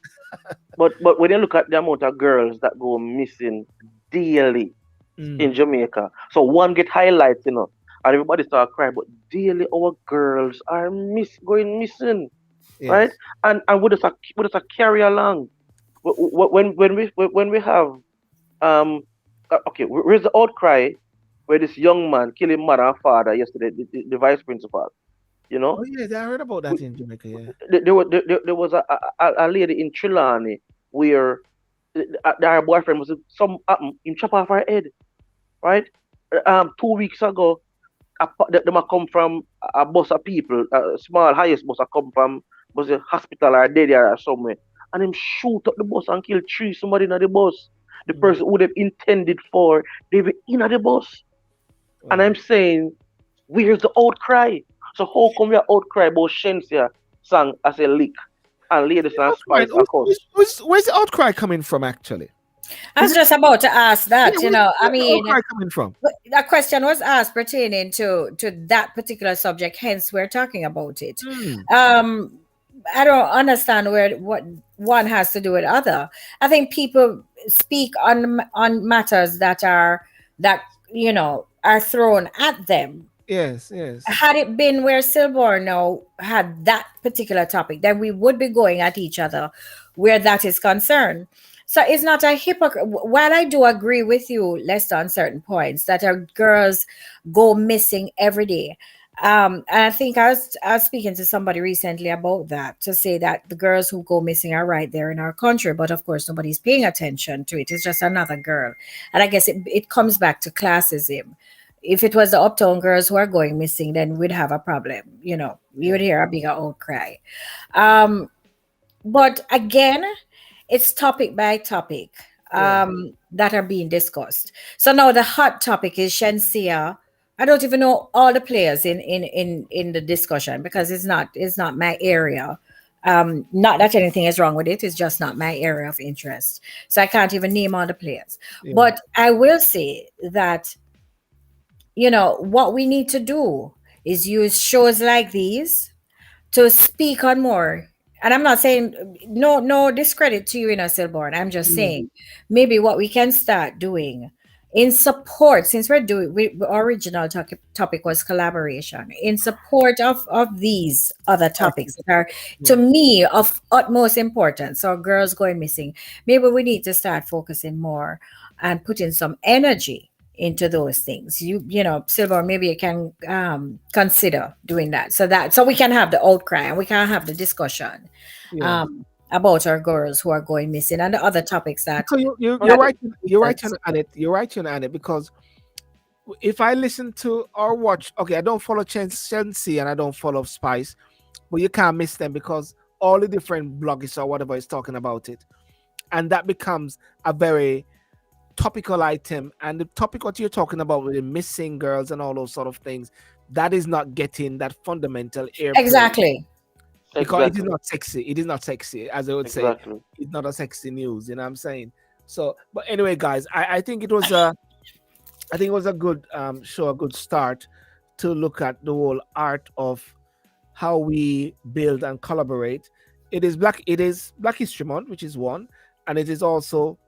but when you look at the amount of girls that go missing daily Mm, in Jamaica, so one get highlights, and everybody start crying. But daily our girls are going missing, right? yes. And we just carry along. When we have okay, where's the outcry where this young man killed his mother and father yesterday, the vice principal, you know? Oh yes, I heard about that in Jamaica. Yeah. There was a lady in Trelawney where her boyfriend was some him chop off her head, right? 2 weeks ago, them a come from a bus of people, a small highest bus a come from was a hospital or dead or somewhere, and him shoot up the bus and kill three somebody in the bus. The Mm, person who they intended for, they were in the bus, and wow. I'm saying, where's the outcry? So how come we are outcry about Shensia sang as a lick and Ladies and Outcry. Spice a cuss? Where's the outcry coming from? Actually, I is was it? just about to ask Yeah. that. I Where's the mean, outcry coming from? that question was asked pertaining to that particular subject. Hence, we're talking about it. Mm, Um, I don't understand where what one has to do with other. I think people speak on matters that are thrown at them. yes. Yes. Had it been where Silborn now had that particular topic, then we would be going at each other where that is concerned. So it's not a hypocrite. While I do agree with you, Lester, on certain points that our girls go missing every day. And I think I was speaking to somebody recently about that to say that the girls who go missing are right there in our country, but of course nobody's paying attention to it. It's just another girl, and I guess it comes back to classism. If it was the uptown girls who are going missing, then we'd have a problem. You Yeah. would hear a bigger outcry. Um, but again, it's topic by topic Yeah. that are being discussed. So now the hot topic is Shensia. I don't even know all the players in the discussion because it's not my area. Not that anything is wrong with it, it's just not my area of interest. So I can't even name all the players. Yeah. But I will say that what we need to do is use shows like these to speak on more. And I'm not saying no discredit to you, Silborn. I'm just Mm, saying maybe what we can start doing in support, since our original topic was collaboration, in support of these other topics that are to yeah. me of utmost importance. So girls going missing, maybe we need to start focusing more and putting some energy into those things. Silver, maybe you can consider doing that, so we can have the outcry and we can have the discussion Yeah. about our girls who are going missing and the other topics that Because you're Okay. right. You're right that on it. You're right on it because if I listen to or watch, okay, I don't follow Chelsea and I don't follow Spice, but you can't miss them because all the different bloggers or whatever is talking about it, and that becomes a very topical item. And the topic what you're talking about with the missing girls and all those sort of things, that is not getting that fundamental airplay exactly. because it is Exactly. not sexy. It is not sexy, as I would say. Exactly. It's not a sexy news. You know what I'm saying? So, but anyway, guys, I think it was a good show, a good start to look at the whole art of how we build and collaborate. It is Black History Month, which is one, and it is also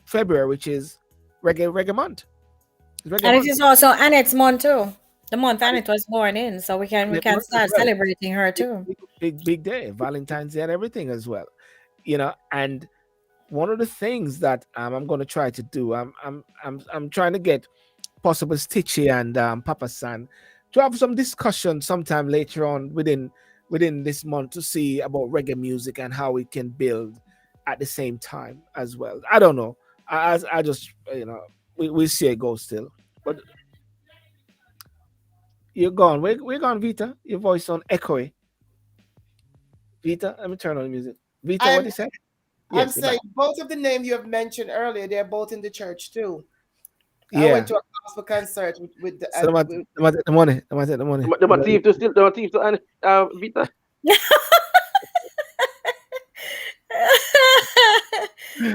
February, which is reggae month. It's reggae And it month. is also Annette's month too, the month Annette was born in, so we can we Reggae can month as start well. celebrating her Big, too. big day, Valentine's Day, and everything as well. And one of the things that I'm going to try to do, I'm trying to get possible Stitchy and Papa San to have some discussion sometime later on within this month to see about reggae music and how it can build at the same time as well. I don't know. I just we see it go still, but you're gone. We're gone, Vita. Your voice on echoey. Vita, let me turn on the music. Vita, what I'm you say? I'm Yes, you're back. saying both of the names you have mentioned earlier, they're both in the church too. I went Yeah. to a gospel concert with the So the matter the money. The matter the money. The motif to still the motif to Vita.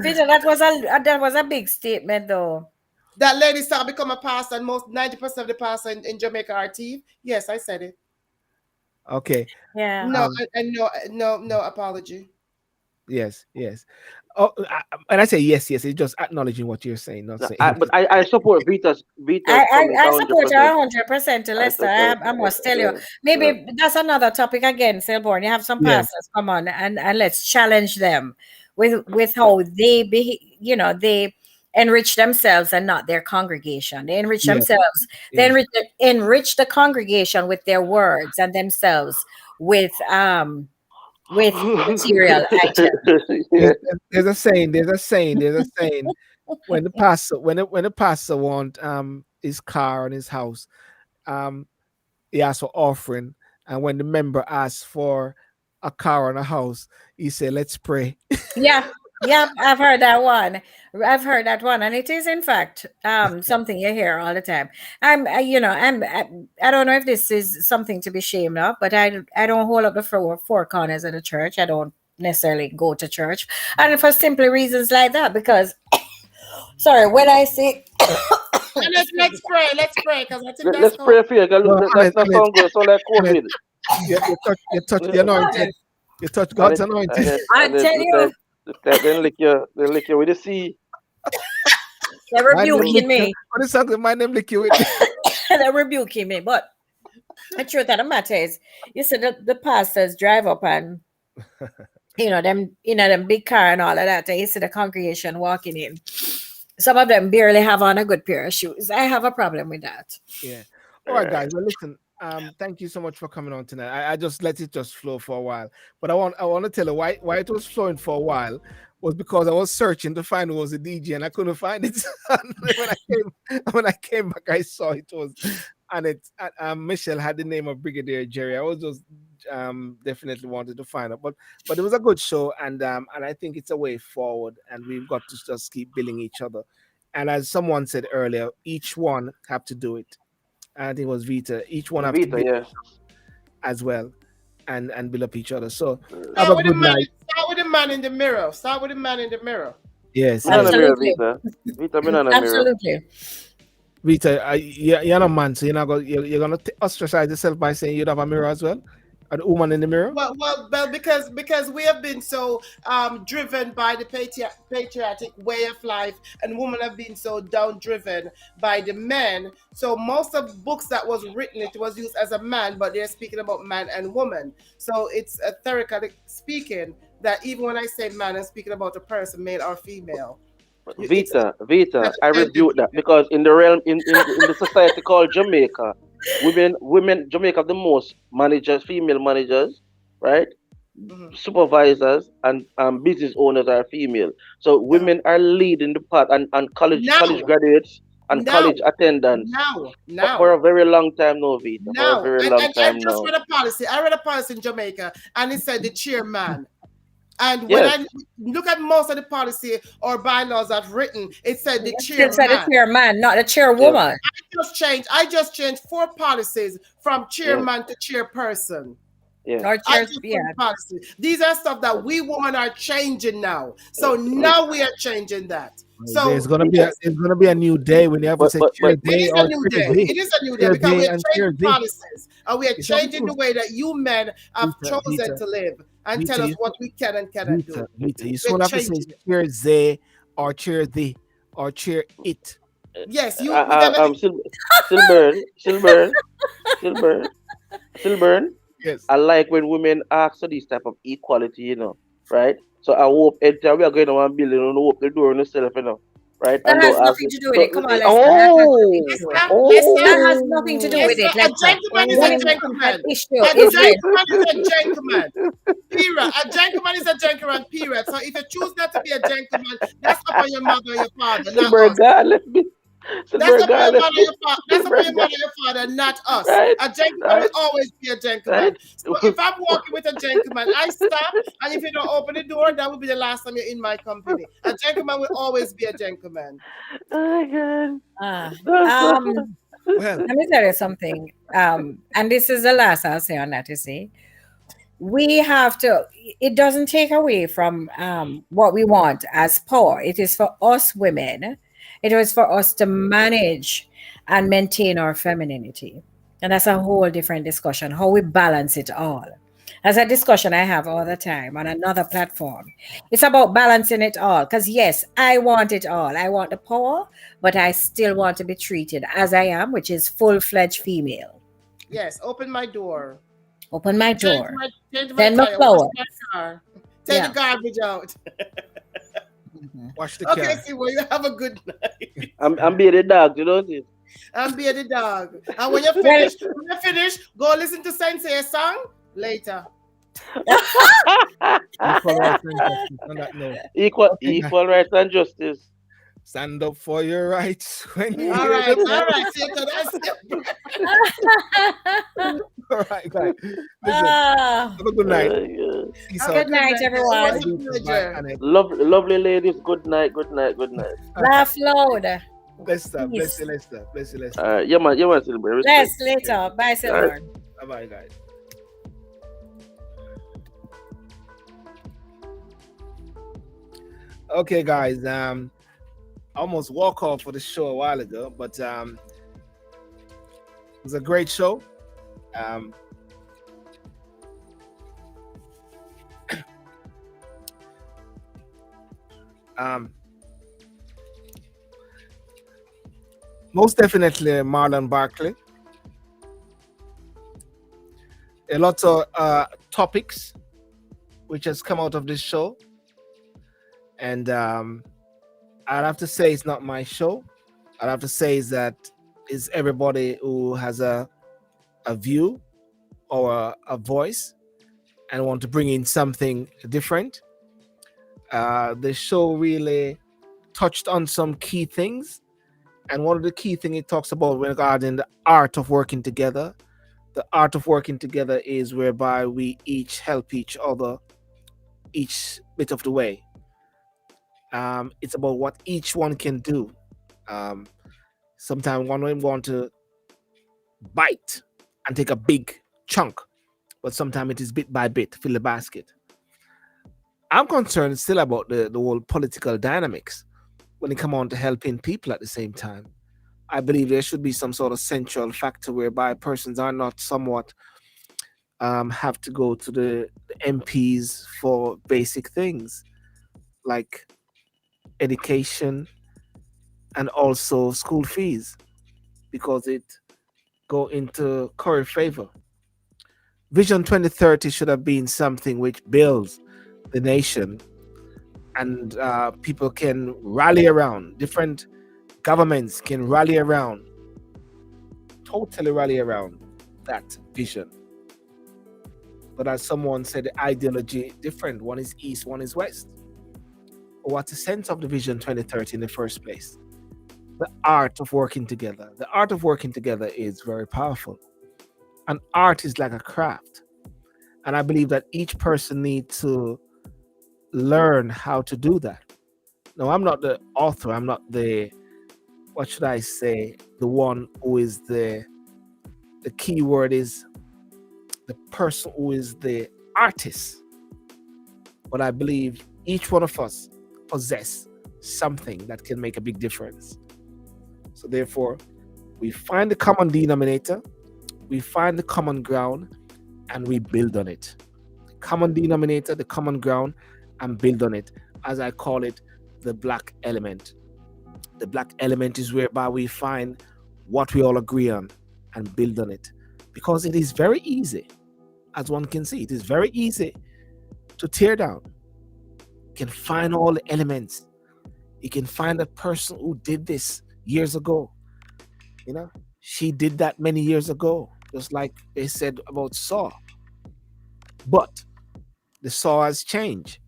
Peter, that was a big statement though. That lady start become a pastor, and most 90% of the pastor in Jamaica are thief. Yes, I said it. Okay. Yeah. No, Um, no apology. yes, yes. Oh, and I say yes, yes. It's just acknowledging what you're saying, not No, saying. but I support Vita's comment I support her 100%. 100%, I Lester. support. I must tell you, Yeah, yeah. maybe that's another topic again, Selborne. You have some Yes, pastors come on and let's challenge them with how they be, they enrich themselves and not their congregation. They enrich yes, themselves. They yes. enrich the congregation with their words and themselves with material items. Yeah. There's a saying. There's a saying. There's a saying. When the pastor want his car and his house, um he asks for offering, and when the member asks for a car and a house, he say, "Let's pray." Yeah, yeah, I've heard that one. I've heard that one, and it is in fact something you hear all the time. I don't know if this is something to be ashamed of, but I don't hold up the four corners of the church. I don't necessarily go to church, and for simply reasons like that. Because sorry, when I say And excuse let's me, pray. Let's pray, because I think that's Let's called. pray for you. 'Cause No, look, honest, that honest, sound good. Sound like honest. COVID. You touch the Yeah. anointed. You touch And God's it and anointed. it I and it tell you, look like they lick you with the sea. they're My name lick rebuking you. me. What is something? My name lick you with. They're rebuking me, but the truth of the matter is, you said that the pastors drive up and them big car and all of that, and you see the congregation walking in. Some of them barely have on a good pair of shoes. I have a problem with that. Yeah. All right, Yeah. guys. Well, listen. Thank you so much for coming on tonight. I just let it just flow for a while, but I want to tell you why it was flowing for a while was because I was searching to find who was a DJ and I couldn't find it. And when I came back, I saw it was, and Michelle had the name of Brigadier Jerry. I was just definitely wanted to find out, but it was a good show, and I think it's a way forward, and we've got to just keep building each other. And as someone said earlier, each one have to do it. I think it was Vita. Each one have to Vita, build yeah. as well, and build up each other. So have Start a with the good man. night. Start with the man in the mirror. Start with the man in the mirror. Yes, Me on the yes. mirror, Absolutely. Vita. Vita, me on the mirror. Absolutely. Vita, you're not a man, so you're gonna ostracize yourself by saying you'd have a mirror as well, an woman in the mirror. Well, because we have been so driven by the patriotic way of life, and women have been so down driven by the men. So most of books that was written, it was used as a man, but they're speaking about man and woman. So it's a theoretical speaking that even when I say man, I'm speaking about a person, male or female. It's Vita, not I a gender rebuke that given. because in the realm in the society called Jamaica, women Jamaica have the most managers, female managers, right? Mhm. Supervisors and business owners are female. So Uh-huh. women are leading the path, and college Now, graduates and now, college attendants now, for now. a very long time now, Vita. For a No, very and, long and I time just now. read a policy. I read a policy in Jamaica, and it said the chairman. And when Yes. I look at most of the policy or bylaws I've written, it said the It still said the chairman. chairman, not the Yeah. chairwoman. I just changed 4 policies from Yeah. chairman to chairperson. Yeah. Or I chair, just put yeah. policy. These are stuff that we women are changing now. So We, now we are changing that. There's So gonna be a yes, there's gonna be a new day when you have to say but cheer it day is or a new cheer day. day, It is a new day cheer because we day are and cheer changing day. policies and we are It's not changing the true. way that you men have Vita, chosen Vita, to live and tell Vita, us you, what we can and cannot Vita, do. Vita. You We're soon have to say changing it. cheer they or cheer thee or cheer it. Yes, we're I, gonna. Silburn, Silburn, Silburn, Silburn. Yes. I like when women ask for this type of equality, right? So I hope anytime we are going to one building, I hope the door on yourself, right? That And has don't ask nothing it. to do with So, it. Come on, Lester. That has nothing to oh, do with it. Lester, Lester, That has nothing to do with Lester, it, oh. a Lester. gentleman is When a it Oh. becomes an gentleman. issue, A is when gentleman is a gentleman. Period. A gentleman is a gentleman. Period. So if you choose not to be a gentleman, that's up on your mother or your father, not Silburn us. God left me. That's Silburn up on God your left mother, me. your father. That's up on your Silburn God, mother, your father, not us. right? A gentleman will Right? always be a gentleman. Right? So if I'm walking with a gentleman, I stop, and if you don't open the door, that will be the last time you're in my company. A gentleman will always be a gentleman. Oh my God. ah That's Well, let me tell you something. And this is the last I'll say on that, you see. We have to, it doesn't take away from what we want as power. It is for us women. It was for us to manage and maintain our femininity. And that's a whole different discussion, how we balance it all. That's a discussion I have all the time on another platform. It's about balancing it all. Because, yes, I want it all. I want the power, but I still want to be treated as I am, which is full fledged female. Yes, open my door. Open my Change door. my change my Send me tire. Wash flower. my car. Take the Yeah. garbage out. Mhm. Wash the Okay, car. see, well, you have a good night. I'm being a dog, you know this. And be the dog. And when you Well, finish, go listen to Sensei song later. Equal rights and justice. On that note, equal okay, guys, equal rights and justice. stand up for your rights when you All hear right, the all bell. right. See you that's All right, guys. Listen, Ah, have a good night. Yeah. Peace have a out. good good night, night. It Bye, was everyone. a Vita. Bye, pleasure. Annette. Lovely ladies. Good night. Good night. Good night. Laugh loud. Bless stuff. Bless you, Peace. Lester. Bless you, Lester. Yeah, man, celebrate. Bless Respect. later. Bye, All right. Silver. Bye bye, guys. Okay, guys. Almost walk off for the show a while ago, but it was a great show. Um, um, most definitely Marlon Barkley. A lot of topics which has come out of this show, and I'd have to say it's not my show. I'd have to say is that is everybody who has a view or a voice and want to bring in something different. The show really touched on some key things, and one of the key things it talks about regarding the art of working together. The art of working together is whereby we each help each other each bit of the way. It's about what each one can do. Um, Sometimes one will want to bite and take a big chunk, but sometimes it is bit by bit, fill the basket. I'm concerned still about the whole political dynamics when it come on to helping people at the same time. I believe there should be some sort of central factor whereby persons are not somewhat have to go to the MPs for basic things like education and also school fees because it go into curry favor. Vision 2030 should have been something which builds the nation and people can rally around. Different governments can rally around, totally rally around that vision. But as someone said, the ideology different. One is east, one is west. What's the sense of the Vision 2030 in the first place? The art of working together. The art of working together is very powerful. And art is like a craft. And I believe that each person needs to learn how to do that. Now, I'm not the author. I'm not the, what should I say, the one who is the key word is the person who is the artist. But I believe each one of us possess something that can make a big difference. So therefore, we find the common denominator, we find the common ground, and we build on it. The common denominator, the common ground, and build on it. As I call it, the black element. The black element is whereby we find what we all agree on and build on it. Because it is very easy, as one can see, it is very easy to tear down. You can find all the elements. You can find a person who did this years ago. You know, she did that many years ago, just like they said about Saw. But the Saw has changed.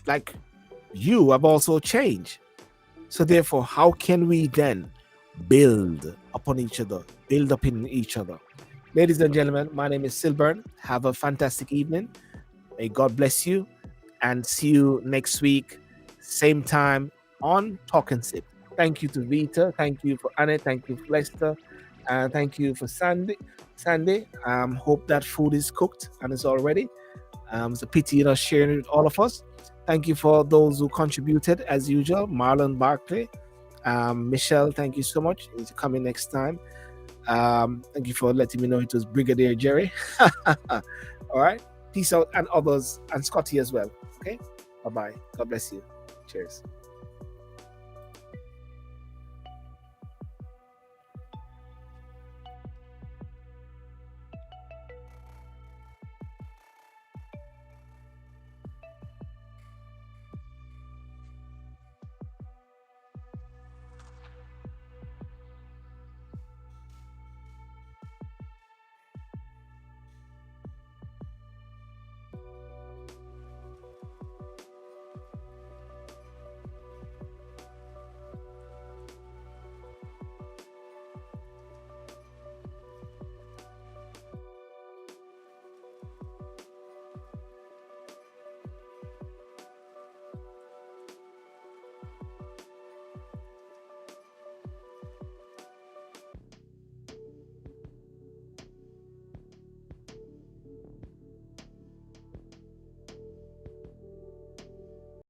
Like you have also changed. So therefore, how can we then build upon each other, build up in each other? Ladies and gentlemen, my name is Silburn. Have a fantastic evening. May God bless you and see you next week, same time on Talk and Sip. Thank you to Vita. Thank you for Anne. Thank you for Lester. And thank you for Sandy. Hope that food is cooked and it's all ready. It's a pity you're not sharing it with all of us. Thank you for those who contributed as usual. Marlon Barkley, Michelle, thank you so much. You need to come in next time. Thank you for letting me know it was Brigadier Jerry. All right. Peace out, and others, and Scotty as well. Okay. Bye bye. God bless you. Cheers.